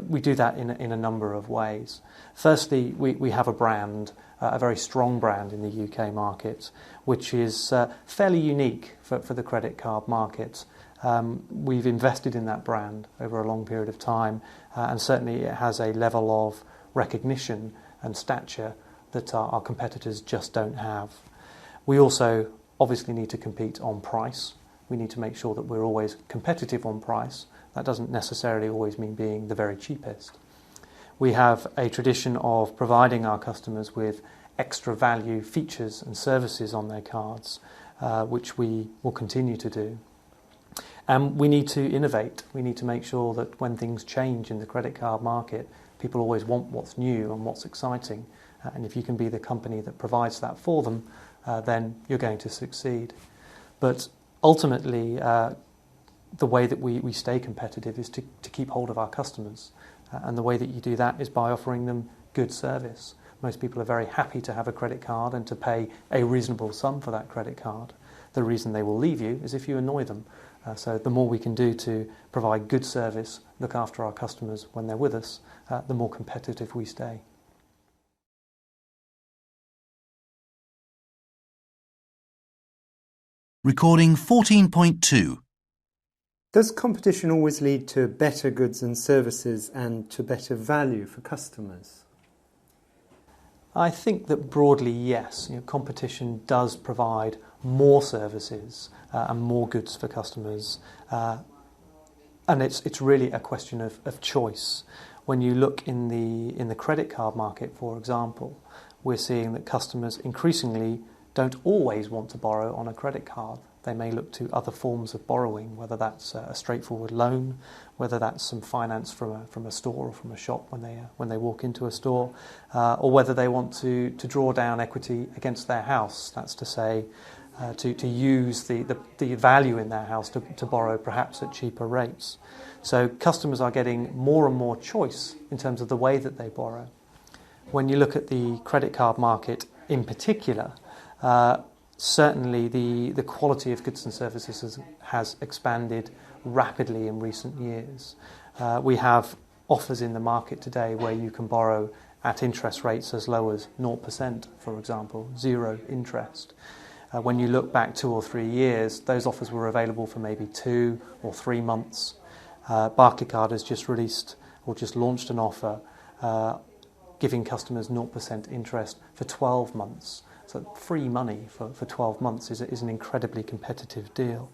we do that in a number of ways. Firstly, we have a brand, a very strong brand in the UK market, which is fairly unique for the credit card market. We've invested in that brand over a long period of time, and certainly it has a level of recognition and stature that our competitors just don't have. We also obviously need to compete on price. We need to make sure that we're always competitive on price. That doesn't necessarily always mean being the very cheapest. We have a tradition of providing our customers with extra value features and services on their cards, which we will continue to do. And we need to innovate. We need to make sure that when things change in the credit card market, people always want what's new and what's exciting. And if you can be the company that provides that for them, then you're going to succeed. But ultimately, the way that we stay competitive is to keep hold of our customers. And the way that you do that is by offering them good service. Most people are very happy to have a credit card and to pay a reasonable sum for that credit card. The reason they will leave you is if you annoy them. So the more we can do to provide good service, look after our customers when they're with us, the more competitive we stay. Recording 14.2. Does competition always lead to better goods and services and to better value for customers? I think that broadly, yes. Competition does provide more services and more goods for customers. And it's really a question of choice. When you look in the credit card market, for example, we're seeing that customers increasingly don't always want to borrow on a credit card. They may look to other forms of borrowing, whether that's a straightforward loan, whether that's some finance from a store or from a shop when they walk into a store, or whether they want to draw down equity against their house. That's to say, to use the value in their house to borrow perhaps at cheaper rates. So customers are getting more and more choice in terms of the way that they borrow. When you look at the credit card market in particular, certainly the quality of goods and services has expanded rapidly in recent years. We have offers in the market today where you can borrow at interest rates as low as 0%, for example, zero interest. When you look back 2 or 3 years, those offers were available for maybe 2 or 3 months. Barclaycard has just released or just launched an offer giving customers 0% interest for 12 months. So free money for 12 months is an incredibly competitive deal.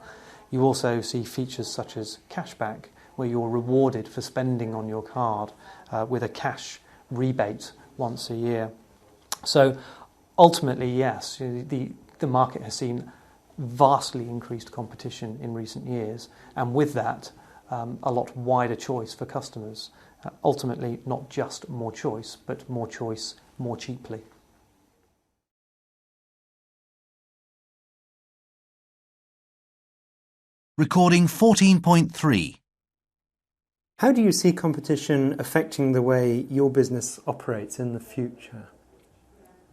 You also see features such as cashback, where you're rewarded for spending on your card with a cash rebate once a year. So ultimately, yes, the market has seen vastly increased competition in recent years, and with that, a lot wider choice for customers. Ultimately, not just more choice, but more choice more cheaply. Recording 14.3. How do you see competition affecting the way your business operates in the future?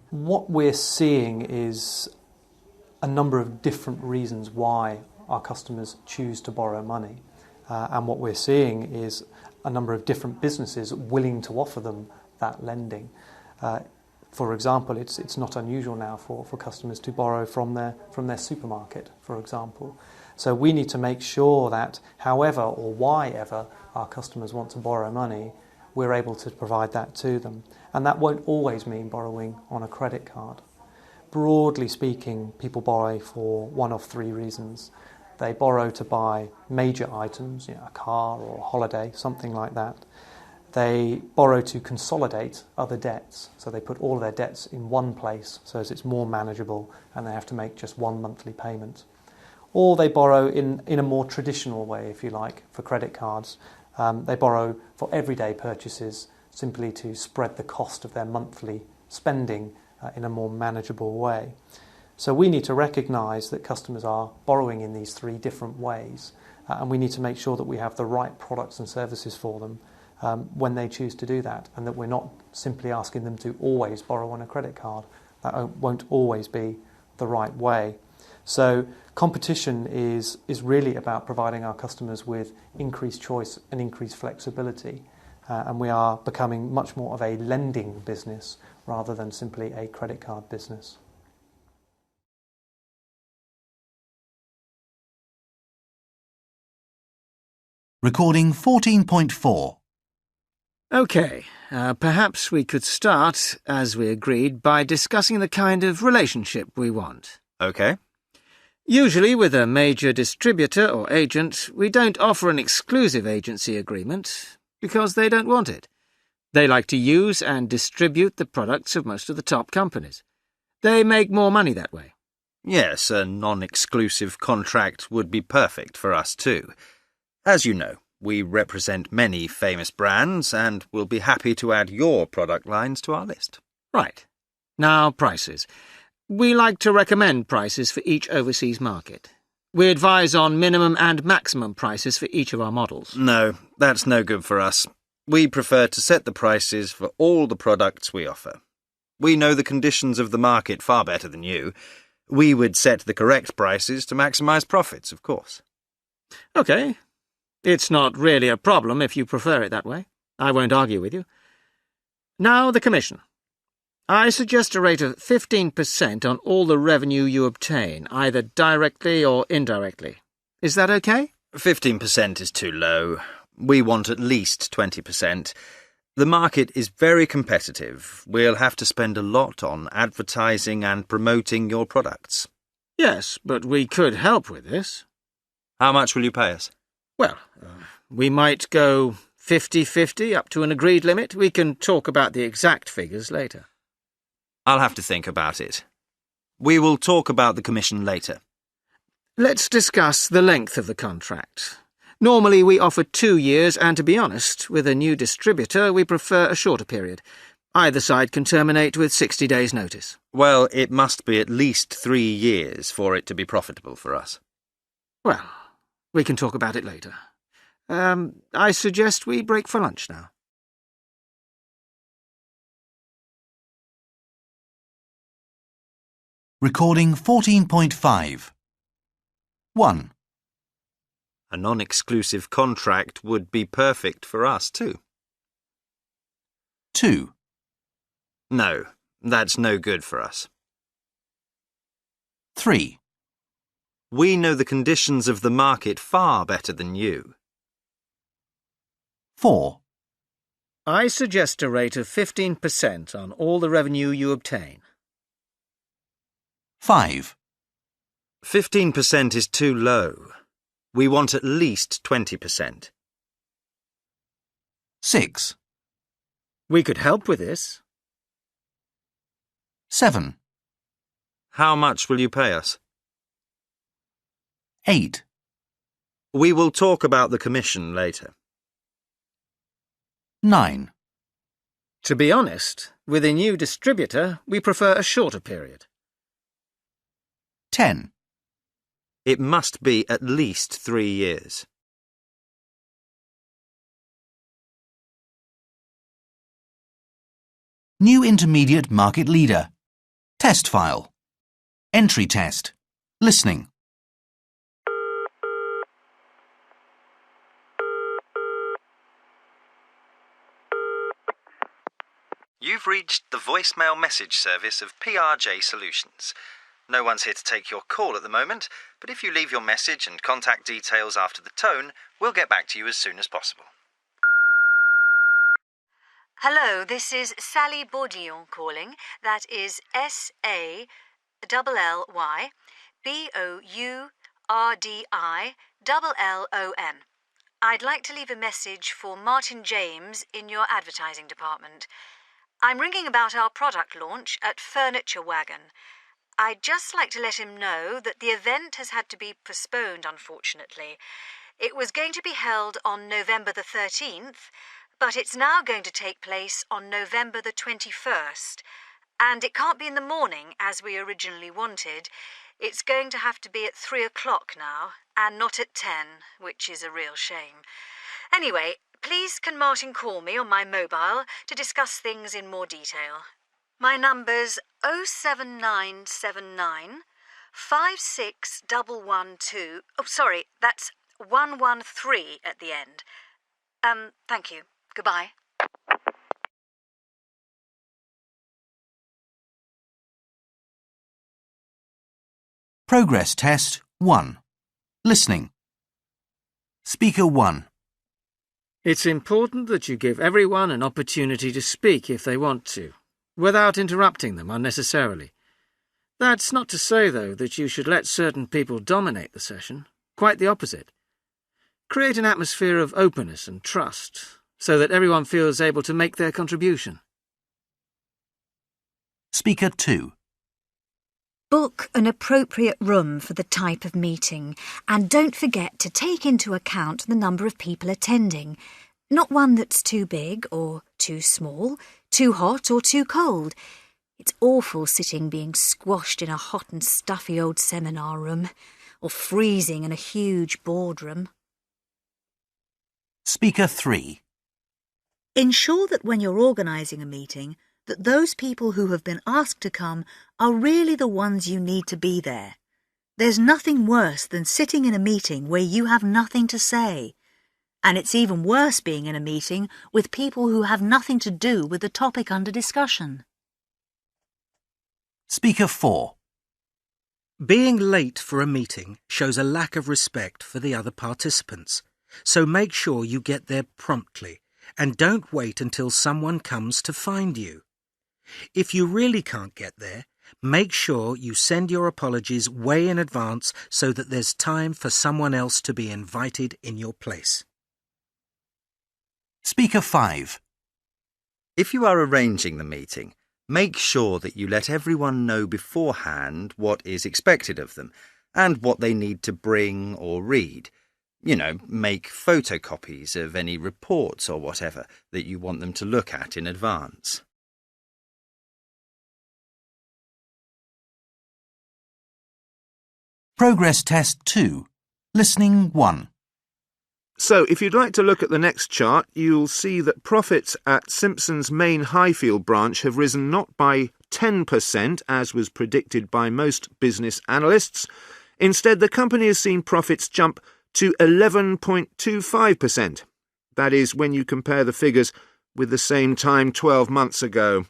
What we're seeing is a number of different reasons why our customers choose to borrow money. And what we're seeing is a number of different businesses willing to offer them that lending. For example, it's not unusual now for customers to borrow from their supermarket, for example. So we need to make sure that however or why ever our customers want to borrow money, we're able to provide that to them. And that won't always mean borrowing on a credit card. broadly speaking, people borrow for one of three reasons. They borrow to buy major items, a car or a holiday, something like that. They borrow to consolidate other debts, so they put all of their debts in one place so as it's more manageable and they have to make just one monthly payment. Or they borrow in a more traditional way, if you like, for credit cards. They borrow for everyday purchases simply to spread the cost of their monthly spending in a more manageable way. So we need to recognise that customers are borrowing in these three different ways, and we need to make sure that we have the right products and services for them when they choose to do that, and that we're not simply asking them to always borrow on a credit card. That won't always be the right way. So competition is really about providing our customers with increased choice and increased flexibility, and we are becoming much more of a lending business rather than simply a credit card business. Recording 14.4. OK, perhaps we could start, as we agreed, by discussing the kind of relationship we want. OK. Usually with a major distributor or agent, we don't offer an exclusive agency agreement because they don't want it. They like to use and distribute the products of most of the top companies. They make more money that way. Yes, a non-exclusive contract would be perfect for us too. As you know, we represent many famous brands and will be happy to add your product lines to our list. Right. Now, prices. We like to recommend prices for each overseas market. We advise on minimum and maximum prices for each of our models. No, that's no good for us. We prefer to set the prices for all the products we offer. We know the conditions of the market far better than you. We would set the correct prices to maximise profits, of course. OK. It's not really a problem if you prefer it that way. I won't argue with you. Now the commission. I suggest a rate of 15% on all the revenue you obtain, either directly or indirectly. Is that OK? 15% is too low. We want at least 20%. The market is very competitive. We'll have to spend a lot on advertising and promoting your products. Yes, but we could help with this. How much will you pay us? Well, we might go 50-50 up to an agreed limit. We can talk about the exact figures later. I'll have to think about it. We will talk about the commission later. Let's discuss the length of the contract. Normally we offer 2 years, and to be honest, with a new distributor we prefer a shorter period. Either side can terminate with 60 days' notice. Well, it must be at least 3 years for it to be profitable for us. Well, we can talk about it later. I suggest we break for lunch now. Recording 14.5. 1. A non-exclusive contract would be perfect for us too. 2. No, that's no good for us. 3. We know the conditions of the market far better than you. 4. I suggest a rate of 15% on all the revenue you obtain. 5. 15% is too low. We want at least 20%. 6. We could help with this. 7. How much will you pay us? 8. We will talk about the commission later. 9. To be honest, with a new distributor, we prefer a shorter period. 10. It must be at least 3 years. New intermediate market leader. Test file. Entry test. Listening. You've reached the voicemail message service of PRJ Solutions. No one's here to take your call at the moment, but if you leave your message and contact details after the tone, we'll get back to you as soon as possible. Hello, this is Sally Baudillon calling. That is Bourdillon. I'd like to leave a message for Martin James in your advertising department. I'm ringing about our product launch at Furniture Wagon. I'd just like to let him know that the event has had to be postponed, unfortunately. It was going to be held on November the 13th, but it's now going to take place on November the 21st. And it can't be in the morning, as we originally wanted. It's going to have to be at 3 o'clock now, and not at 10, which is a real shame. Anyway, please can Martin call me on my mobile to discuss things in more detail. My number's 07979 56112. Oh, sorry, that's 113 at the end. Thank you. Goodbye. Progress Test 1. Listening. Speaker 1. It's important that you give everyone an opportunity to speak if they want to, without interrupting them unnecessarily. That's not to say, though, that you should let certain people dominate the session. Quite the opposite. Create an atmosphere of openness and trust, so that everyone feels able to make their contribution. Speaker 2. Book an appropriate room for the type of meeting, and don't forget to take into account the number of people attending. Not one that's too big or too small, too hot or too cold. It's awful sitting being squashed in a hot and stuffy old seminar room, or freezing in a huge boardroom. Speaker 3. Ensure that when you're organising a meeting, that those people who have been asked to come are really the ones you need to be there. There's nothing worse than sitting in a meeting where you have nothing to say. And it's even worse being in a meeting with people who have nothing to do with the topic under discussion. Speaker 4. Being late for a meeting shows a lack of respect for the other participants, so make sure you get there promptly and don't wait until someone comes to find you. If you really can't get there, make sure you send your apologies way in advance so that there's time for someone else to be invited in your place. Speaker 5. If you are arranging the meeting, make sure that you let everyone know beforehand what is expected of them and what they need to bring or read. You know, make photocopies of any reports or whatever that you want them to look at in advance. Progress Test 2. Listening 1. So, if you'd like to look at the next chart, you'll see that profits at Simpson's main Highfield branch have risen not by 10%, as was predicted by most business analysts. Instead, the company has seen profits jump to 11.25%. That is, when you compare the figures with the same time 12 months ago.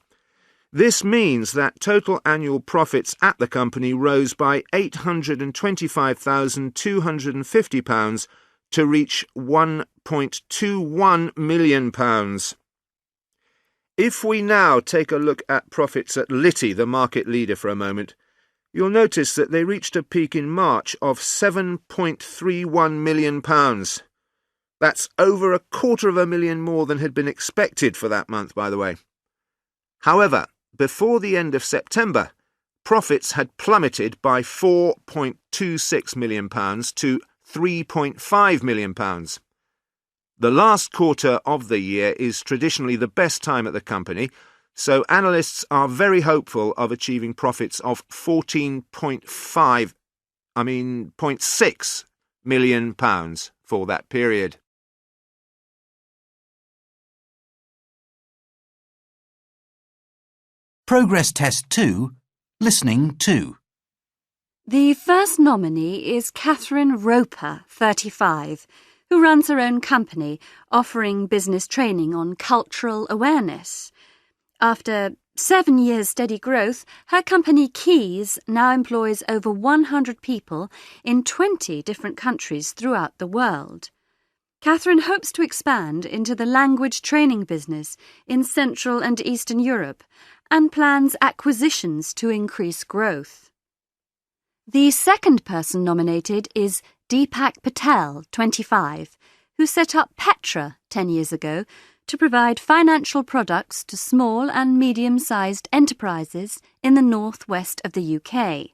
This means that total annual profits at the company rose by £825,250 to reach £1.21 million. If we now take a look at profits at Litty, the market leader, for a moment, you'll notice that they reached a peak in March of £7.31 million. That's over £250,000 more than had been expected for that month, by the way. However, before the end of September, profits had plummeted by £4.26 million to £3.5 million. The last quarter of the year is traditionally the best time at the company, so analysts are very hopeful of achieving profits of £0.6 million for that period. Progress Test 2. Listening 2. The first nominee is Catherine Roper, 35, who runs her own company offering business training on cultural awareness. After 7 years' steady growth, her company Keys now employs over 100 people in 20 different countries throughout the world. Catherine hopes to expand into the language training business in Central and Eastern Europe and plans acquisitions to increase growth. The second person nominated is Deepak Patel, 25, who set up Petra 10 years ago to provide financial products to small and medium-sized enterprises in the northwest of the UK.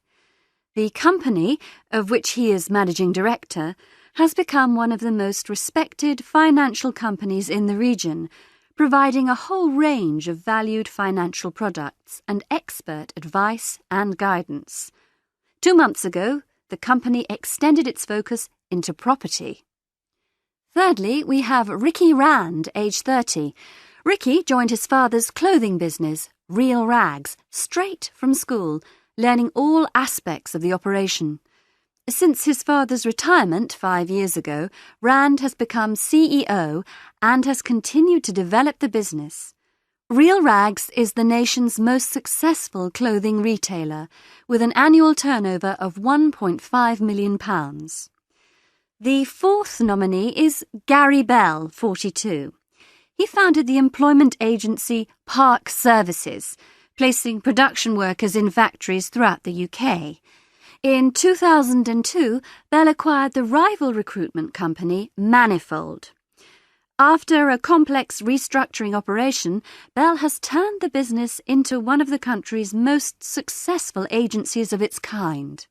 The company, of which he is managing director, has become one of the most respected financial companies in the region, providing a whole range of valued financial products and expert advice and guidance. 2 months ago, the company extended its focus into property. Thirdly, we have Ricky Rand, age 30. Ricky joined his father's clothing business, Real Rags, straight from school, learning all aspects of the operation. Since his father's retirement 5 years ago, Rand has become CEO and has continued to develop the business. Real Rags is the nation's most successful clothing retailer, with an annual turnover of £1.5 million. The fourth nominee is Gary Bell, 42. He founded the employment agency Park Services, placing production workers in factories throughout the UK. In 2002, Bell acquired the rival recruitment company Manifold. After a complex restructuring operation, Bell has turned the business into one of the country's most successful agencies of its kind.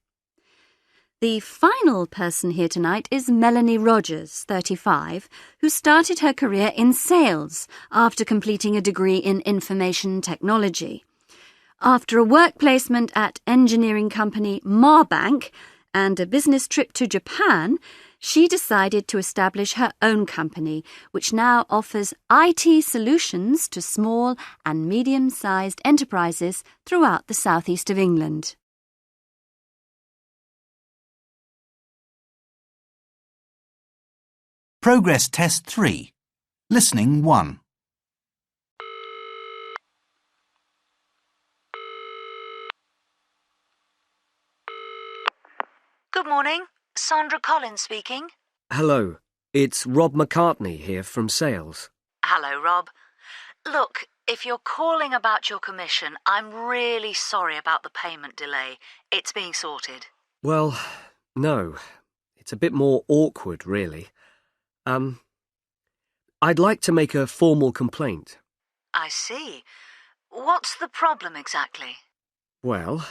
The final person here tonight is Melanie Rogers, 35, who started her career in sales after completing a degree in information technology. After a work placement at engineering company Marbank and a business trip to Japan, she decided to establish her own company, which now offers IT solutions to small and medium-sized enterprises throughout the southeast of England. Progress Test 3. Listening 1. Good morning. Sandra Collins speaking. Hello, it's Rob McCartney here from sales. Hello, Rob. Look, if you're calling about your commission, I'm really sorry about the payment delay. It's being sorted. Well, no. It's a bit more awkward, really. I'd like to make a formal complaint. I see. What's the problem exactly? Well,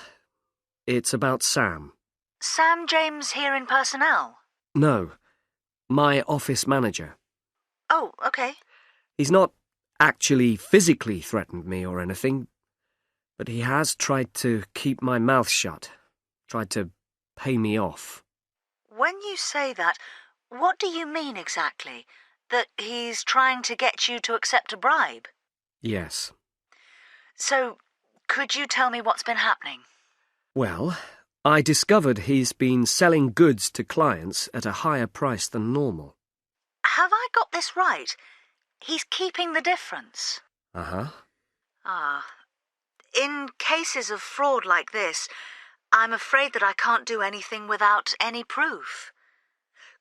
it's about Sam. Sam James here in personnel? No, my office manager. Oh, okay. He's not actually physically threatened me or anything, but he has tried to keep my mouth shut, tried to pay me off. When you say that, what do you mean exactly? That he's trying to get you to accept a bribe? Yes. So, could you tell me what's been happening? Well, I discovered he's been selling goods to clients at a higher price than normal. Have I got this right? He's keeping the difference? Uh-huh. In cases of fraud like this, I'm afraid that I can't do anything without any proof.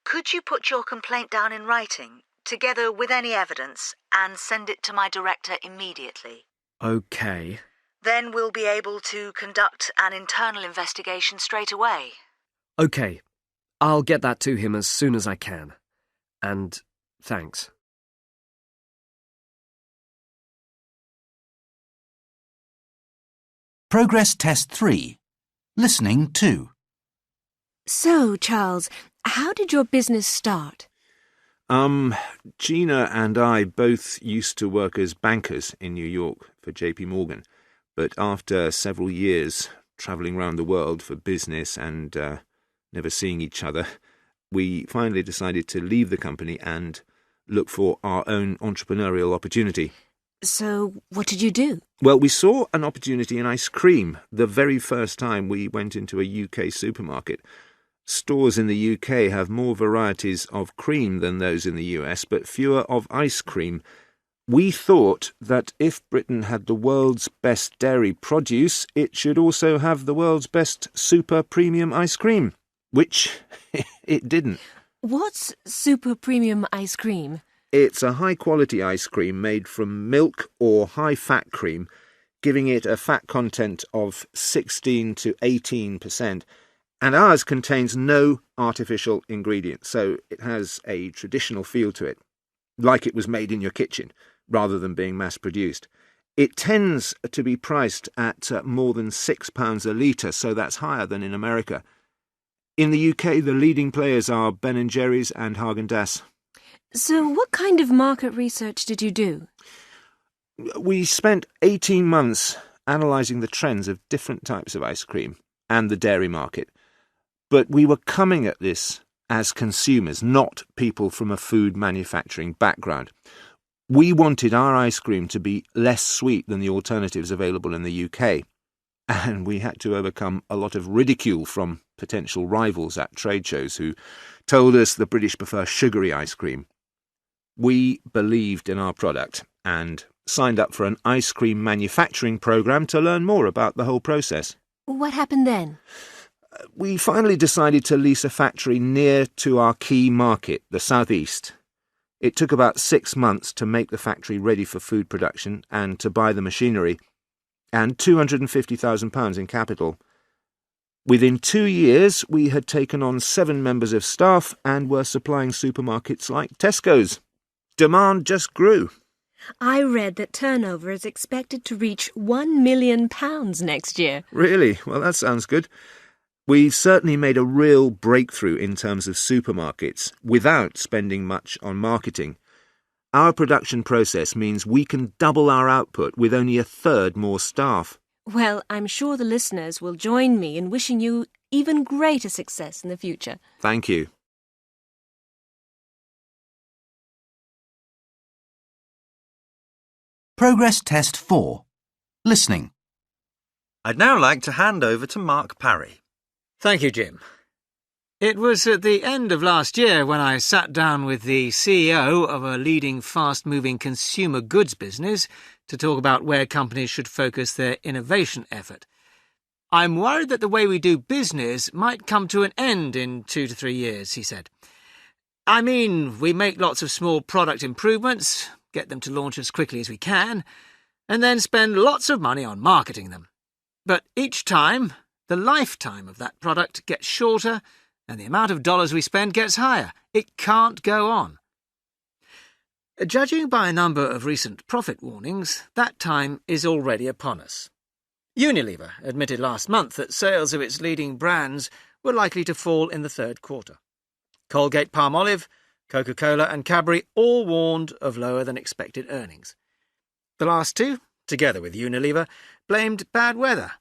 Could you put your complaint down in writing, together with any evidence, and send it to my director immediately? Okay. Then we'll be able to conduct an internal investigation straight away. Okay. I'll get that to him as soon as I can. And thanks. Progress Test 3. Listening 2. So, Charles, how did your business start? Gina and I both used to work as bankers in New York for JP Morgan, but after several years travelling around the world for business and never seeing each other, we finally decided to leave the company and look for our own entrepreneurial opportunity. So, what did you do? Well, we saw an opportunity in ice cream the very first time we went into a UK supermarket. Stores in the UK have more varieties of cream than those in the US, but fewer of ice cream. We thought that if Britain had the world's best dairy produce, it should also have the world's best super premium ice cream, which it didn't. What's super premium ice cream? It's a high-quality ice cream made from milk or high-fat cream, giving it a fat content of 16 to 18%, And ours contains no artificial ingredients, so it has a traditional feel to it, like it was made in your kitchen, rather than being mass-produced. It tends to be priced at more than £6 a litre, so that's higher than in America. In the UK, the leading players are Ben & Jerry's and Häagen-Dazs. So what kind of market research did you do? We spent 18 months analysing the trends of different types of ice cream and the dairy market. But we were coming at this as consumers, not people from a food manufacturing background. We wanted our ice cream to be less sweet than the alternatives available in the UK, and we had to overcome a lot of ridicule from potential rivals at trade shows who told us the British prefer sugary ice cream. We believed in our product and signed up for an ice cream manufacturing programme to learn more about the whole process. What happened then? We finally decided to lease a factory near to our key market, the southeast. It took about 6 months to make the factory ready for food production and to buy the machinery, and £250,000 in capital. Within 2 years, we had taken on 7 members of staff and were supplying supermarkets like Tesco's. Demand just grew. I read that turnover is expected to reach £1 million next year. Really? Well, that sounds good. We've certainly made a real breakthrough in terms of supermarkets without spending much on marketing. Our production process means we can double our output with only a third more staff. Well, I'm sure the listeners will join me in wishing you even greater success in the future. Thank you. Progress Test 4. Listening. I'd now like to hand over to Mark Parry. Thank you, Jim. It was at the end of last year when I sat down with the CEO of a leading fast-moving consumer goods business to talk about where companies should focus their innovation effort. I'm worried that the way we do business might come to an end in 2 to 3 years, he said. I mean, we make lots of small product improvements, get them to launch as quickly as we can, and then spend lots of money on marketing them. But each time, the lifetime of that product gets shorter and the amount of dollars we spend gets higher. It can't go on. Judging by a number of recent profit warnings, that time is already upon us. Unilever admitted last month that sales of its leading brands were likely to fall in the third quarter. Colgate-Palmolive, Coca-Cola and Cadbury all warned of lower than expected earnings. The last two, together with Unilever, blamed bad weather.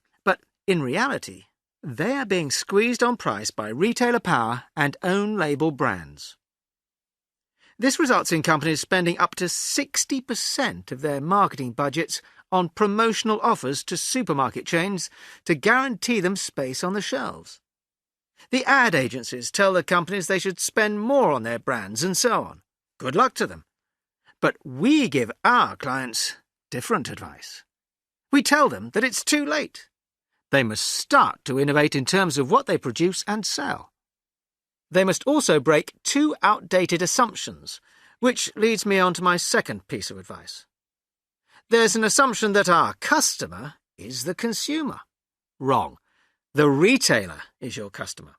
In reality, they are being squeezed on price by retailer power and own-label brands. This results in companies spending up to 60% of their marketing budgets on promotional offers to supermarket chains to guarantee them space on the shelves. The ad agencies tell the companies they should spend more on their brands and so on. Good luck to them. But we give our clients different advice. We tell them that it's too late. They must start to innovate in terms of what they produce and sell. They must also break 2 outdated assumptions, which leads me on to my second piece of advice. There's an assumption that our customer is the consumer. Wrong. The retailer is your customer.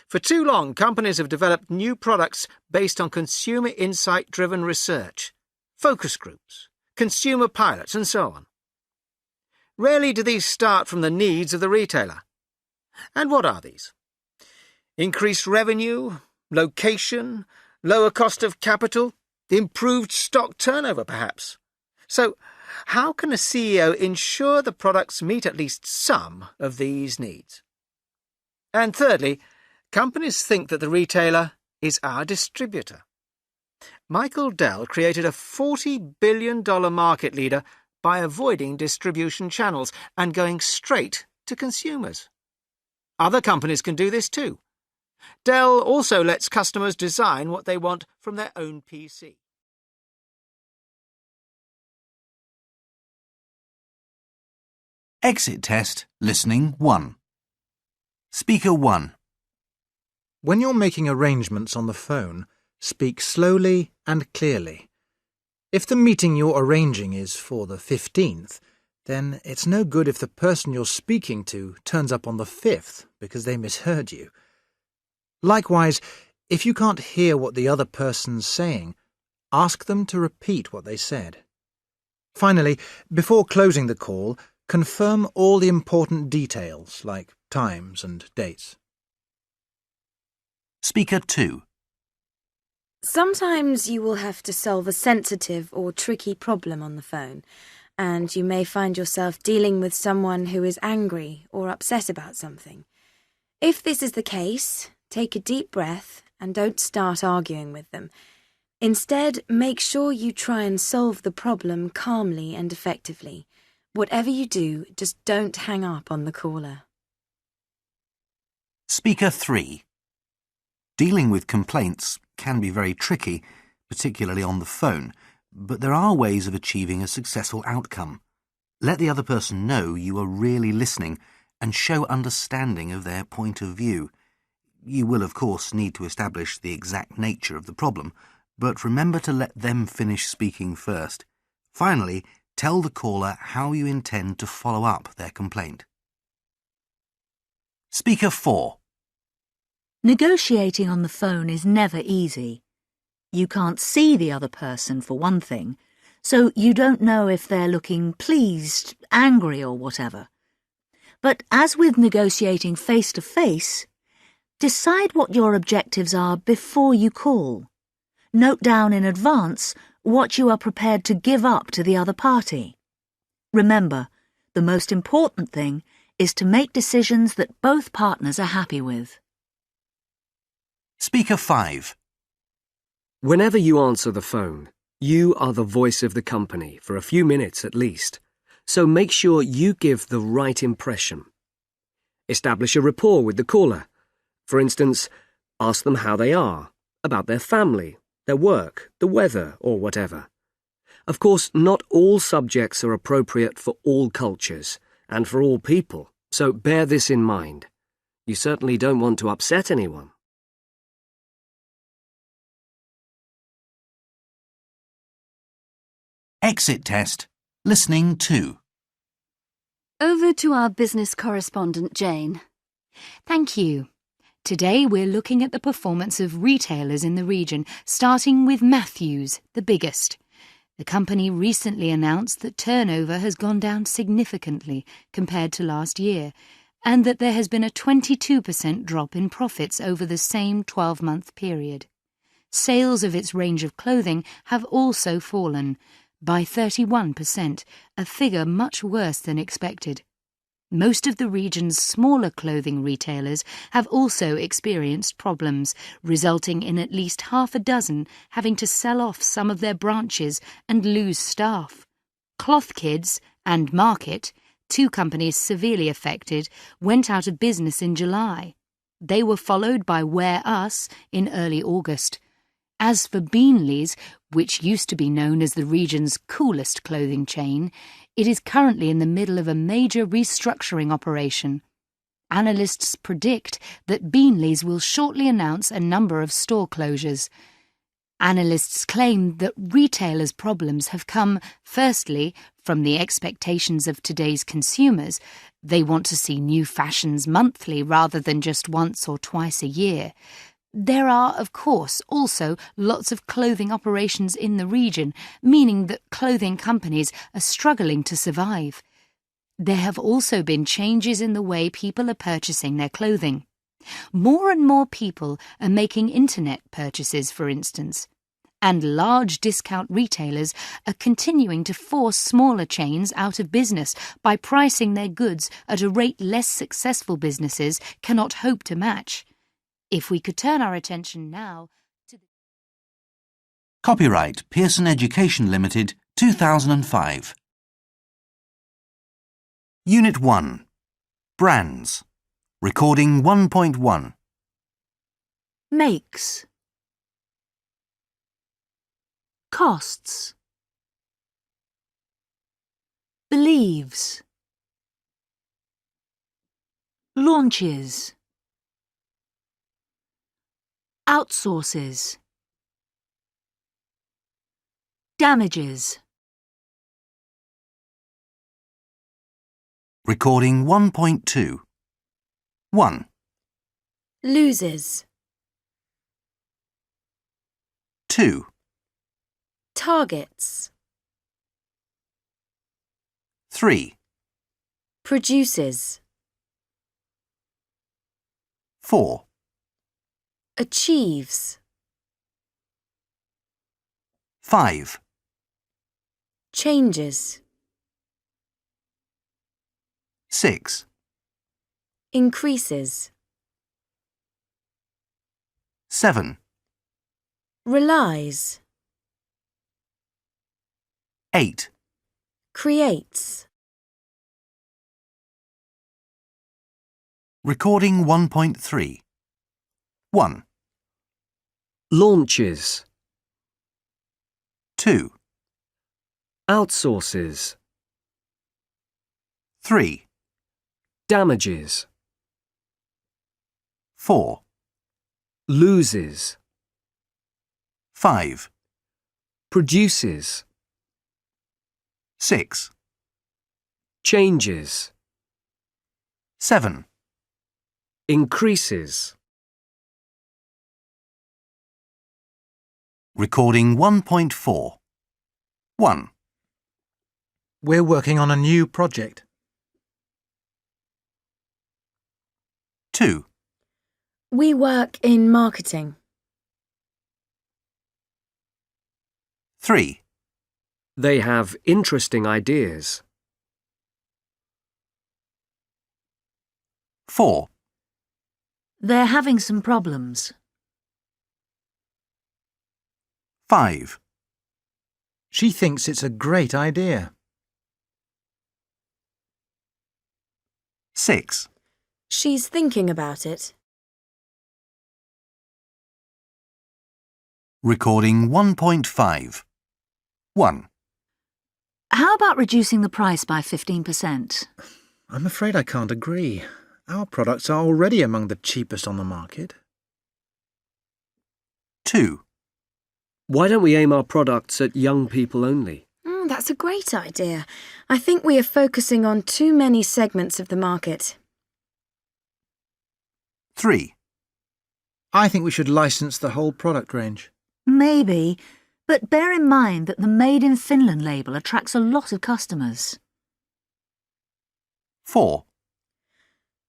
For too long, companies have developed new products based on consumer insight-driven research, focus groups, consumer pilots, and so on. Rarely do these start from the needs of the retailer. And what are these? Increased revenue, location, lower cost of capital, improved stock turnover, perhaps. So, how can a CEO ensure the products meet at least some of these needs? And thirdly, companies think that the retailer is our distributor. Michael Dell created a $40 billion market leader by avoiding distribution channels and going straight to consumers. Other companies can do this too. Dell also lets customers design what they want from their own PC. Exit Test Listening 1. Speaker 1. When you're making arrangements on the phone, speak slowly and clearly. If the meeting you're arranging is for the 15th, then it's no good if the person you're speaking to turns up on the 5th because they misheard you. Likewise, if you can't hear what the other person's saying, ask them to repeat what they said. Finally, before closing the call, confirm all the important details like times and dates. Speaker 2. Sometimes you will have to solve a sensitive or tricky problem on the phone, and you may find yourself dealing with someone who is angry or upset about something. If this is the case, take a deep breath and don't start arguing with them. Instead, make sure you try and solve the problem calmly and effectively. Whatever you do, just don't hang up on the caller. Speaker 3. Dealing with complaints can be very tricky, particularly on the phone, but there are ways of achieving a successful outcome. Let the other person know you are really listening and show understanding of their point of view. You will, of course, need to establish the exact nature of the problem, but remember to let them finish speaking first. Finally, tell the caller how you intend to follow up their complaint. Speaker 4. Negotiating on the phone is never easy. You can't see the other person, for one thing, so you don't know if they're looking pleased, angry or whatever. But as with negotiating face-to-face, decide what your objectives are before you call. Note down in advance what you are prepared to give up to the other party. Remember, the most important thing is to make decisions that both partners are happy with. Speaker 5. Whenever you answer the phone, you are the voice of the company for a few minutes at least, so make sure you give the right impression. Establish a rapport with the caller. For instance, ask them how they are, about their family, their work, the weather, or whatever. Of course, not all subjects are appropriate for all cultures and for all people, so bear this in mind. You certainly don't want to upset anyone. Exit test. Listening 2. Over to our business correspondent, Jane. Thank you. Today we're looking at the performance of retailers in the region, starting with Matthews, the biggest. The company recently announced that turnover has gone down significantly compared to last year, and that there has been a 22% drop in profits over the same 12-month period. Sales of its range of clothing have also fallen by 31%, a figure much worse than expected. Most of the region's smaller clothing retailers have also experienced problems, resulting in at least half a dozen having to sell off some of their branches and lose staff. Cloth Kids and Market, two companies severely affected, went out of business in July. They were followed by Wear Us in early August. As for Beanley's, which used to be known as the region's coolest clothing chain, it is currently in the middle of a major restructuring operation. Analysts predict that Beanley's will shortly announce a number of store closures. Analysts claim that retailers' problems have come, firstly, from the expectations of today's consumers. They want to see new fashions monthly rather than just once or twice a year. There are, of course, also lots of clothing operations in the region, meaning that clothing companies are struggling to survive. There have also been changes in the way people are purchasing their clothing. More and more people are making internet purchases, for instance, and large discount retailers are continuing to force smaller chains out of business by pricing their goods at a rate less successful businesses cannot hope to match. If we could turn our attention now to the... Copyright Pearson Education Limited, 2005. Unit 1. Brands. Recording 1.1. Makes. Costs. Believes. Launches. Outsources. Damages. Recording 1.2. 1, Loses. 2, Targets. 3, Produces. 4, Achieves. 5, Changes. 6, Increases. 7, Relies. 8. Creates. Recording 1.3. 1, Launches. 2, Outsources. 3, Damages. 4, Loses. 5, Produces. 6, Changes. 7. Increases. Recording 1.4. 1, We're working on a new project. 2, We work in marketing. 3, They have interesting ideas. 4, They're having some problems. 5, She thinks it's a great idea. 6, She's thinking about it. Recording 1.5. 1, How about reducing the price by 15%? I'm afraid I can't agree. Our products are already among the cheapest on the market. 2, Why don't we aim our products at young people only? That's a great idea. I think we are focusing on too many segments of the market. 3, I think we should license the whole product range. Maybe, but bear in mind that the Made in Finland label attracts a lot of customers. 4,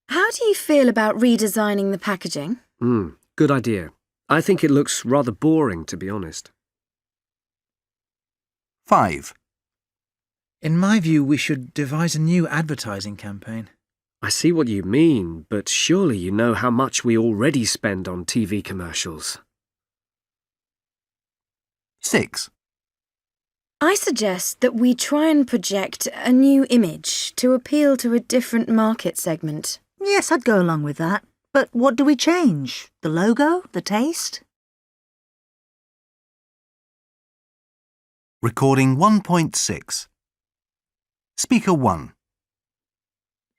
How do you feel about redesigning the packaging? Good idea. I think it looks rather boring, to be honest. 5, In my view, we should devise a new advertising campaign. I see what you mean, but surely you know how much we already spend on TV commercials. 6, I suggest that we try and project a new image to appeal to a different market segment. Yes, I'd go along with that. But what do we change? The logo? The taste? Recording 1.6. Speaker 1.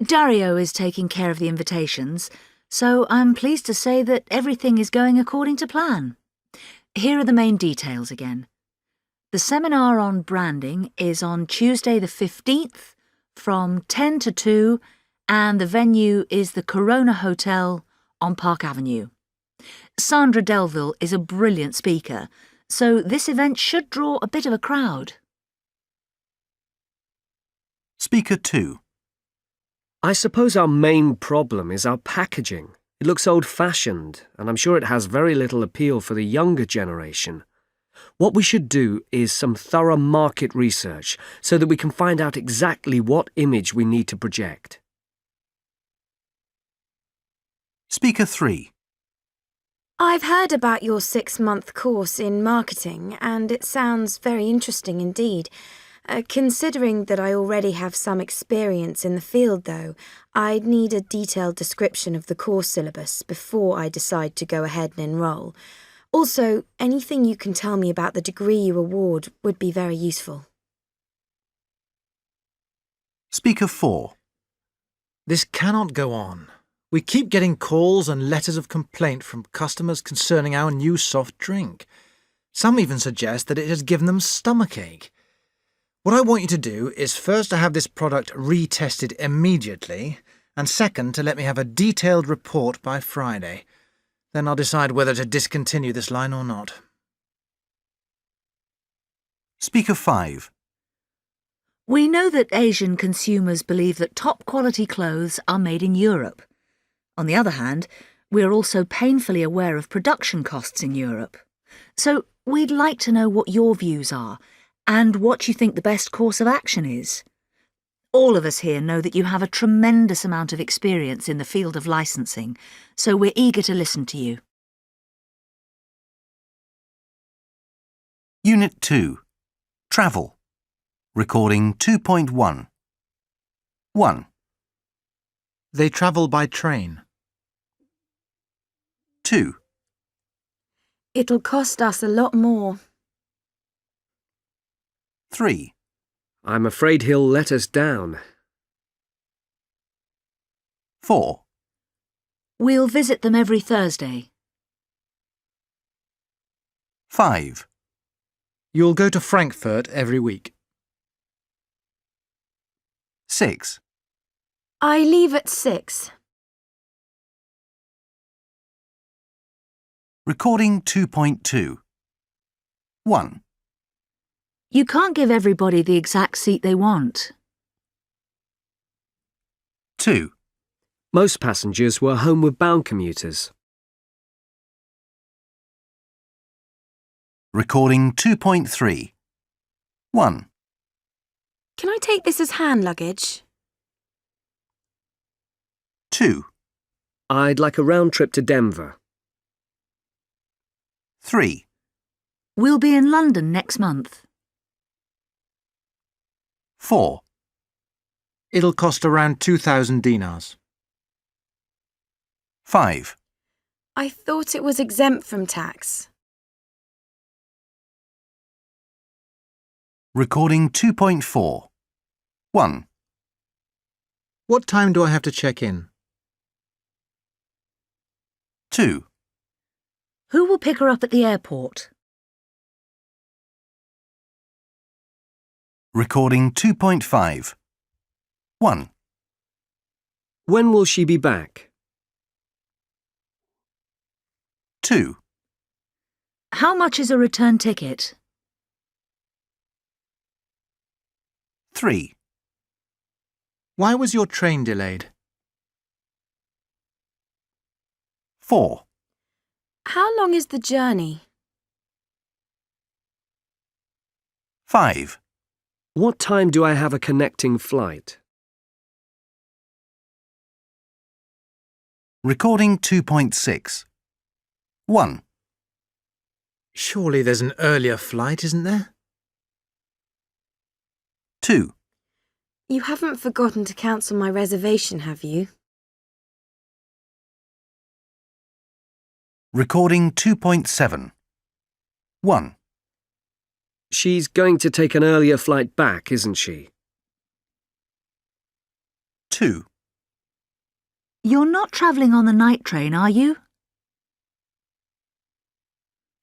Dario is taking care of the invitations, so I'm pleased to say that everything is going according to plan. Here are the main details again. The seminar on branding is on Tuesday the 15th from 10 to 2, and the venue is the Corona Hotel on Park Avenue. Sandra Delville is a brilliant speaker, so this event should draw a bit of a crowd. Speaker 2. I suppose our main problem is our packaging. It looks old-fashioned, and I'm sure it has very little appeal for the younger generation. What we should do is some thorough market research so that we can find out exactly what image we need to project. Speaker 3. I've heard about your 6-month course in marketing, and it sounds very interesting indeed. Considering that I already have some experience in the field, though, I'd need a detailed description of the course syllabus before I decide to go ahead and enrol. Also, anything you can tell me about the degree you award would be very useful. Speaker 4. This cannot go on. We keep getting calls and letters of complaint from customers concerning our new soft drink. Some even suggest that it has given them stomachache. What I want you to do is first to have this product retested immediately, and second to let me have a detailed report by Friday. Then I'll decide whether to discontinue this line or not. Speaker 5. We know that Asian consumers believe that top-quality clothes are made in Europe. On the other hand, we are also painfully aware of production costs in Europe. So we'd like to know what your views are and what you think the best course of action is. All of us here know that you have a tremendous amount of experience in the field of licensing, so we're eager to listen to you. Unit 2. Travel. Recording 2.1. 1. They travel by train. 2. It'll cost us a lot more. 3. I'm afraid he'll let us down. 4. We'll visit them every Thursday. 5. You'll go to Frankfurt every week. 6. I leave at 6. Recording 2.2. 1. You can't give everybody the exact seat they want. 2. Most passengers were homeward-bound commuters. Recording 2.3. 1. Can I take this as hand luggage? 2. I'd like a round trip to Denver. 3. We'll be in London next month. 4. It'll cost around 2,000 dinars. 5. I thought it was exempt from tax. Recording 2.4. 1. What time do I have to check in? 2. Who will pick her up at the airport? Recording 2.5. 1. When will she be back? 2. How much is a return ticket? 3. Why was your train delayed? 4. How long is the journey? 5. What time do I have a connecting flight? Recording 2.6. 1. Surely there's an earlier flight, isn't there? 2. You haven't forgotten to cancel my reservation, have you? Recording 2.7. 1. She's going to take an earlier flight back, isn't she? 2. You're not travelling on the night train, are you?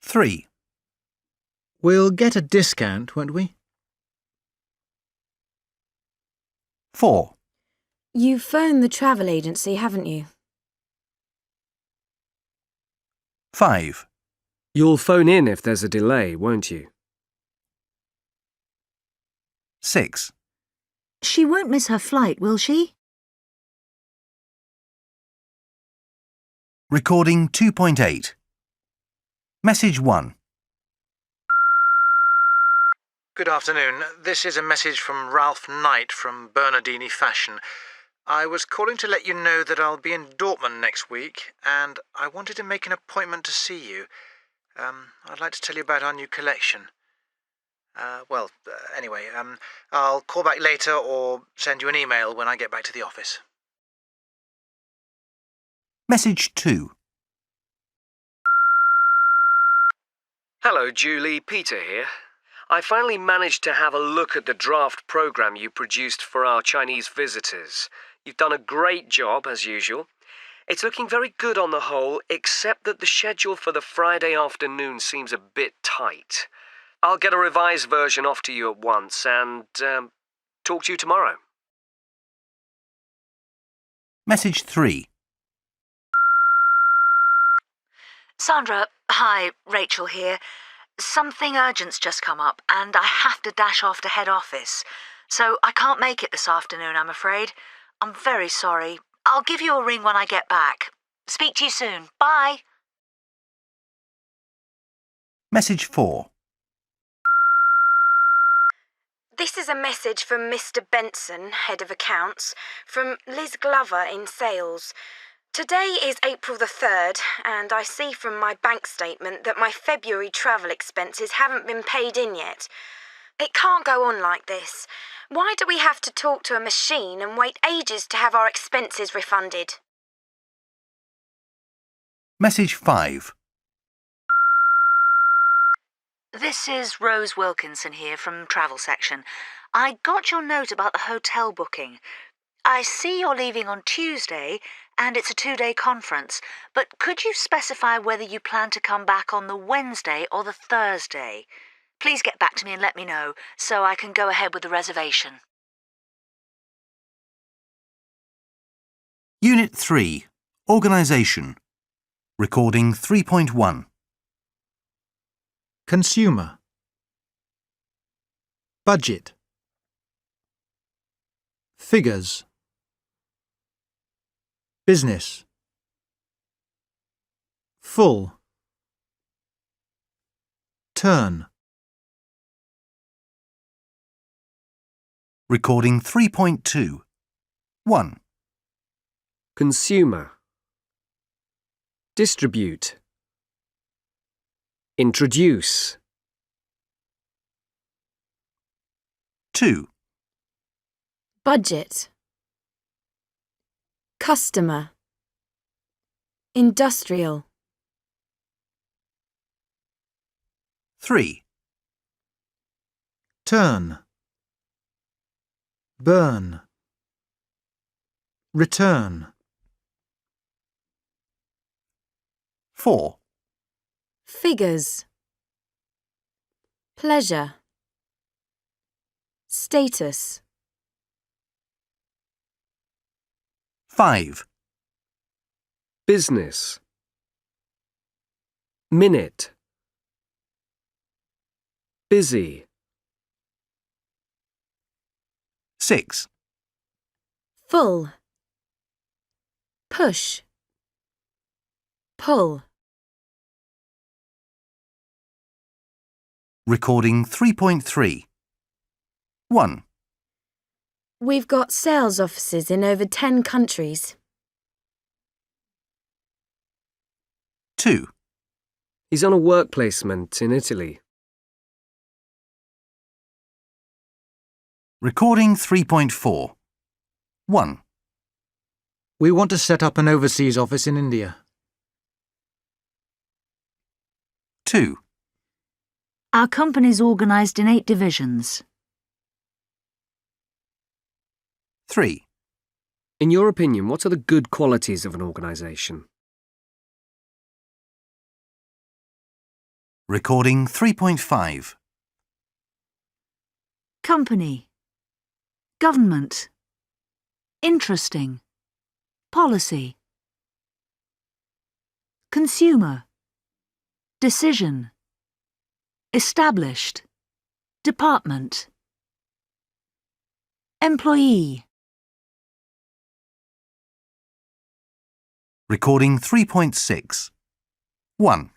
3. We'll get a discount, won't we? 4. You've phoned the travel agency, haven't you? 5. You'll phone in if there's a delay, won't you? 6. She won't miss her flight, will she? Recording 2.8. Message 1. Good afternoon. This is a message from Ralph Knight from Bernardini Fashion. I was calling to let you know that I'll be in Dortmund next week, and I wanted to make an appointment to see you. I'd like to tell you about our new collection. Anyway, I'll call back later or send you an email when I get back to the office. Message 2. Hello, Julie. Peter here. I finally managed to have a look at the draft program you produced for our Chinese visitors. You've done a great job, as usual. It's looking very good on the whole, except that the schedule for the Friday afternoon seems a bit tight. I'll get a revised version off to you at once and talk to you tomorrow. Message 3. Sandra, hi, Rachel here. Something urgent's just come up and I have to dash off to head office. So I can't make it this afternoon, I'm afraid. I'm very sorry. I'll give you a ring when I get back. Speak to you soon. Bye. Message 4. This is a message from Mr. Benson, Head of Accounts, from Liz Glover in Sales. Today is April the 3rd, and I see from my bank statement that my February travel expenses haven't been paid in yet. It can't go on like this. Why do we have to talk to a machine and wait ages to have our expenses refunded? Message 5. This is Rose Wilkinson here from Travel Section. I got your note about the hotel booking. I see you're leaving on Tuesday, and it's a 2-day conference, but could you specify whether you plan to come back on the Wednesday or the Thursday? Please get back to me and let me know, so I can go ahead with the reservation. Unit 3. Organisation. Recording 3.1. Consumer. Budget. Figures. Business. Full. Turn. Recording 3.2. 1. Consumer. Distribute. Introduce. 2. Budget. Customer. Industrial. 3. Turn. Burn. Return. 4. Figures. Pleasure. Status. 5. Business. Minute. Busy. 6. Full. Push. Pull. Recording 3.3. 1. We've got sales offices in over 10 countries. 2. He's on a work placement in Italy. Recording 3.4. 1. We want to set up an overseas office in India. 2. Our company's organised in 8 divisions. 3. In your opinion, what are the good qualities of an organisation? Recording 3.5. Company. Government. Interesting. Policy. Consumer. Decision. Established. Department. Employee. Recording 3.6. 1.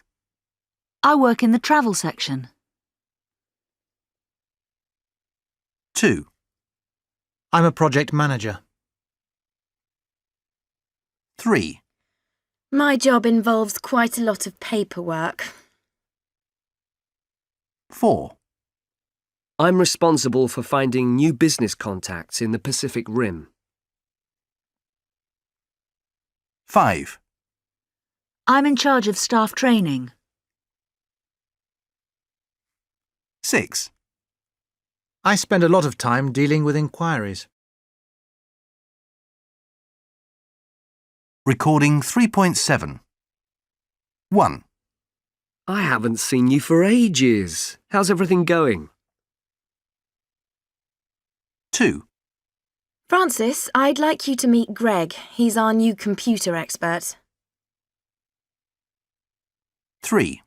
I work in the travel section. 2. I'm a project manager. 3. My job involves quite a lot of paperwork. 4. I'm responsible for finding new business contacts in the Pacific Rim. 5. I'm in charge of staff training. 6. I spend a lot of time dealing with inquiries. Recording 3.7. 1. I haven't seen you for ages. How's everything going? 2, Francis, I'd like you to meet Greg. He's our new computer expert. 3,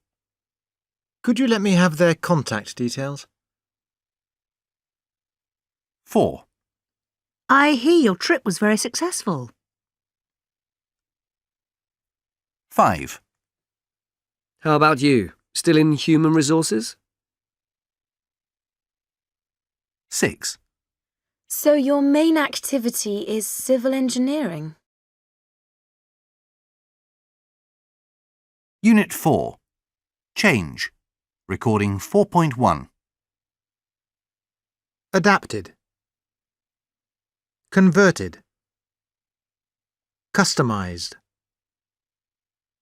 Could you let me have their contact details? 4, I hear your trip was very successful. 5, How about you? Still in human resources? 6, So your main activity is civil engineering? Unit 4. Change. Recording 4.1. Adapted. Converted. Customized.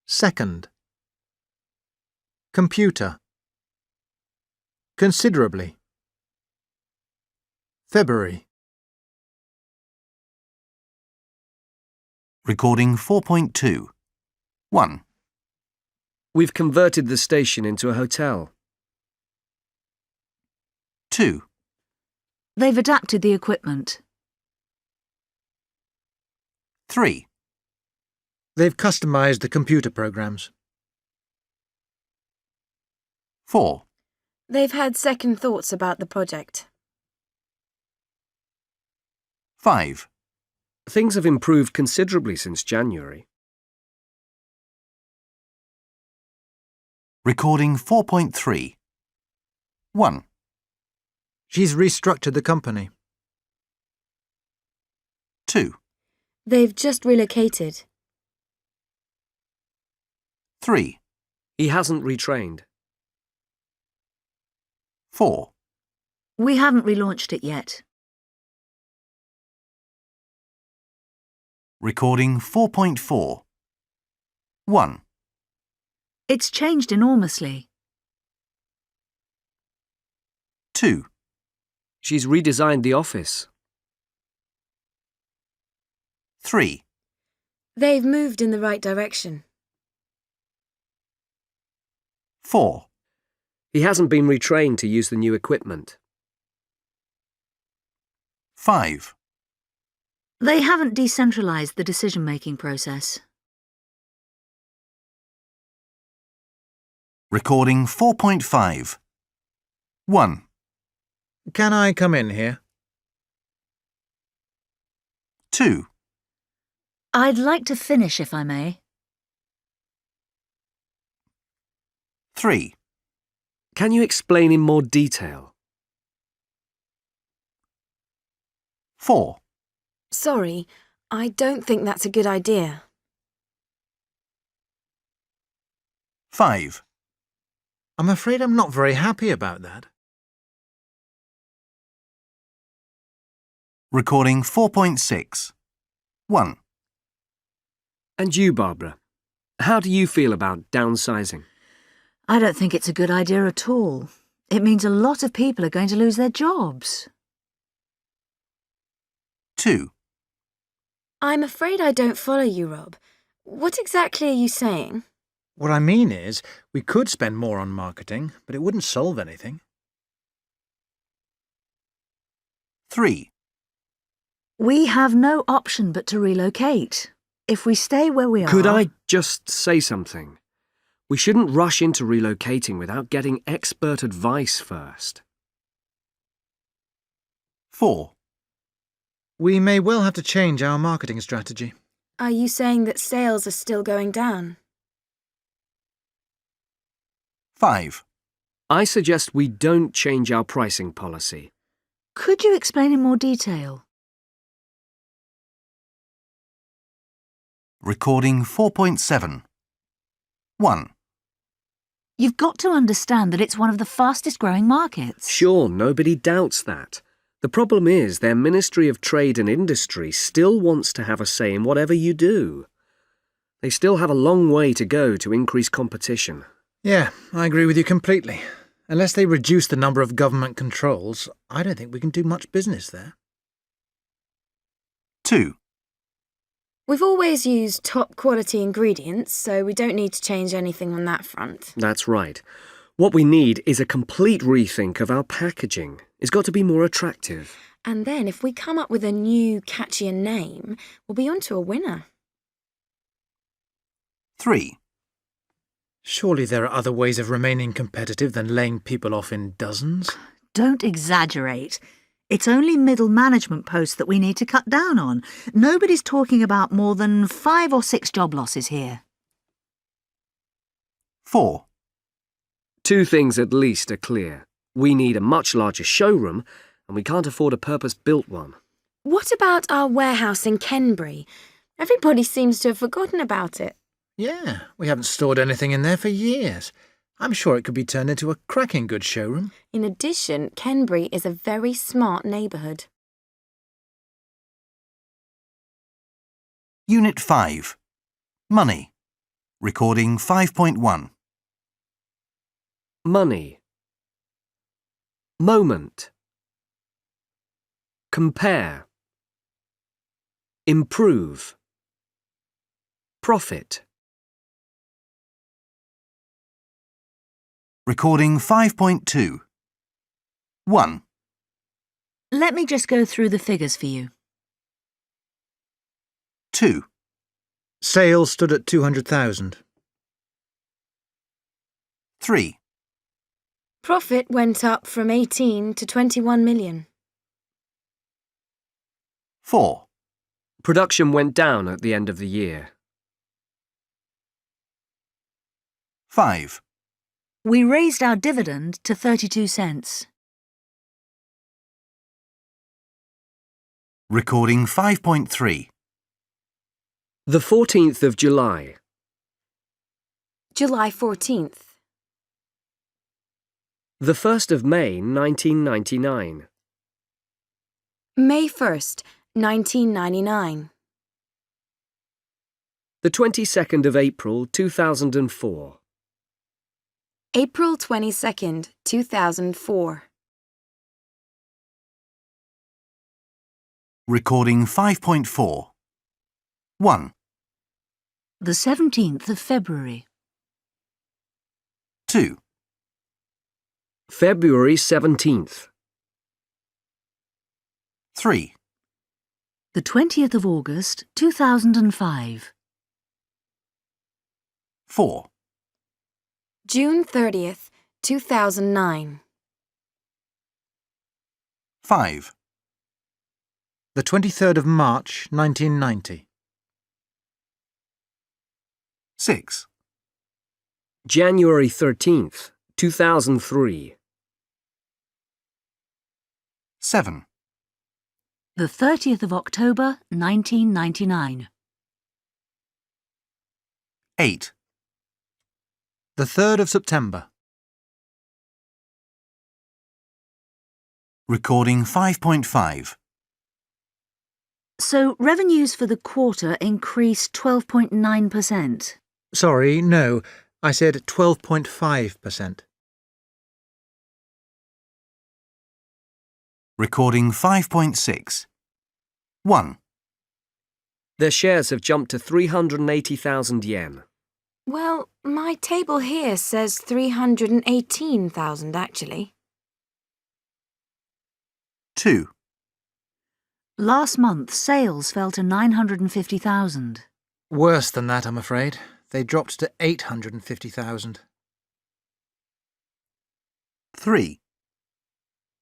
Second. Computer. Considerably. February. Recording 4.2. 1. We've converted the station into a hotel. 2. They've adapted the equipment. 3. They've customized the computer programs. 4. They've had second thoughts about the project. 5. Things have improved considerably since January. Recording 4.3. 1. She's restructured the company. 2. They've just relocated. 3. He hasn't retrained. 4. We haven't relaunched it yet. Recording 4.4. 1. It's changed enormously. 2. She's redesigned the office. 3. They've moved in the right direction. 4. He hasn't been retrained to use the new equipment. 5. They haven't decentralized the decision-making process. Recording 4.5. 1. Can I come in here? 2. I'd like to finish, if I may. 3. Can you explain in more detail? 4. Sorry, I don't think that's a good idea. 5. I'm afraid I'm not very happy about that. Recording 4.6. 1. And you, Barbara? How do you feel about downsizing? I don't think it's a good idea at all. It means a lot of people are going to lose their jobs. 2. I'm afraid I don't follow you, Rob. What exactly are you saying? What I mean is, we could spend more on marketing, but it wouldn't solve anything. 3. We have no option but to relocate. If we stay where we are... Could I just say something? We shouldn't rush into relocating without getting expert advice first. 4. We may well have to change our marketing strategy. Are you saying that sales are still going down? 5. I suggest we don't change our pricing policy. Could you explain in more detail? Recording 4.7. 1. You've got to understand that it's one of the fastest growing markets. Sure, nobody doubts that. The problem is their Ministry of Trade and Industry still wants to have a say in whatever you do. They still have a long way to go to increase competition. Yeah, I agree with you completely. Unless they reduce the number of government controls, I don't think we can do much business there. 2. We've always used top quality ingredients, so we don't need to change anything on that front. That's right. What we need is a complete rethink of our packaging. It's got to be more attractive. And then if we come up with a new, catchier name, we'll be onto a winner. 3. Surely there are other ways of remaining competitive than laying people off in dozens? Don't exaggerate. It's only middle management posts that we need to cut down on. Nobody's talking about more than 5 or 6 job losses here. 4. 2 things at least are clear. We need a much larger showroom, and we can't afford a purpose-built one. What about our warehouse in Kenbury? Everybody seems to have forgotten about it. Yeah, we haven't stored anything in there for years. I'm sure it could be turned into a cracking good showroom. In addition, Kenbury is a very smart neighbourhood. Unit 5. Money. Recording 5.1. Money. Moment. Compare. Improve. Profit. Recording 5.2. 1. Let me just go through the figures for you. 2. Sales stood at 200,000. 3. Profit went up from 18 to 21 million. 4. Production went down at the end of the year. 5. We raised our dividend to 32 cents. Recording 5.3. The 14th of July. July 14th. The 1st of May, 1999. May 1st, 1999. The 22nd of April, 2004. April 22nd, 2004. Recording 5.4. 1. The 17th of February. 2. February 17th. 3. The 20th of August, 2005. 4. June 30th, 2009. 5. The 23rd of March, 1990. 6. January 13th, 2003. 7. The 30th of October, 1999. 8. The 3rd of September. Recording 5.5. So revenues for the quarter increased 12.9%. Sorry, no. I said 12.5%. Recording 5.6. 1. Their shares have jumped to 380,000 yen. Well, my table here says 318,000 actually. 2. Last month, sales fell to 950,000. Worse than that, I'm afraid. They dropped to 850,000. 3.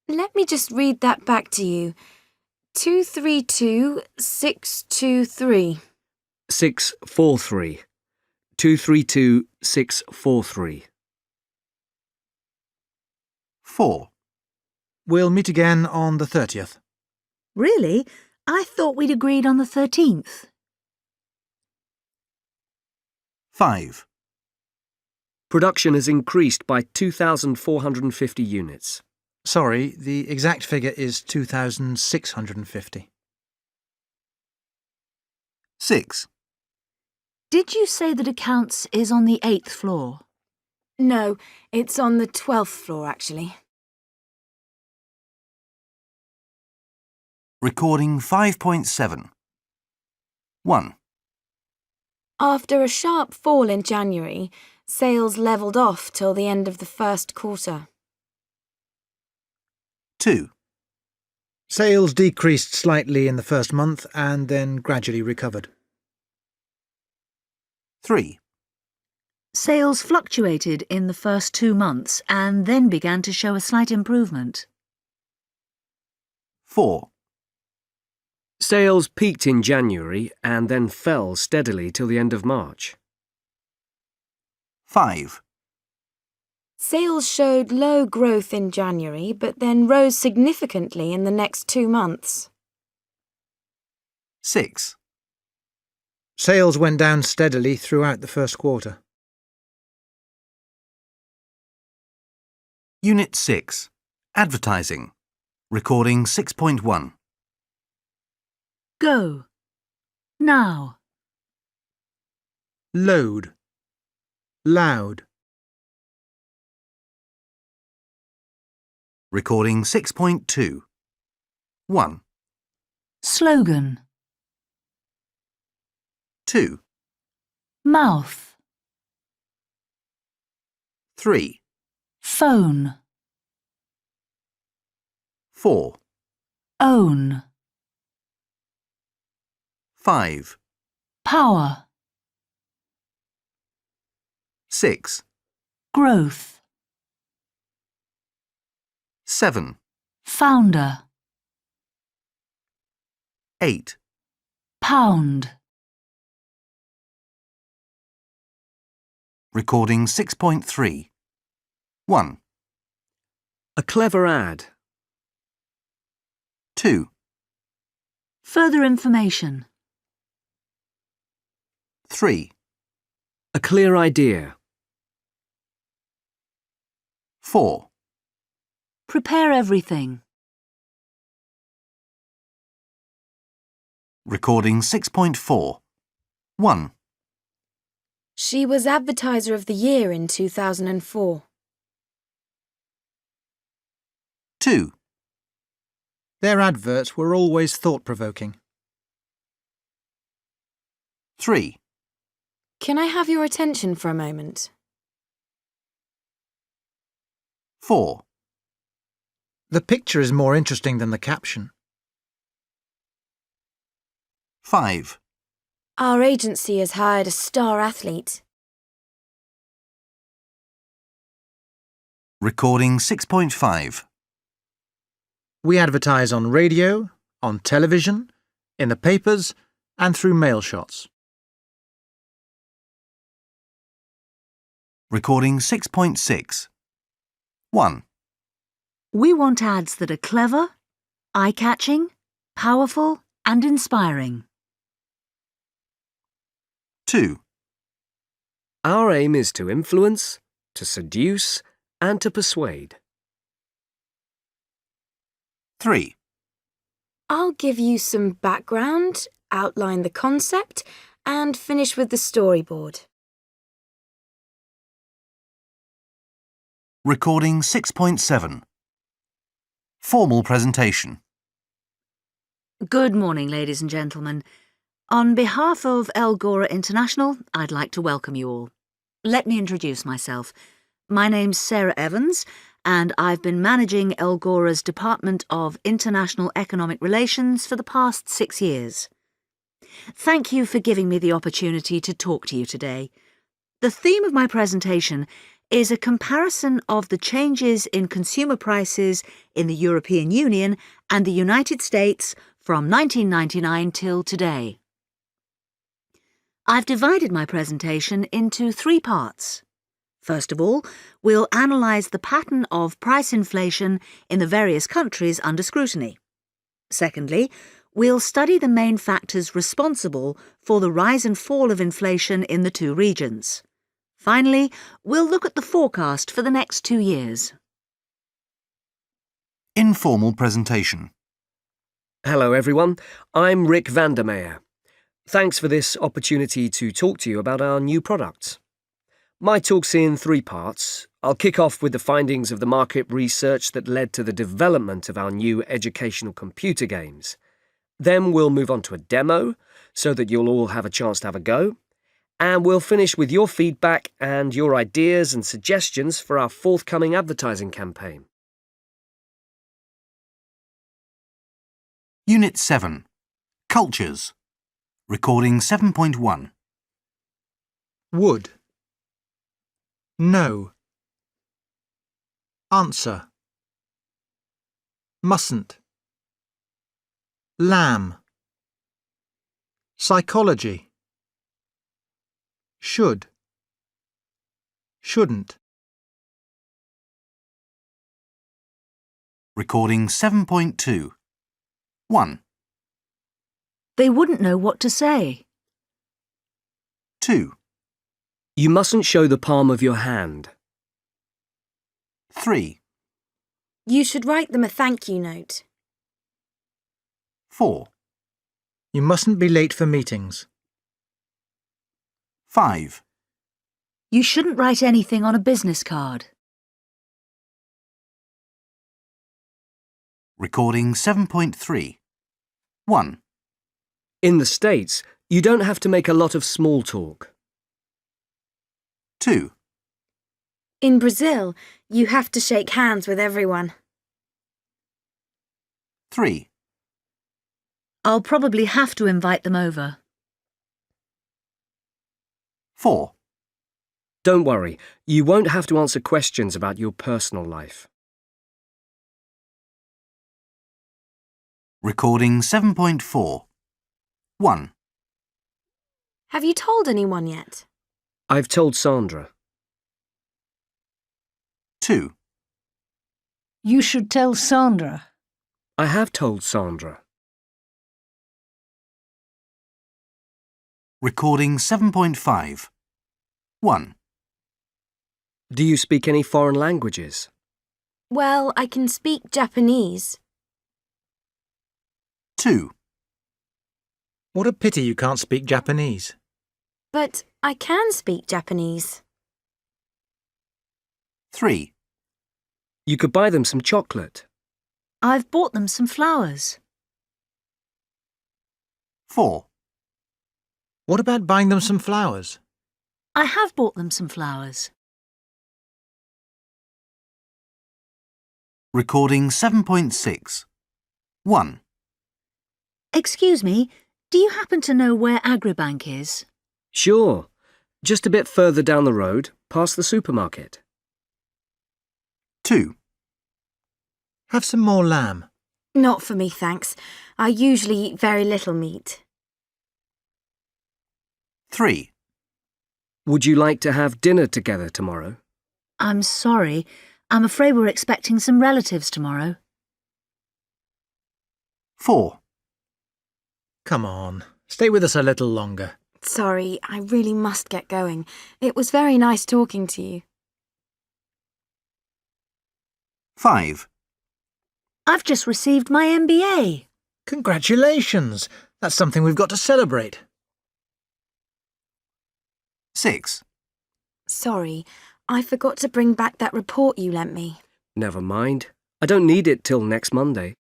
Let me just read that back to you. 232,623. 643. 232,643. 4. We'll meet again on the 30th. Really? I thought we'd agreed on the 13th. 5. Production has increased by 2,450 units. Sorry, the exact figure is 2,650. 6. Did you say that accounts is on the 8th floor? No, it's on the 12th floor actually. Recording 5.7. 1. After a sharp fall in January, sales levelled off till the end of the first quarter. 2. Sales decreased slightly in the first month and then gradually recovered. 3. Sales fluctuated in the first 2 months and then began to show a slight improvement. 4. Sales peaked in January and then fell steadily till the end of March. 5. Sales showed low growth in January, but then rose significantly in the next 2 months. 6. Sales went down steadily throughout the first quarter. Unit 6. Advertising. Recording 6.1. Go. Now. Load. Loud. Recording 6.2. 1. Slogan. 2. Mouth. 3. Phone. 4. Own. 5. Power. 6. Growth. 7. Founder. 8. Pound. Recording 6.3. 1. A clever ad. 2. Further information. 3. A clear idea. 4. Prepare everything. Recording 6.4. 1. She was Advertiser of the Year in 2004. 2. Their adverts were always thought-provoking. 3. Can I have your attention for a moment? 4. The picture is more interesting than the caption. 5. Our agency has hired a star athlete. Recording 6.5. We advertise on radio, on television, in the papers, and through mail shots. Recording 6.6. 1. We want ads that are clever, eye-catching, powerful, and inspiring. 2. Our aim is to influence, to seduce, and to persuade. 3. I'll give you some background, outline the concept, and finish with the storyboard. Recording 6.7. Formal presentation. Good morning, ladies and gentlemen. On behalf of El Gora International, I'd like to welcome you all. Let me introduce myself. My name's Sarah Evans, and I've been managing El Gora's Department of International Economic Relations for the past 6 years. Thank you for giving me the opportunity to talk to you today. The theme of my presentation is a comparison of the changes in consumer prices in the European Union and the United States from 1999 till today. I've divided my presentation into 3 parts. First of all, we'll analyse the pattern of price inflation in the various countries under scrutiny. Secondly, we'll study the main factors responsible for the rise and fall of inflation in the 2 regions. Finally, we'll look at the forecast for the next 2 years. Informal presentation. Hello everyone, I'm Rick Vandermeer. Thanks for this opportunity to talk to you about our new products. My talk's in 3 parts. I'll kick off with the findings of the market research that led to the development of our new educational computer games. Then we'll move on to a demo, so that you'll all have a chance to have a go. And we'll finish with your feedback and your ideas and suggestions for our forthcoming advertising campaign. Unit 7. Cultures. Recording 7.1. Would. No. Answer. Mustn't. Lamb. Psychology. Should. Shouldn't. Recording 7.2. 1. They wouldn't know what to say. 2. You mustn't show the palm of your hand. 3. You should write them a thank you note. 4. You mustn't be late for meetings. 5. You shouldn't write anything on a business card. Recording 7.3. 1. In the States, you don't have to make a lot of small talk. 2. In Brazil, you have to shake hands with everyone. 3. I'll probably have to invite them over. 4. Don't worry, you won't have to answer questions about your personal life. Recording 7.4. 1. Have you told anyone yet? I've told Sandra. 2. You should tell Sandra. I have told Sandra. Recording 7.5. 1. Do you speak any foreign languages? Well, I can speak Japanese. 2. What a pity you can't speak Japanese. But I can speak Japanese. 3. You could buy them some chocolate. I've bought them some flowers. 4. What about buying them some flowers? I have bought them some flowers. Recording 7.6. 1. Excuse me, do you happen to know where Agribank is? Sure. Just a bit further down the road, past the supermarket. 2. Have some more lamb. Not for me, thanks. I usually eat very little meat. 3. Would you like to have dinner together tomorrow? I'm sorry. I'm afraid we're expecting some relatives tomorrow. 4. Come on, stay with us a little longer. Sorry, I really must get going. It was very nice talking to you. 5. I've just received my MBA. Congratulations! That's something we've got to celebrate. 6. Sorry, I forgot to bring back that report you lent me. Never mind. I don't need it till next Monday.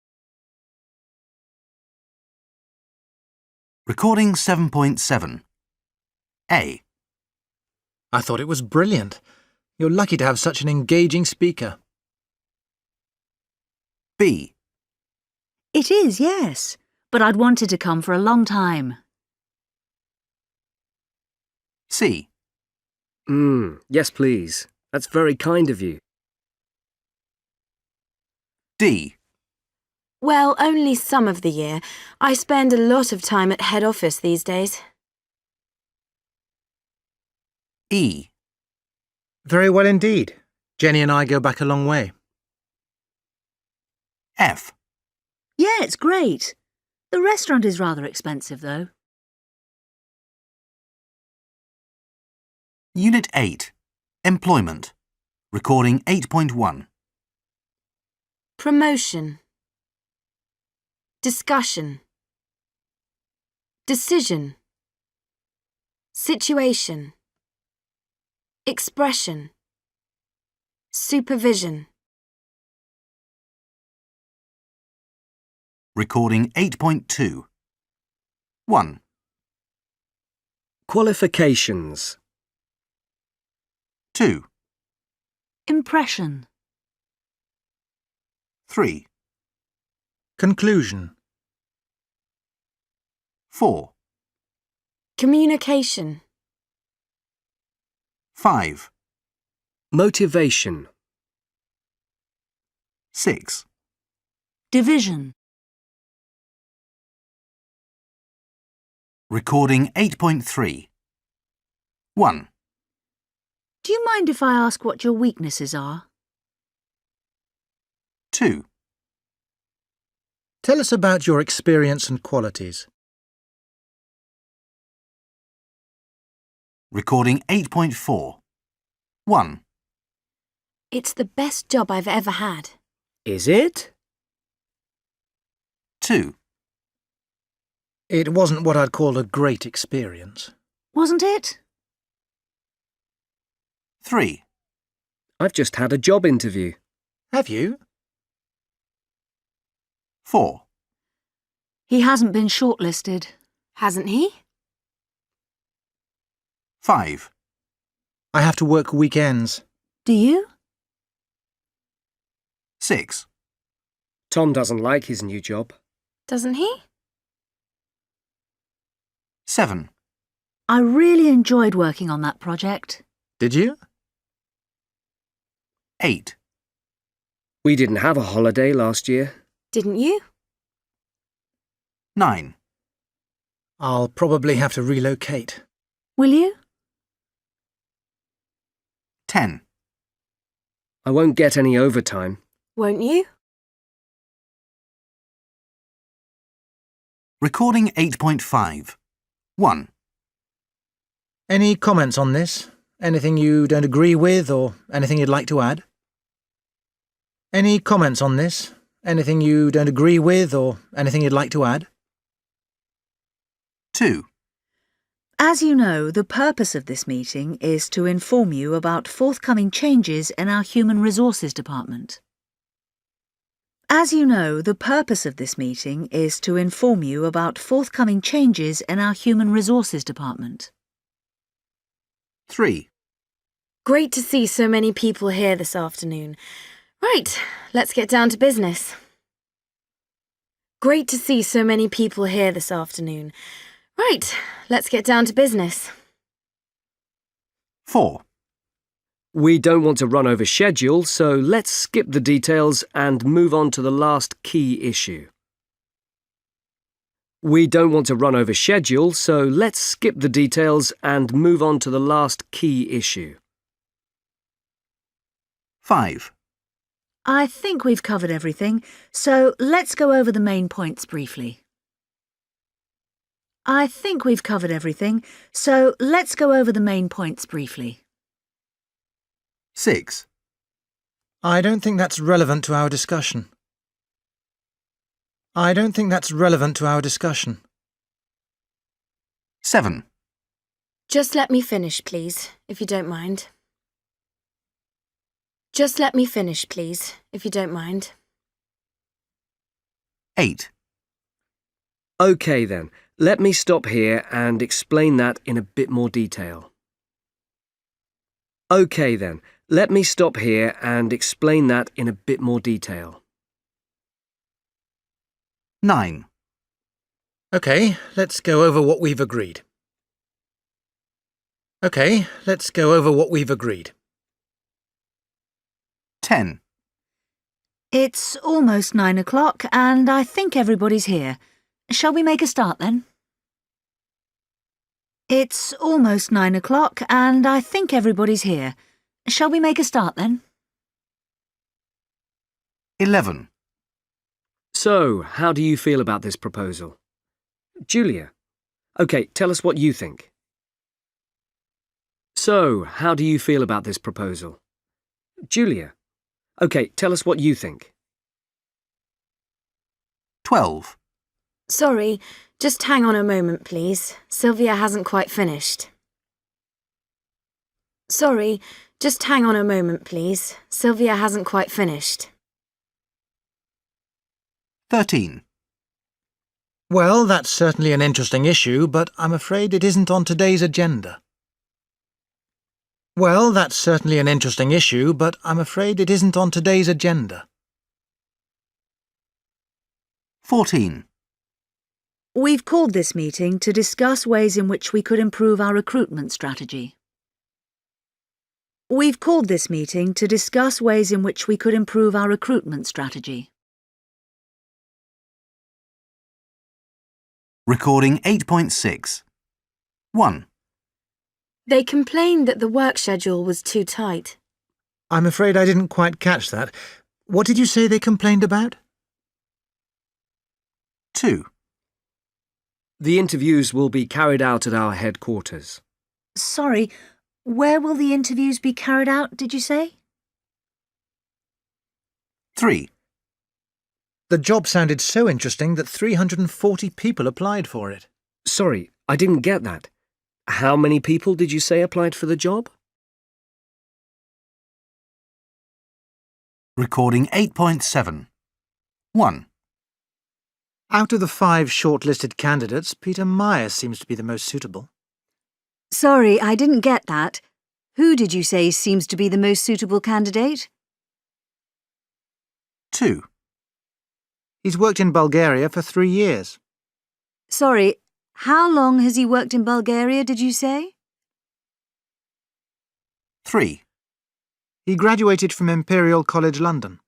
Recording 7.7. A. I thought it was brilliant. You're lucky to have such an engaging speaker. B. It is, yes. But I'd wanted to come for a long time. C. Yes, please. That's very kind of you. D. Well, only some of the year. I spend a lot of time at head office these days. E. Very well indeed. Jenny and I go back a long way. F. Yeah, it's great. The restaurant is rather expensive, though. Unit 8. Employment. Recording 8.1. Promotion. Discussion. Decision. Situation. Expression. Supervision. Recording 8.2. 1. Qualifications. 2, Impression. 3, Conclusion. 4, Communication. 5, Motivation. 6, Division. Recording 8.3. 1, Do you mind if I ask what your weaknesses are? 2, Tell us about your experience and qualities. Recording 8.4. 1, It's the best job I've ever had. Is it? 2, It wasn't what I'd call a great experience. Wasn't it? 3, I've just had a job interview. Have you? 4, He hasn't been shortlisted. Hasn't he? 5, I have to work weekends. Do you? 6, Tom doesn't like his new job. Doesn't he? 7, I really enjoyed working on that project. Did you? 8, We didn't have a holiday last year. Didn't you? 9, I'll probably have to relocate. Will you? 10, I won't get any overtime. Won't you? Recording 8.5. 1, Any comments on this? Anything you don't agree with or anything you'd like to add? Any comments on this? Anything you don't agree with or anything you'd like to add? 2, As you know, the purpose of this meeting is to inform you about forthcoming changes in our Human Resources Department. As you know, the purpose of this meeting is to inform you about forthcoming changes in our Human Resources Department. 3, Great to see so many people here this afternoon. Right, let's get down to business. Great to see so many people here this afternoon. Right, let's get down to business. 4, We don't want to run over schedule, so let's skip the details and move on to the last key issue. We don't want to run over schedule, so let's skip the details and move on to the last key issue. 5, I think we've covered everything, so let's go over the main points briefly. I think we've covered everything, so let's go over the main points briefly. 6, I don't think that's relevant to our discussion. I don't think that's relevant to our discussion. 7, Just let me finish, please, if you don't mind. Just let me finish, please, if you don't mind. 8, OK then, let me stop here and explain that in a bit more detail. OK then, let me stop here and explain that in a bit more detail. 9, OK, let's go over what we've agreed. OK, let's go over what we've agreed. 10, It's almost 9 o'clock and I think everybody's here. Shall we make a start then? It's almost 9 o'clock and I think everybody's here. Shall we make a start then? 11, So, how do you feel about this proposal? Julia. OK, tell us what you think. So, how do you feel about this proposal? Julia. OK, tell us what you think. 12, Sorry, just hang on a moment, please. Sylvia hasn't quite finished. Sorry, just hang on a moment, please. Sylvia hasn't quite finished. 13, Well, that's certainly an interesting issue, but I'm afraid it isn't on today's agenda. Well, that's certainly an interesting issue, but I'm afraid it isn't on today's agenda. 14. We've called this meeting to discuss ways in which we could improve our recruitment strategy. We've called this meeting to discuss ways in which we could improve our recruitment strategy. Recording 8.6. 1. They complained that the work schedule was too tight. I'm afraid I didn't quite catch that. What did you say they complained about? 2. The interviews will be carried out at our headquarters. Sorry, where will the interviews be carried out, did you say? 3. The job sounded so interesting that 340 people applied for it. Sorry, I didn't get that. How many people did you say applied for the job? Recording 8.7. 1. Out of the 5 shortlisted candidates, Peter Myers seems to be the most suitable. Sorry, I didn't get that. Who did you say seems to be the most suitable candidate? 2. He's worked in Bulgaria for 3 years. Sorry, how long has he worked in Bulgaria, did you say? 3. He graduated from Imperial College London.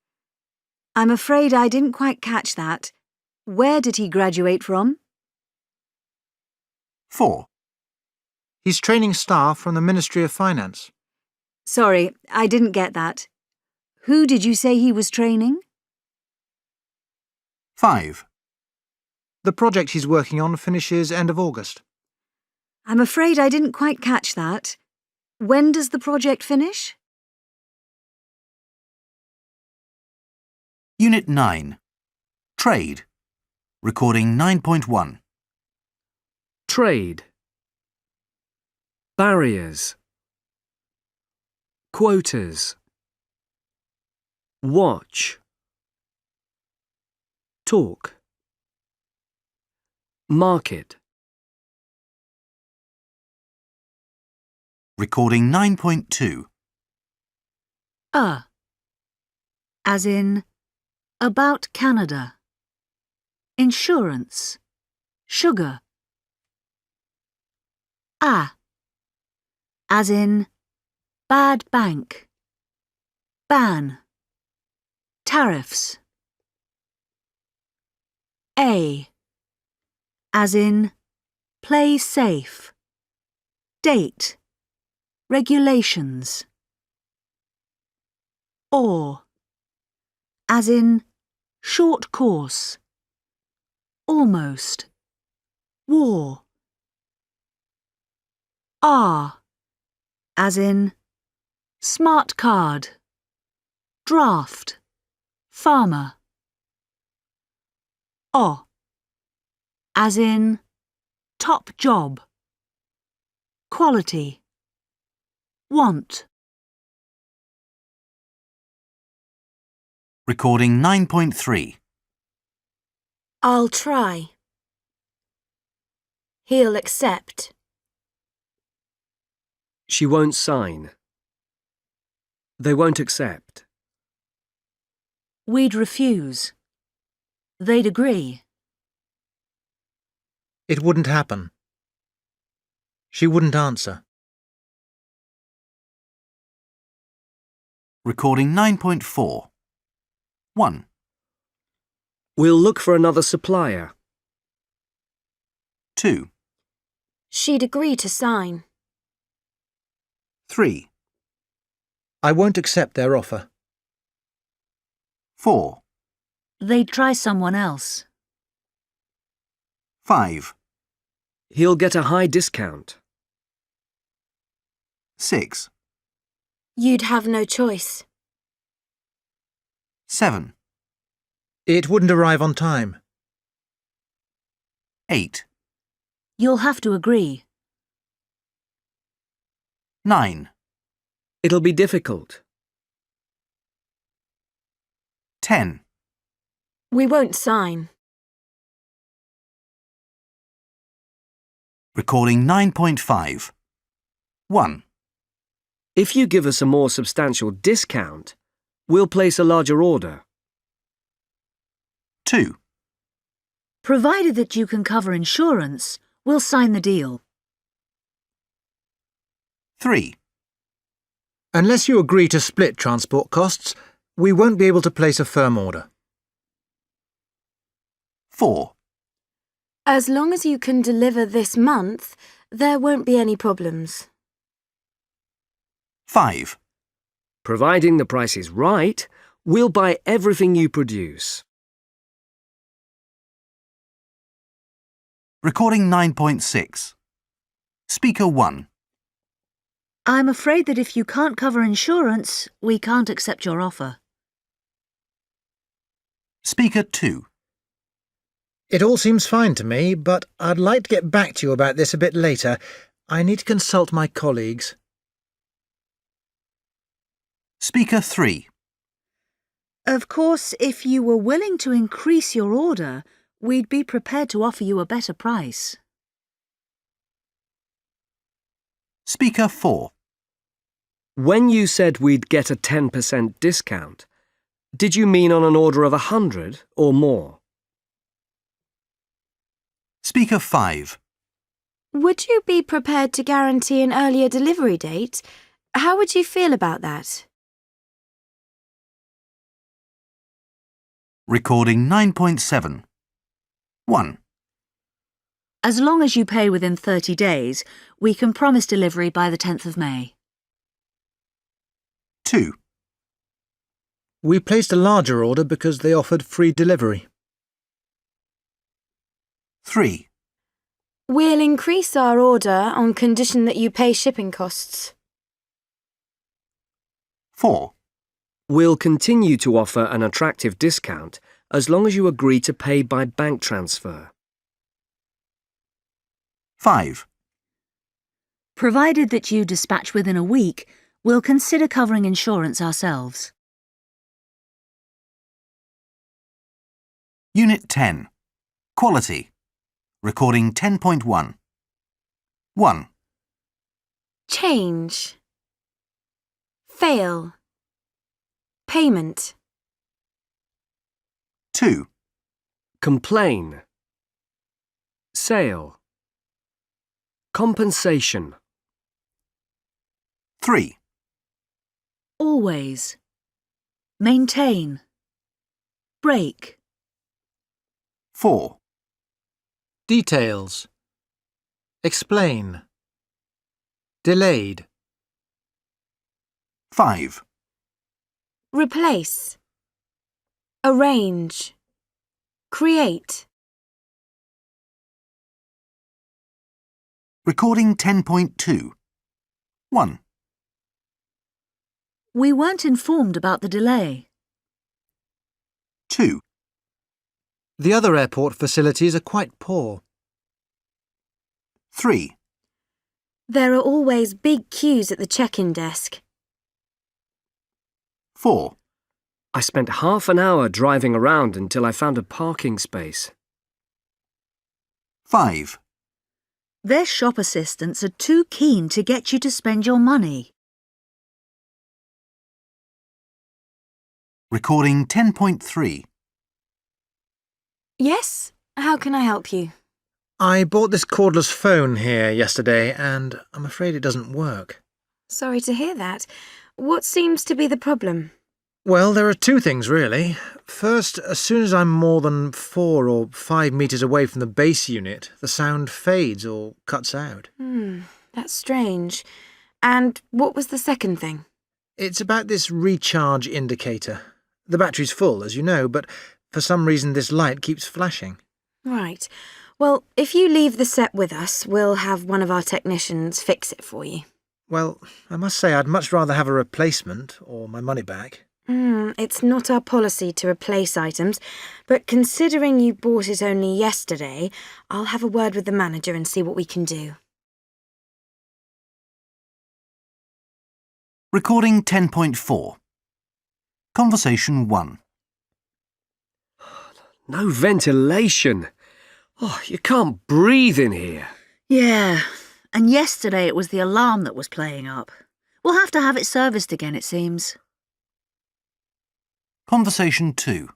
I'm afraid I didn't quite catch that. Where did he graduate from? 4. He's training staff from the Ministry of Finance. Sorry, I didn't get that. Who did you say he was training? 5. The project he's working on finishes end of August. I'm afraid I didn't quite catch that. When does the project finish? Unit 9. Trade. Recording 9.1. Trade. Barriers. Quotas. Watch. Talk. Market. Recording 9.2. As in, about Canada. Insurance. Sugar. As in, bad bank. Ban. Tariffs. As in, play safe. Date. Regulations. As in, short course. Almost. War. As in, smart card. Draft. Farmer. As in, top job. Quality. Want. Recording 9.3. I'll try. He'll accept. She won't sign. They won't accept. We'd refuse. They'd agree. It wouldn't happen. She wouldn't answer. Recording 9.4. 1. We'll look for another supplier. 2. She'd agree to sign. 3. I won't accept their offer. 4. They'd try someone else. 5. He'll get a high discount. 6. You'd have no choice. 7. It wouldn't arrive on time. 8. You'll have to agree. 9. It'll be difficult. 10. We won't sign. Recording 9.5. 1. If you give us a more substantial discount, we'll place a larger order. 2. Provided that you can cover insurance, we'll sign the deal. 3. Unless you agree to split transport costs, we won't be able to place a firm order. 4. As long as you can deliver this month, there won't be any problems. 5. Providing the price is right, we'll buy everything you produce. Recording 9.6. Speaker 1. I'm afraid that if you can't cover insurance, we can't accept your offer. Speaker 2. It all seems fine to me, but I'd like to get back to you about this a bit later. I need to consult my colleagues. Speaker 3. Of course, if you were willing to increase your order, we'd be prepared to offer you a better price. Speaker 4. When you said we'd get a 10% discount, did you mean on an order of 100 or more? Speaker 5. Would you be prepared to guarantee an earlier delivery date? How would you feel about that? Recording 9.7. 1. As long as you pay within 30 days, we can promise delivery by the 10th of May. 2. We placed a larger order because they offered free delivery. 3. We'll increase our order on condition that you pay shipping costs. 4. We'll continue to offer an attractive discount as long as you agree to pay by bank transfer. 5. Provided that you dispatch within a week, we'll consider covering insurance ourselves. Unit 10. Quality. Recording 10.1. 1. Change. Fail. Payment. 2. Complain. Sale. Compensation. 3. Always. Maintain. Break. 4. Details. Explain. Delayed. 5. Replace. Arrange. Create. Recording 10.2. 1. We weren't informed about the delay. 2. The other airport facilities are quite poor. 3. There are always big queues at the check-in desk. 4. I spent half an hour driving around until I found a parking space. 5. Their shop assistants are too keen to get you to spend your money. Recording 10.3. Yes? How can I help you? I bought this cordless phone here yesterday, and I'm afraid it doesn't work. Sorry to hear that. What seems to be the problem? Well, there are two things, really. First, as soon as I'm more than 4 or 5 metres away from the base unit, the sound fades or cuts out. That's strange. And what was the second thing? It's about this recharge indicator. The battery's full, as you know, but for some reason this light keeps flashing. Right. Well, if you leave the set with us, we'll have one of our technicians fix it for you. Well, I must say I'd much rather have a replacement or my money back. It's not our policy to replace items, but considering you bought it only yesterday, I'll have a word with the manager and see what we can do. Recording 10.4. Conversation 1. No ventilation. Oh, you can't breathe in here. Yeah, and yesterday it was the alarm that was playing up. We'll have to have it serviced again, it seems. Conversation 2.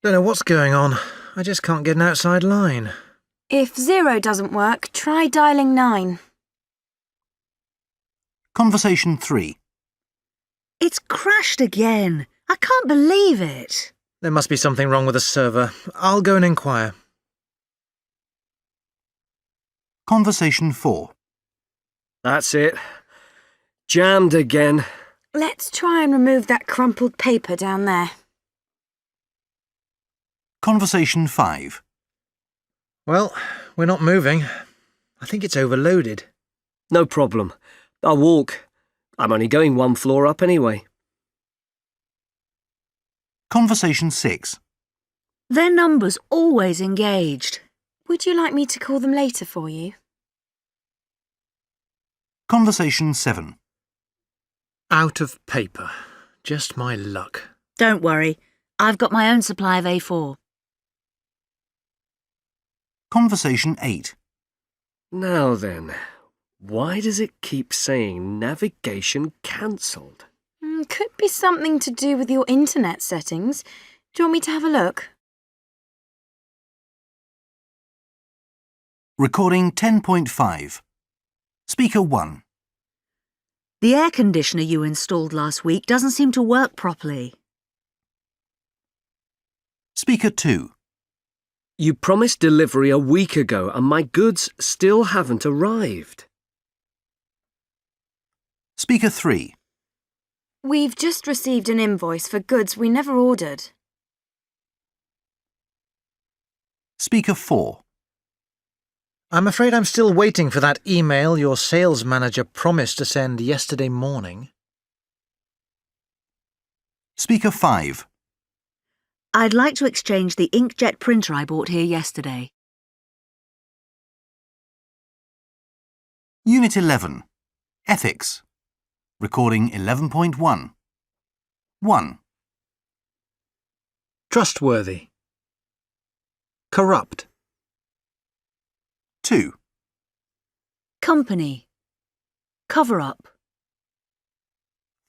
Don't know what's going on. I just can't get an outside line. If 0 doesn't work, try dialing 9. Conversation 3. It's crashed again. I can't believe it. There must be something wrong with the server. I'll go and inquire. Conversation 4. That's it. Jammed again. Let's try and remove that crumpled paper down there. Conversation 5. Well, we're not moving. I think it's overloaded. No problem. I'll walk. I'm only going 1 floor up anyway. Conversation 6. Their number's always engaged. Would you like me to call them later for you? Conversation 7. Out of paper. Just my luck. Don't worry. I've got my own supply of A4. Conversation 8. Now then, why does it keep saying navigation cancelled? Could be something to do with your internet settings. Do you want me to have a look? Recording 10.5. Speaker 1. The air conditioner you installed last week doesn't seem to work properly. Speaker 2. You promised delivery a week ago and my goods still haven't arrived. Speaker 3. We've just received an invoice for goods we never ordered. Speaker 4. I'm afraid I'm still waiting for that email your sales manager promised to send yesterday morning. Speaker 5. I'd like to exchange the inkjet printer I bought here yesterday. Unit 11. Ethics. Recording 11.1. 1. Trustworthy. Corrupt. 2. Company. Cover up.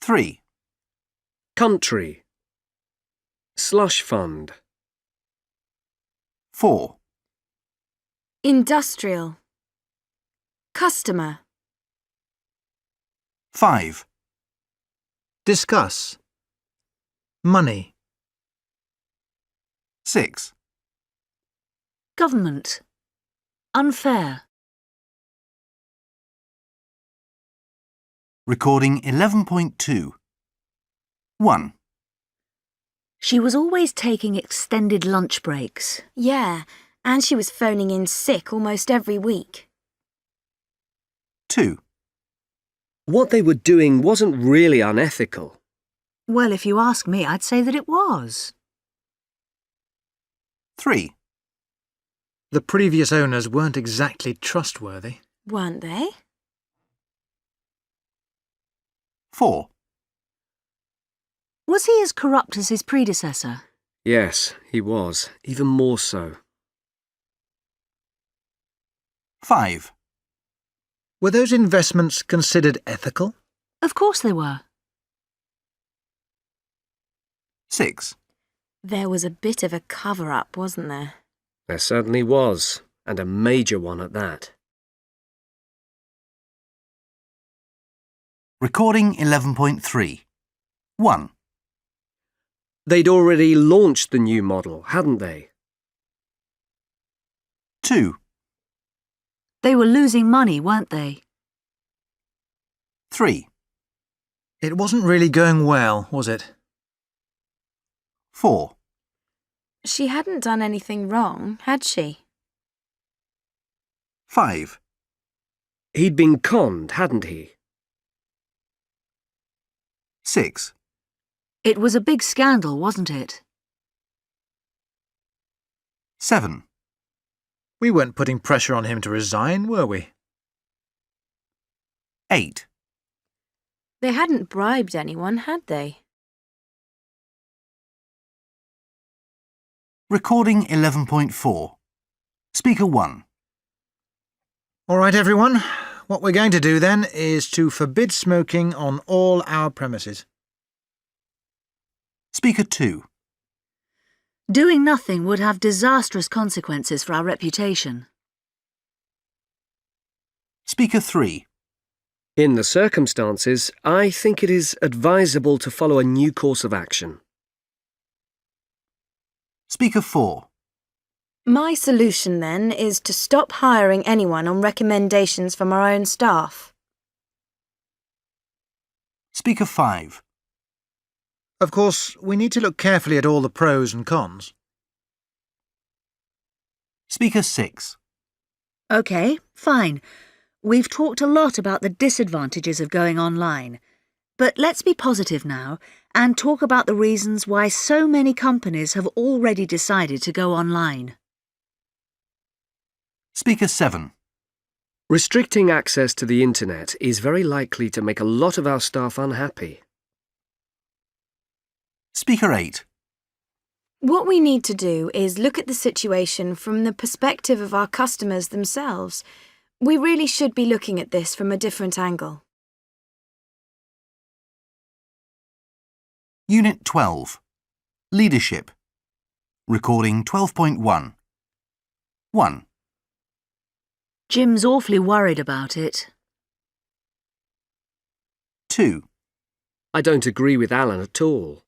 3. Country. Slush fund. 4. Industrial. Customer. 5. Discuss. Money. 6. Government. Unfair. Recording 11.2. 1. She was always taking extended lunch breaks. Yeah, and she was phoning in sick almost every week. 2. What they were doing wasn't really unethical. Well, if you ask me, I'd say that it was. 3. The previous owners weren't exactly trustworthy. Weren't they? 4. Was he as corrupt as his predecessor? Yes, he was. Even more so. 5. Were those investments considered ethical? Of course they were. 6. There was a bit of a cover-up, wasn't there? There certainly was, and a major one at that. Recording 11.3. 1. They'd already launched the new model, hadn't they? 2. They were losing money, weren't they? 3. It wasn't really going well, was it? 4. She hadn't done anything wrong, had she? 5. He'd been conned, hadn't he? 6. It was a big scandal, wasn't it? 7. We weren't putting pressure on him to resign, were we? 8. They hadn't bribed anyone, had they? Recording 11.4. Speaker 1. All right, everyone. What we're going to do then is to forbid smoking on all our premises. Speaker 2. Doing nothing would have disastrous consequences for our reputation. Speaker 3. In the circumstances, I think it is advisable to follow a new course of action. Speaker 4. My solution, then, is to stop hiring anyone on recommendations from our own staff. Speaker 5. Of course, we need to look carefully at all the pros and cons. Speaker 6. OK, fine. We've talked a lot about the disadvantages of going online. But let's be positive now and talk about the reasons why so many companies have already decided to go online. Speaker 7. Restricting access to the internet is very likely to make a lot of our staff unhappy. Speaker 8. What we need to do is look at the situation from the perspective of our customers themselves. We really should be looking at this from a different angle. Unit 12. Leadership. Recording 12.1. 1. Jim's awfully worried about it. 2. I don't agree with Alan at all.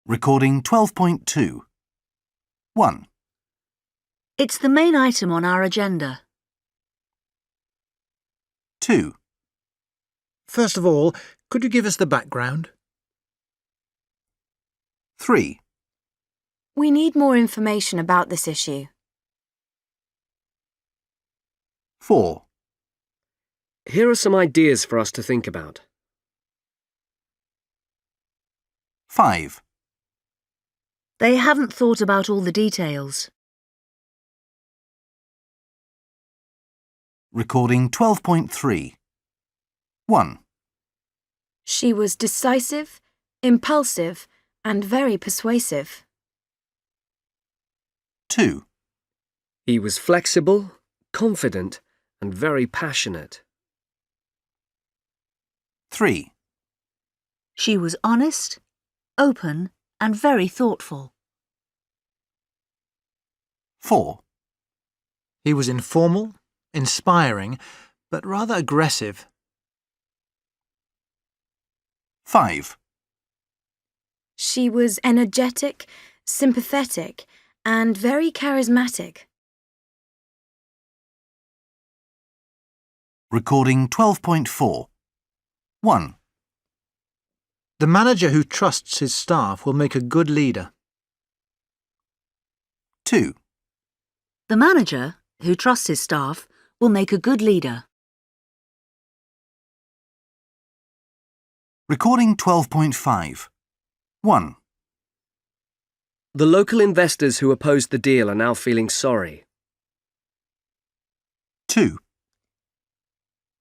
Recording 12.2. 1. It's the main item on our agenda. 2. First of all, could you give us the background? 3. We need more information about this issue. 4. Here are some ideas for us to think about. 5. They haven't thought about all the details. Recording 12.3. 1. She was decisive, impulsive, and very persuasive. 2. He was flexible, confident, and very passionate. 3. She was honest, open, and very thoughtful. 4. He was informal, inspiring, but rather aggressive. 5. She was energetic, sympathetic, and very charismatic. Recording 12.4. 1. The manager who trusts his staff will make a good leader. 2. The manager who trusts his staff will make a good leader. Recording 12.5. 1. The local investors who opposed the deal are now feeling sorry. 2.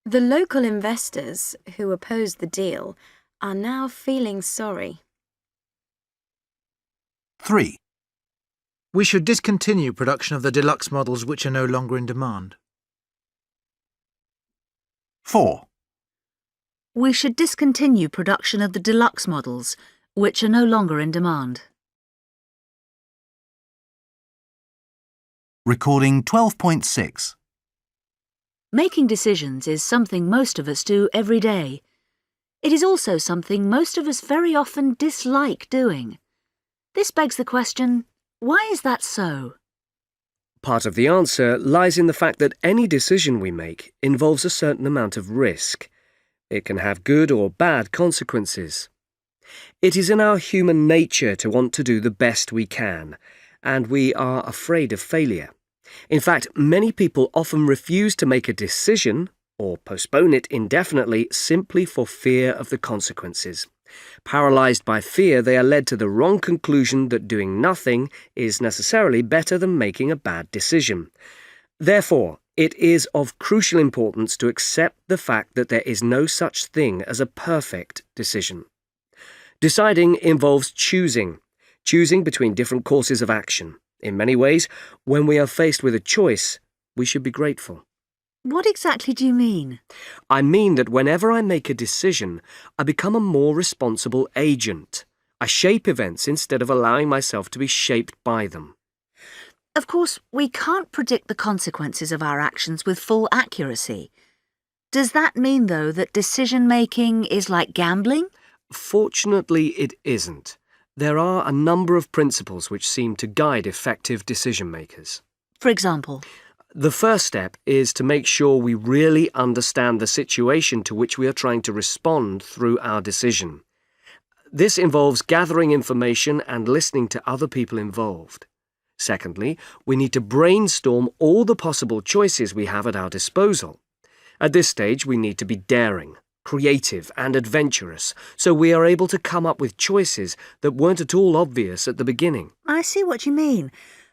The local investors who opposed the deal are now feeling sorry. 3. We should discontinue production of the deluxe models which are no longer in demand. 4. We should discontinue production of the deluxe models which are no longer in demand. Recording 12.6. Making decisions is something most of us do every day. It is also something most of us very often dislike doing. This begs the question, why is that so? Part of the answer lies in the fact that any decision we make involves a certain amount of risk. It can have good or bad consequences. It is in our human nature to want to do the best we can, and we are afraid of failure. In fact, many people often refuse to make a decision or postpone it indefinitely simply for fear of the consequences. Paralysed by fear, they are led to the wrong conclusion that doing nothing is necessarily better than making a bad decision. Therefore, it is of crucial importance to accept the fact that there is no such thing as a perfect decision. Deciding involves choosing between different courses of action. In many ways, when we are faced with a choice, we should be grateful. What exactly do you mean? I mean that whenever I make a decision, I become a more responsible agent. I shape events instead of allowing myself to be shaped by them. Of course, we can't predict the consequences of our actions with full accuracy. Does that mean, though, that decision-making is like gambling? Fortunately, it isn't. There are a number of principles which seem to guide effective decision-makers. For example? The first step is to make sure we really understand the situation to which we are trying to respond through our decision. This involves gathering information and listening to other people involved. Secondly, we need to brainstorm all the possible choices we have at our disposal. At this stage, we need to be daring, creative and adventurous, so we are able to come up with choices that weren't at all obvious at the beginning. I see what you mean.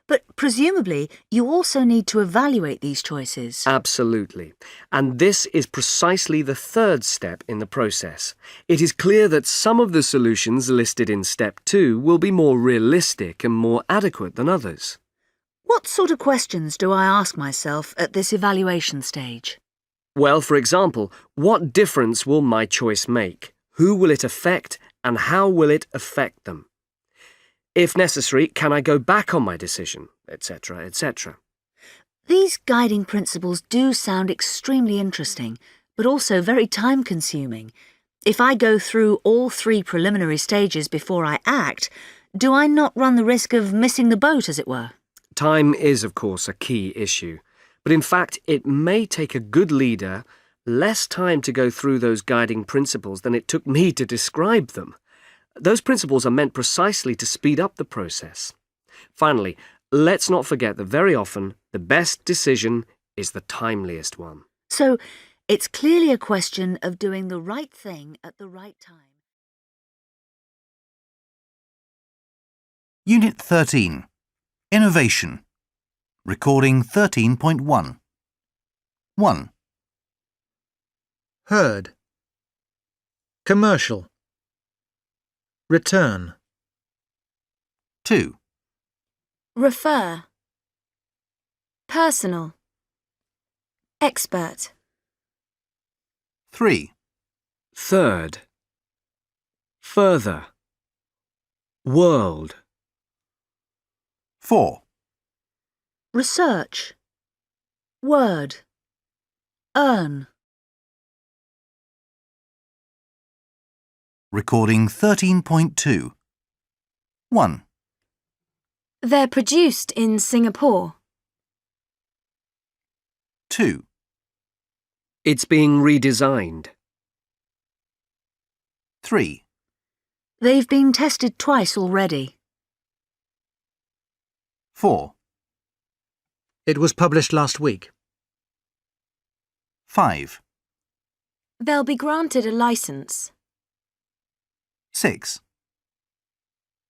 But presumably, you also need to evaluate these choices. Absolutely. And this is precisely the third step in the process. It is clear that some of the solutions listed in step 2 will be more realistic and more adequate than others. What sort of questions do I ask myself at this evaluation stage? Well, for example, what difference will my choice make? Who will it affect, and how will it affect them? If necessary, can I go back on my decision, etc., etc.? These guiding principles do sound extremely interesting, but also very time-consuming. If I go through all 3 preliminary stages before I act, do I not run the risk of missing the boat, as it were? Time is, of course, a key issue. But in fact, it may take a good leader less time to go through those guiding principles than it took me to describe them. Those principles are meant precisely to speed up the process. Finally, let's not forget that very often the best decision is the timeliest one. So, it's clearly a question of doing the right thing at the right time. Unit 13. Innovation. Recording 13.1. 1. Heard. Commercial. Return. 2. Refer. Personal. Expert. 3. Third. Further. World. 4. Research. Word. Earn. Recording 13.2. 1. They're produced in Singapore. 2. It's being redesigned. 3. They've been tested twice already. 4. It was published last week. 5. They'll be granted a license. 6.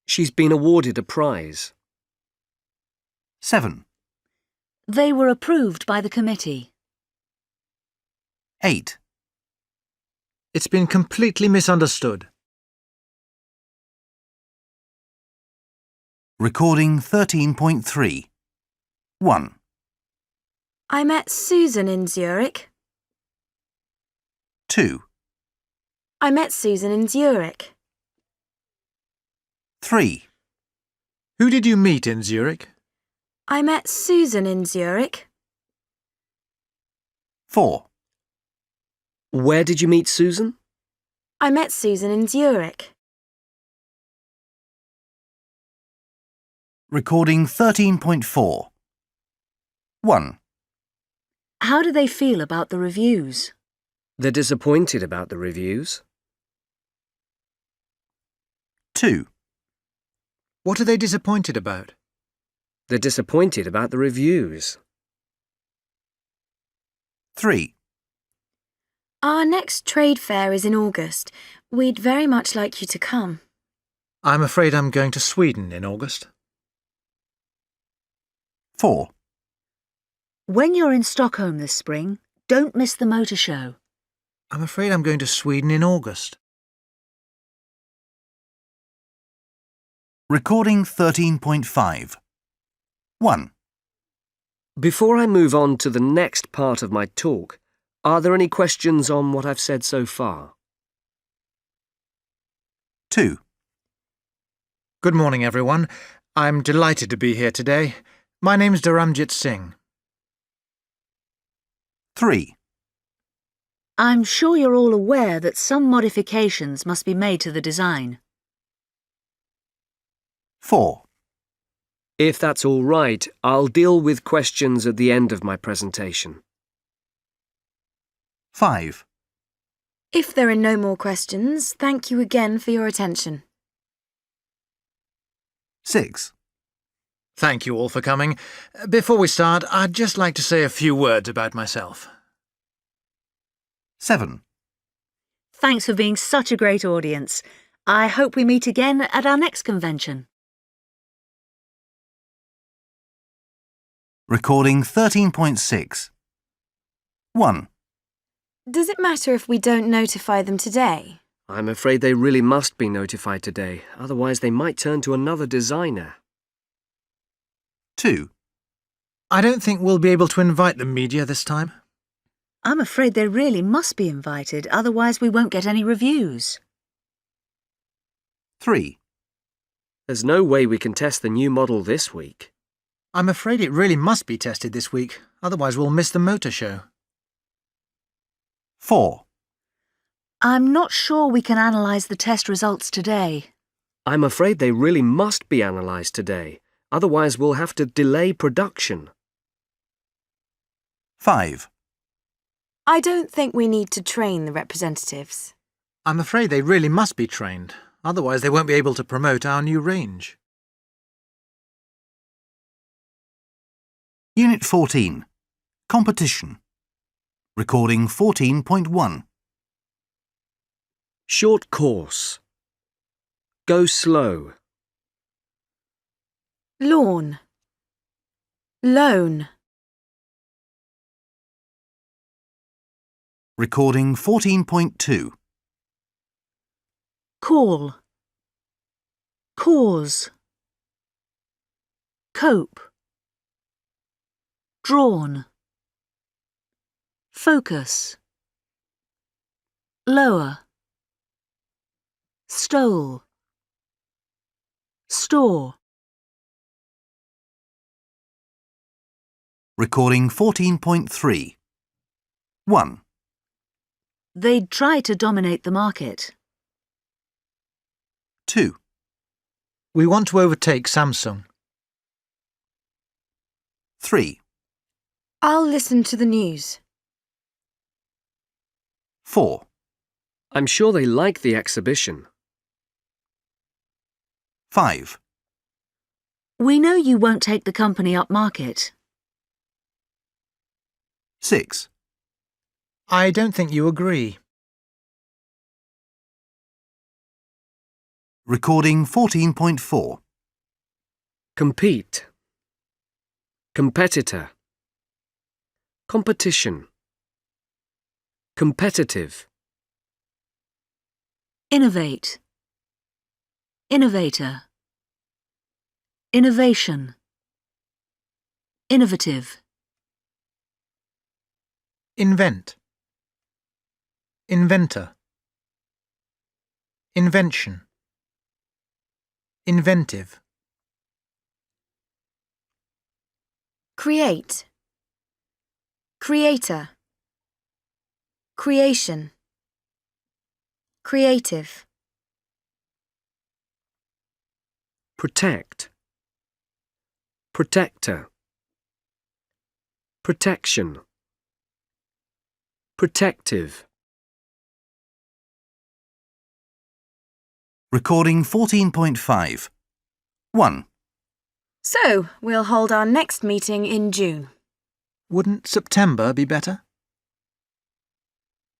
She's been awarded a prize. 7. They were approved by the committee. 8. It's been completely misunderstood. Recording 13.3. 1. I met Susan in Zurich. 2. I met Susan in Zurich. 3. Who did you meet in Zurich? I met Susan in Zurich. 4. Where did you meet Susan? I met Susan in Zurich. Recording 13.4. 1. How do they feel about the reviews? They're disappointed about the reviews. 2. What are they disappointed about? They're disappointed about the reviews. 3. Our next trade fair is in August. We'd very much like you to come. I'm afraid I'm going to Sweden in August. 4. When you're in Stockholm this spring, don't miss the motor show. I'm afraid I'm going to Sweden in August. Recording 13.5. 1. Before I move on to the next part of my talk, are there any questions on what I've said so far? 2. Good morning, everyone. I'm delighted to be here today. My name's Dharamjit Singh. 3. I'm sure you're all aware that some modifications must be made to the design. 4. If that's all right, I'll deal with questions at the end of my presentation. 5. If there are no more questions, thank you again for your attention. 6. Thank you all for coming. Before we start, I'd just like to say a few words about myself. 7. Thanks for being such a great audience. I hope we meet again at our next convention. Recording 13.6. 1. Does it matter if we don't notify them today? I'm afraid they really must be notified today, otherwise they might turn to another designer. 2. I don't think we'll be able to invite the media this time. I'm afraid they really must be invited, otherwise we won't get any reviews. 3. There's no way we can test the new model this week. I'm afraid it really must be tested this week, otherwise we'll miss the motor show. 4. I'm not sure we can analyse the test results today. I'm afraid they really must be analysed today, otherwise we'll have to delay production. 5. I don't think we need to train the representatives. I'm afraid they really must be trained, otherwise they won't be able to promote our new range. Unit 14. Competition. Recording 14.1. Short course. Go slow. Lawn. Loan. Recording 14.2. Call. Cause. Cope. Drawn. Focus. Lower. Stole. Store. Recording 14.3. 1. They'd try to dominate the market. 2. We want to overtake Samsung. 3. I'll listen to the news. 4. I'm sure they like the exhibition. 5. We know you won't take the company upmarket. 6. I don't think you agree. Recording 14.4. Compete. Competitor. Competition. Competitive. Innovate. Innovator. Innovation. Innovative. Invent. Inventor. Invention. Inventive. Create. Creator. Creation. Creative. Protect. Protector. Protection. Protective. Recording 14.5. 1. So, we'll hold our next meeting in June. Wouldn't September be better?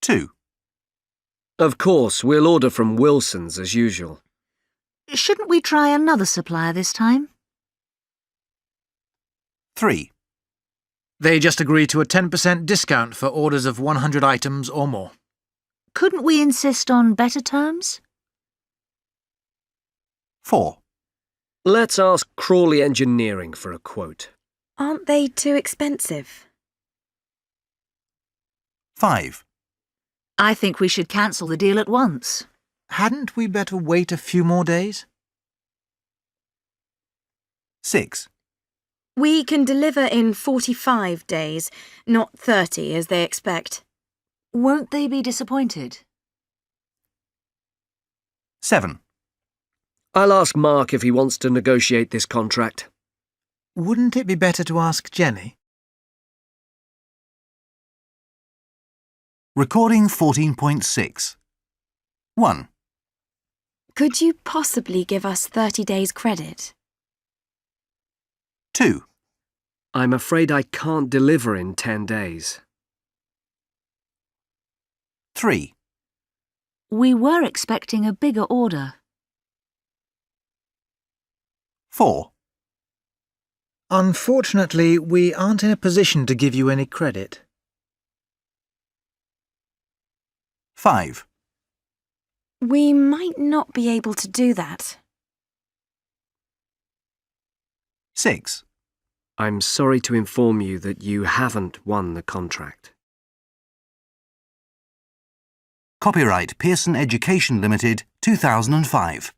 2. Of course, we'll order from Wilson's as usual. Shouldn't we try another supplier this time? 3. They just agreed to a 10% discount for orders of 100 items or more. Couldn't we insist on better terms? 4. Let's ask Crawley Engineering for a quote. Aren't they too expensive? 5. I think we should cancel the deal at once. Hadn't we better wait a few more days? 6. We can deliver in 45 days, not 30 as they expect. Won't they be disappointed? 7. I'll ask Mark if he wants to negotiate this contract. Wouldn't it be better to ask Jenny? Recording 14.6. 1. Could you possibly give us 30 days credit? 2. I'm afraid I can't deliver in 10 days. 3. We were expecting a bigger order. 4. Unfortunately, we aren't in a position to give you any credit. 5. We might not be able to do that. 6. I'm sorry to inform you that you haven't won the contract. Copyright Pearson Education Limited, 2005.